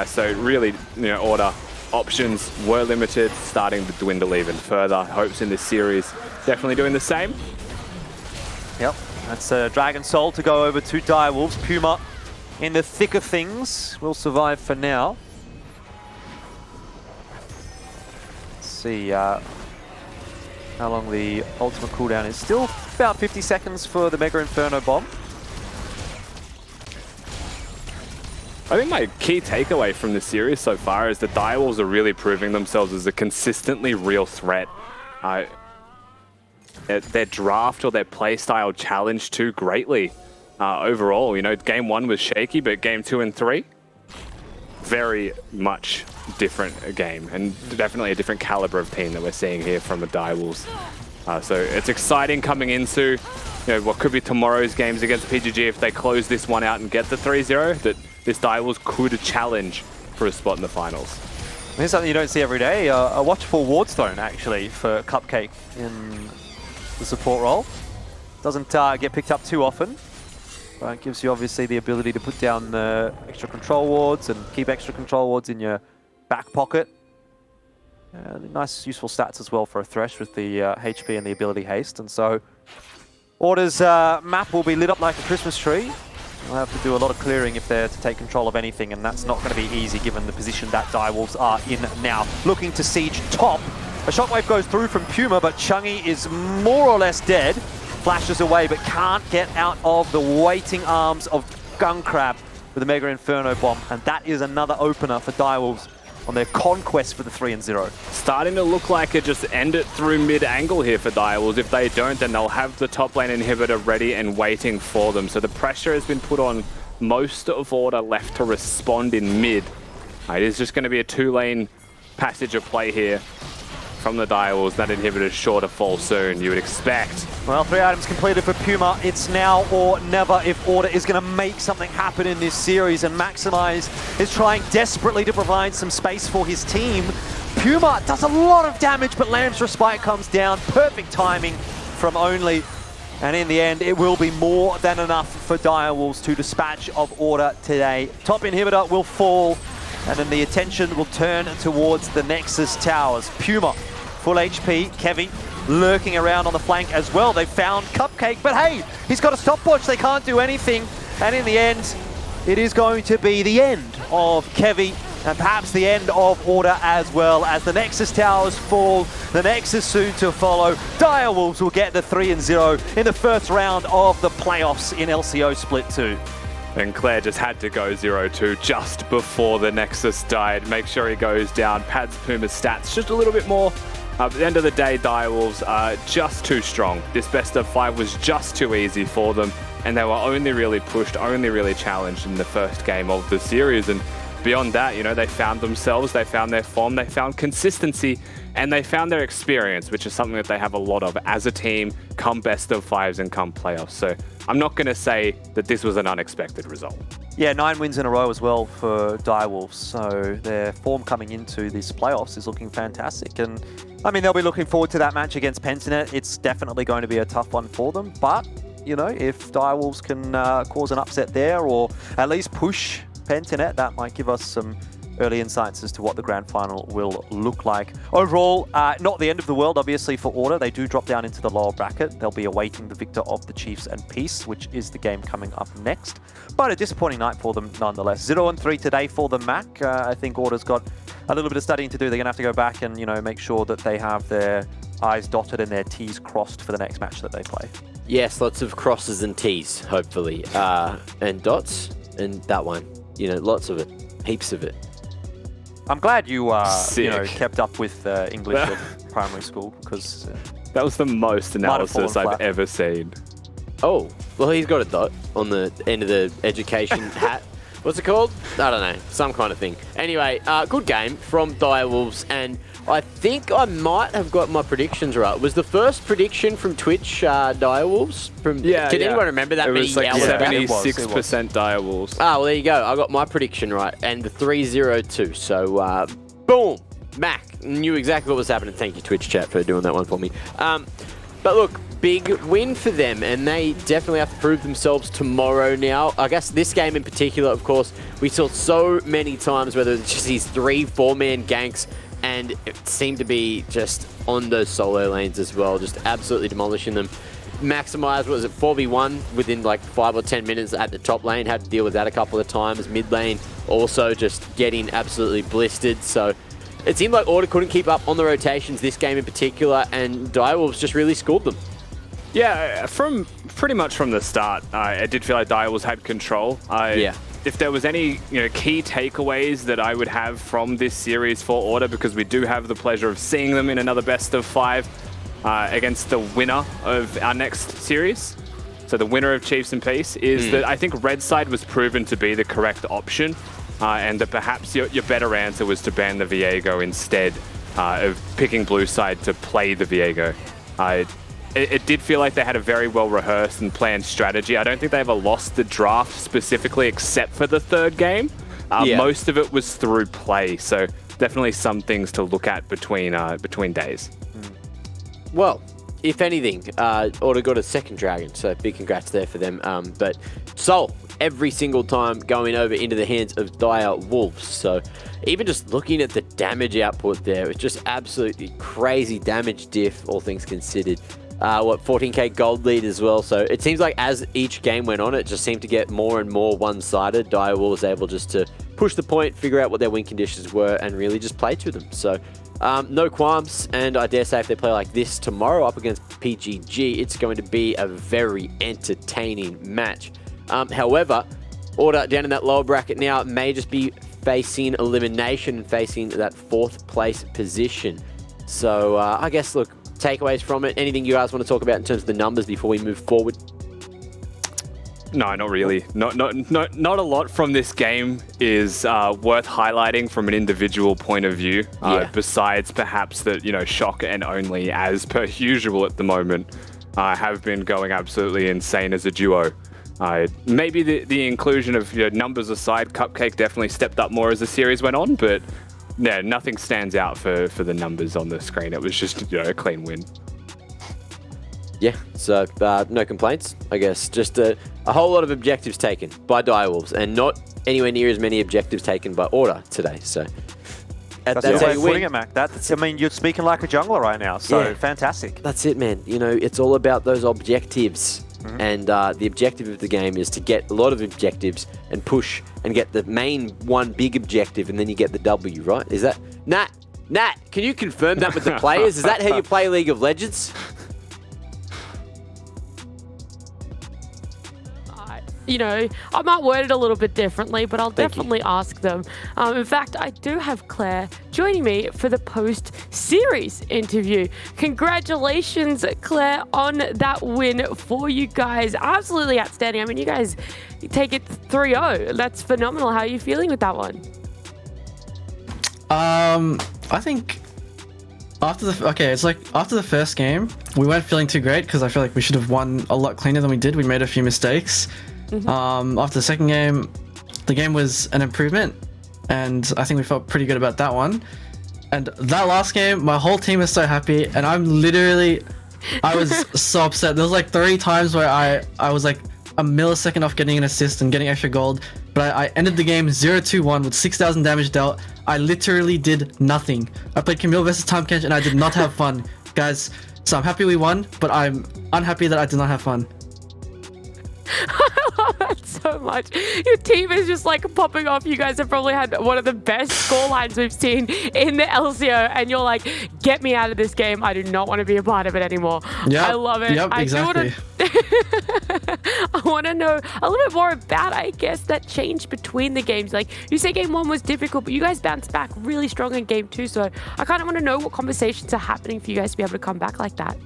So really, you know, Order options were limited, starting to dwindle even further. Hopes in this series definitely doing the same. Yep, that's Dragon Soul to go over to Direwolves. Puma in the thick of things will survive for now. See how long the ultimate cooldown is. Still about 50 seconds for the Mega Inferno bomb. I think my key takeaway from the series so far is that Direwolves are really proving themselves as a consistently real threat. Their draft or their playstyle challenged too greatly overall. You know, game 1 was shaky, but game 2 and 3, very much different game, and definitely a different caliber of team that we're seeing here from the Direwolves. So it's exciting coming into what could be tomorrow's games against PGG if they close this one out and get the 3-0, that this Direwolves could challenge for a spot in the finals. Here's something you don't see every day, a watchful Wardstone actually for Cupcake in the support role. Doesn't get picked up too often, but it gives you obviously the ability to put down the extra control wards and keep extra control wards in your back pocket. Nice useful stats as well for a Thresh with the HP and the ability haste. And so Order's map will be lit up like a Christmas tree. They'll have to do a lot of clearing if they're to take control of anything, and that's not going to be easy given the position that Direwolves are in now. Looking to siege top. A shockwave goes through from Puma, but Chungy is more or less dead. Flashes away, but can't get out of the waiting arms of Gunkrab with a Mega Inferno bomb. And that is another opener for Direwolves on their conquest for the 3-0. Starting to look like it just end it through mid-angle here for Direwolves. If they don't, then they'll have the top lane inhibitor ready and waiting for them. So the pressure has been put on most of Order left to respond in mid. It is just going to be a 2-lane passage of play here from the Direwolves. That inhibitor is sure to fall soon, you would expect. Well, 3 items completed for Puma. It's now or never if Order is going to make something happen in this series, and Maximize is trying desperately to provide some space for his team. Puma does a lot of damage, but Lamb's Respite comes down. Perfect timing from Only. And in the end, it will be more than enough for Direwolves to dispatch of Order today. Top inhibitor will fall, and then the attention will turn towards the Nexus Towers. Puma, full HP. Kevy lurking around on the flank as well. They've found Cupcake, but hey, he's got a stopwatch. They can't do anything. And in the end, it is going to be the end of Kevy, and perhaps the end of Order as well, as the Nexus Towers fall. The Nexus soon to follow. Direwolves will get the 3-0 in the first round of the playoffs in LCO Split 2. And Claire just had to go 0-2 just before the Nexus died. Make sure he goes down, pads Puma's stats just a little bit more. At the end of the day, Direwolves are just too strong. This best of 5 was just too easy for them, and they were only really pushed, only really challenged in the first game of the series. And beyond that, they found themselves, they found their form, they found consistency, and they found their experience, which is something that they have a lot of as a team, come best of 5s and come playoffs. So I'm not going to say that this was an unexpected result. Yeah, 9 wins in a row as well for Direwolves. So their form coming into these playoffs is looking fantastic. And I mean, they'll be looking forward to that match against Pentanet. It's definitely going to be a tough one for them. But, if Direwolves can cause an upset there, or at least push Pentanet, that might give us some early insights as to what the grand final will look like. Overall, not the end of the world, obviously, for Order. They do drop down into the lower bracket. They'll be awaiting the victor of the Chiefs and Peace, which is the game coming up next. But a disappointing night for them nonetheless. 0-3 today for the Mac. I think Order's got a little bit of studying to do. They're going to have to go back and, make sure that they have their I's dotted and their T's crossed for the next match that they play. Yes, lots of crosses and T's, hopefully. And dots, and that one. Lots of it. Heaps of it. I'm glad you, kept up with English at primary school, because that was the most analysis I've ever seen. Oh, well, he's got a dot on the end of the education hat. What's it called? I don't know. Some kind of thing. Anyway, good game from Direwolves, and I think I might have got my predictions right. Was the first prediction from Twitch Direwolves? Can anyone remember that? It was like hours back? 76% Direwolves. Well, there you go. I got my prediction right, and the 3-0-2. So, boom, Mac knew exactly what was happening. Thank you, Twitch chat, for doing that one for me. But look, big win for them, and they definitely have to prove themselves tomorrow now. I guess this game in particular, of course, we saw so many times, whether it's just these 3-4-man ganks, and it seemed to be just on those solo lanes as well, just absolutely demolishing them. Maximize, was it 4v1 within like 5 or 10 minutes at the top lane, had to deal with that a couple of times. Mid lane also just getting absolutely blistered, so it seemed like Order couldn't keep up on the rotations this game in particular, and Direwolves just really schooled them. Yeah, from pretty much from the start, I did feel like Direwolves had control. If there was any key takeaways that I would have from this series for Order, because we do have the pleasure of seeing them in another best of 5 against the winner of our next series. So the winner of Chiefs and Peace is that I think Red Side was proven to be the correct option, and that perhaps your better answer was to ban the Viego instead of picking Blue Side to play the Viego. It did feel like they had a very well rehearsed and planned strategy. I don't think they ever lost the draft specifically, except for the third game. Most of it was through play, so definitely some things to look at between days. Well, if anything, Order got a second dragon, so big congrats there for them. But Soul, every single time going over into the hands of Dire Wolves. So even just looking at the damage output there, it's just absolutely crazy damage diff, all things considered. 14k gold lead as well. So it seems like as each game went on, it just seemed to get more and more one-sided. Dire Wolves was able just to push the point, figure out what their win conditions were, and really just play to them. So no qualms, and I dare say if they play like this tomorrow up against PGG, it's going to be a very entertaining match. However, Order down in that lower bracket now may just be facing elimination and facing that 4th place position. So I guess, look, takeaways from it, anything you guys want to talk about in terms of the numbers before we move forward? No, not really. Not a lot from this game is worth highlighting from an individual point of view. Besides perhaps that, Shock and Only, as per usual at the moment, have been going absolutely insane as a duo. Maybe the inclusion of numbers aside, Cupcake definitely stepped up more as the series went on, but yeah, nothing stands out for the numbers on the screen. It was just a clean win. Yeah, so no complaints, I guess. Just a whole lot of objectives taken by Dire Wolves, and not anywhere near as many objectives taken by Order today. So that's the way of putting it, Mac. You're speaking like a jungler right now, so fantastic. That's it, man. It's all about those objectives. And the objective of the game is to get a lot of objectives and push and get the main one big objective, and then you get the W, right? Is that... Nat, can you confirm that with the players? Is that how you play League of Legends? I might word it a little bit differently, but I'll definitely ask them. In fact, I do have Claire joining me for the post-series interview. Congratulations, Claire, on that win for you guys. Absolutely outstanding. I mean, you guys take it 3-0. That's phenomenal. How are you feeling with that one? I think after the first game, we weren't feeling too great because I feel like we should have won a lot cleaner than we did. We made a few mistakes. After the second game, the game was an improvement, and I think we felt pretty good about that one. And that last game, my whole team is so happy, and I was so upset. There was like 3 times where I was like a millisecond off getting an assist and getting extra gold, but I ended the game 0-2-1 with 6,000 damage dealt. I literally did nothing. I played Camille versus Time Kench, and I did not have fun, guys. So I'm happy we won, but I'm unhappy that I did not have fun. I love that so much. Your team is just like popping off. You guys have probably had one of the best score lines we've seen in the LCO, and you're like, get me out of this game. I do not want to be a part of it anymore. I love it. Yep, exactly. I want to know a little bit more about, I guess, that change between the games. Like, you say game 1 was difficult, but you guys bounced back really strong in game 2. So I kind of want to know what conversations are happening for you guys to be able to come back like that.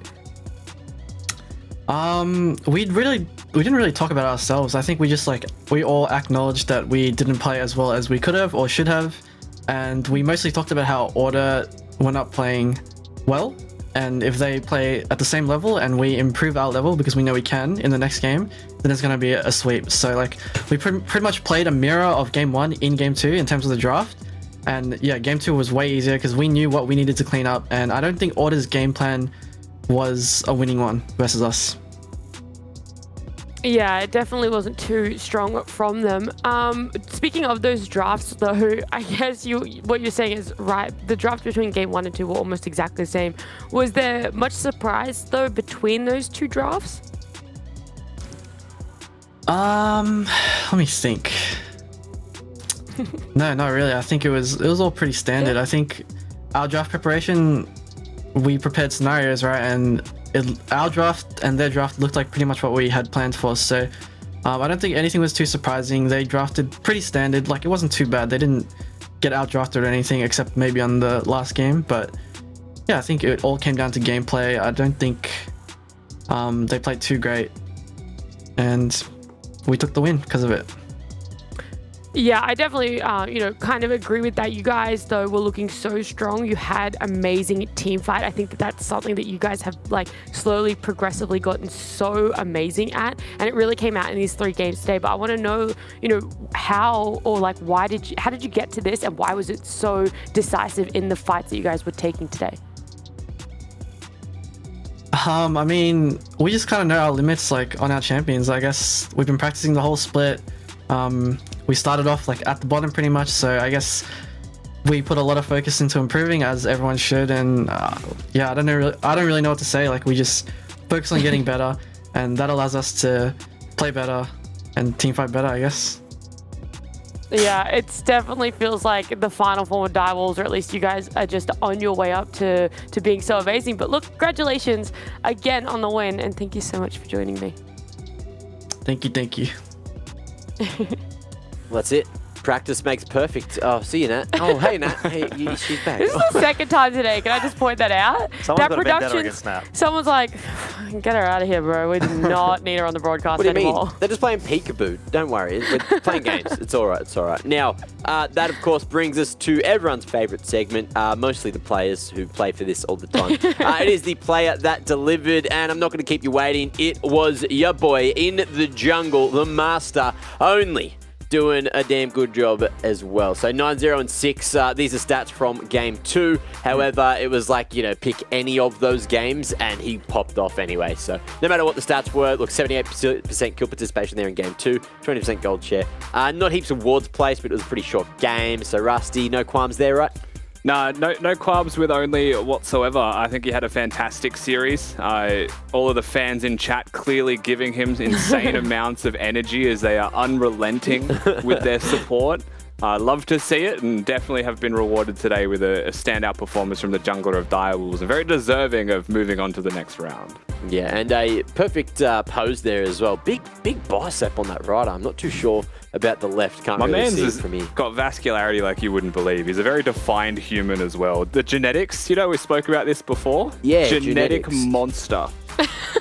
We didn't really talk about ourselves. I think we all acknowledged that we didn't play as well as we could have or should have, and we mostly talked about how Order were not playing well, and if they play at the same level and we improve our level, because we know we can in the next game, then it's going to be a sweep. So like, we pretty much played a mirror of game 1 in game 2 in terms of the draft, and yeah, game 2 was way easier because we knew what we needed to clean up, and I don't think Order's game plan was a winning one versus us. Yeah, it definitely wasn't too strong from them. Speaking of those drafts, though, I guess what you're saying is right. The drafts between game 1 and 2 were almost exactly the same. Was there much surprise, though, between those 2 drafts? Let me think. No, not really. I think it was all pretty standard. I think our draft preparation, we prepared scenarios, right? And our draft and their draft looked like pretty much what we had planned for. So I don't think anything was too surprising. They drafted pretty standard. Like, it wasn't too bad. They didn't get outdrafted or anything, except maybe on the last game. But yeah, I think it all came down to gameplay. I don't think they played too great, and we took the win because of it. Yeah, I definitely, kind of agree with that. You guys, though, were looking so strong. You had amazing team fight. I think that that's something that you guys have, slowly, progressively gotten so amazing at. And it really came out in these 3 games today. But I want to know, how or, how did you get to this? And why was it so decisive in the fights that you guys were taking today? I mean, we just kind of know our limits, on our champions. I guess we've been practicing the whole split. We started off at the bottom pretty much, so I guess we put a lot of focus into improving, as everyone should. And yeah, I don't really know what to say. We just focus on getting better, and that allows us to play better and team fight better, I guess. Yeah, it definitely feels like the final form of Direwolves, or at least you guys are just on your way up to being so amazing. But look, congratulations again on the win, and thank you so much for joining me. Thank you. That's it. Practice makes perfect. Oh, see you, Nat. Oh, hey, Nat. Hey, she's back. This is the second time today. Can I just point that out? Someone's that got a vendetta against Nat. Someone's like, get her out of here, bro. We do not need her on the broadcast What do you anymore. mean? They're just playing peekaboo. Don't worry. We're playing games. It's all right. It's all right. Now, that, of course, brings us to everyone's favorite segment, mostly the players who play for this all the time. It is the player that delivered, and I'm not going to keep you waiting. It was your boy in the jungle, the master only, doing a damn good job as well. So 9-0 and 6. These are stats from game 2. However, it was pick any of those games and he popped off anyway. So no matter what the stats were, look, 78% kill participation there in game 2, 20% gold share. Not heaps of wards placed, but it was a pretty short game. So Rusty, no qualms there, right? No qualms with only whatsoever. I think he had a fantastic series. All of the fans in chat clearly giving him insane amounts of energy as they are unrelenting with their support. I love to see it, and definitely have been rewarded today with a standout performance from the jungler of Direwolves, and very deserving of moving on to the next round. Yeah, and a perfect pose there as well. Big bicep on that right arm. Not too sure about the left. Can't My really man's see it from here. got vascularity like you wouldn't believe. He's a very defined human as well. The genetics, we spoke about this before. Yeah, genetic genetics. monster.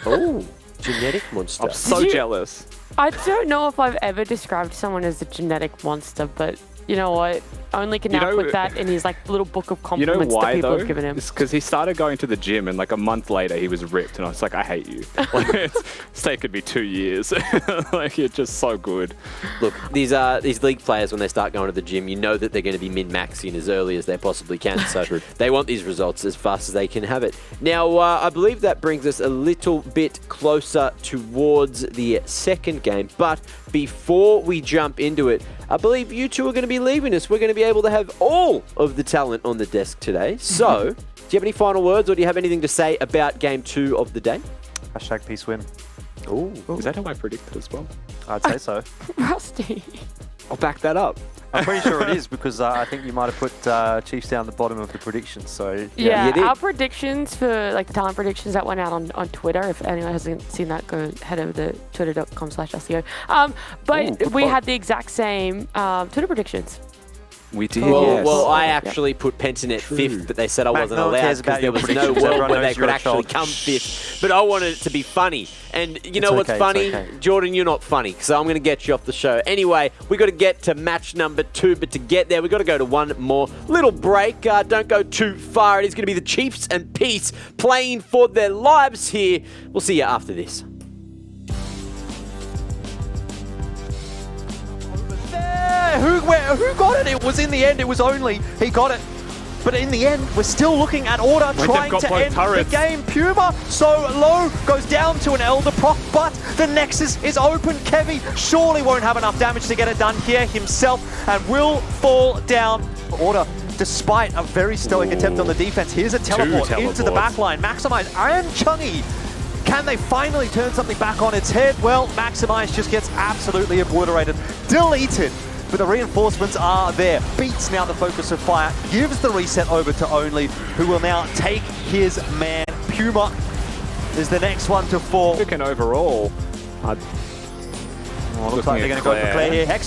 Oh, genetic monster. I'm so jealous. I don't know if I've ever described someone as a genetic monster, but you know what? Only can now put that in his little book of compliments that people have given him. It's because he started going to the gym, and a month later he was ripped, and I was like, I hate you. It's taken me 2 years. You're just so good. Look, these league players, when they start going to the gym, you know that they're going to be min-maxing as early as they possibly can. So they want these results as fast as they can have it. Now, I believe that brings us a little bit closer towards the second game. But before we jump into it, I believe you two are going to be leaving us. We're going to be able to have all of the talent on the desk today. So, do you have any final words, or do you have anything to say about game 2 of the day? Hashtag peace win. Ooh. Is that how I predicted as well? I'd say so. Rusty. I'll back that up. I'm pretty sure it is, because I think you might have put Chiefs down the bottom of the predictions. So Yeah, our predictions for the talent predictions that went out on Twitter. If anyone hasn't seen that, go head over to twitter.com/LCO. But we had the exact same Twitter predictions. We did. Well, I actually put Pentanet 5th, but they said I wasn't allowed because there was no world where they could actually come 5th. But I wanted it to be funny. And you know what's funny? Jordan, you're not funny, so I'm going to get you off the show. Anyway, we got to get to match number 2, but to get there, we got to go to one more little break. Don't go too far. It is going to be the Chiefs and Peace playing for their lives here. We'll see you after this. Who got it? It was in the end. It was only he got it. But in the end, we're still looking at Order trying to end the game. Puma so low, goes down to an Elder Proc, but the Nexus is open. Kevy surely won't have enough damage to get it done here himself and will fall down. Order, despite a very stoic attempt on the defense, here's a teleport into the backline. Maximize and Chungy. Can they finally turn something back on its head? Well, Maximize just gets absolutely obliterated, deleted. But the reinforcements are there. Beats now the focus of fire, gives the reset over to Only, who will now take his man. Puma is the next one to fall. Looking overall, looks like they're going to go for Claire here. Hex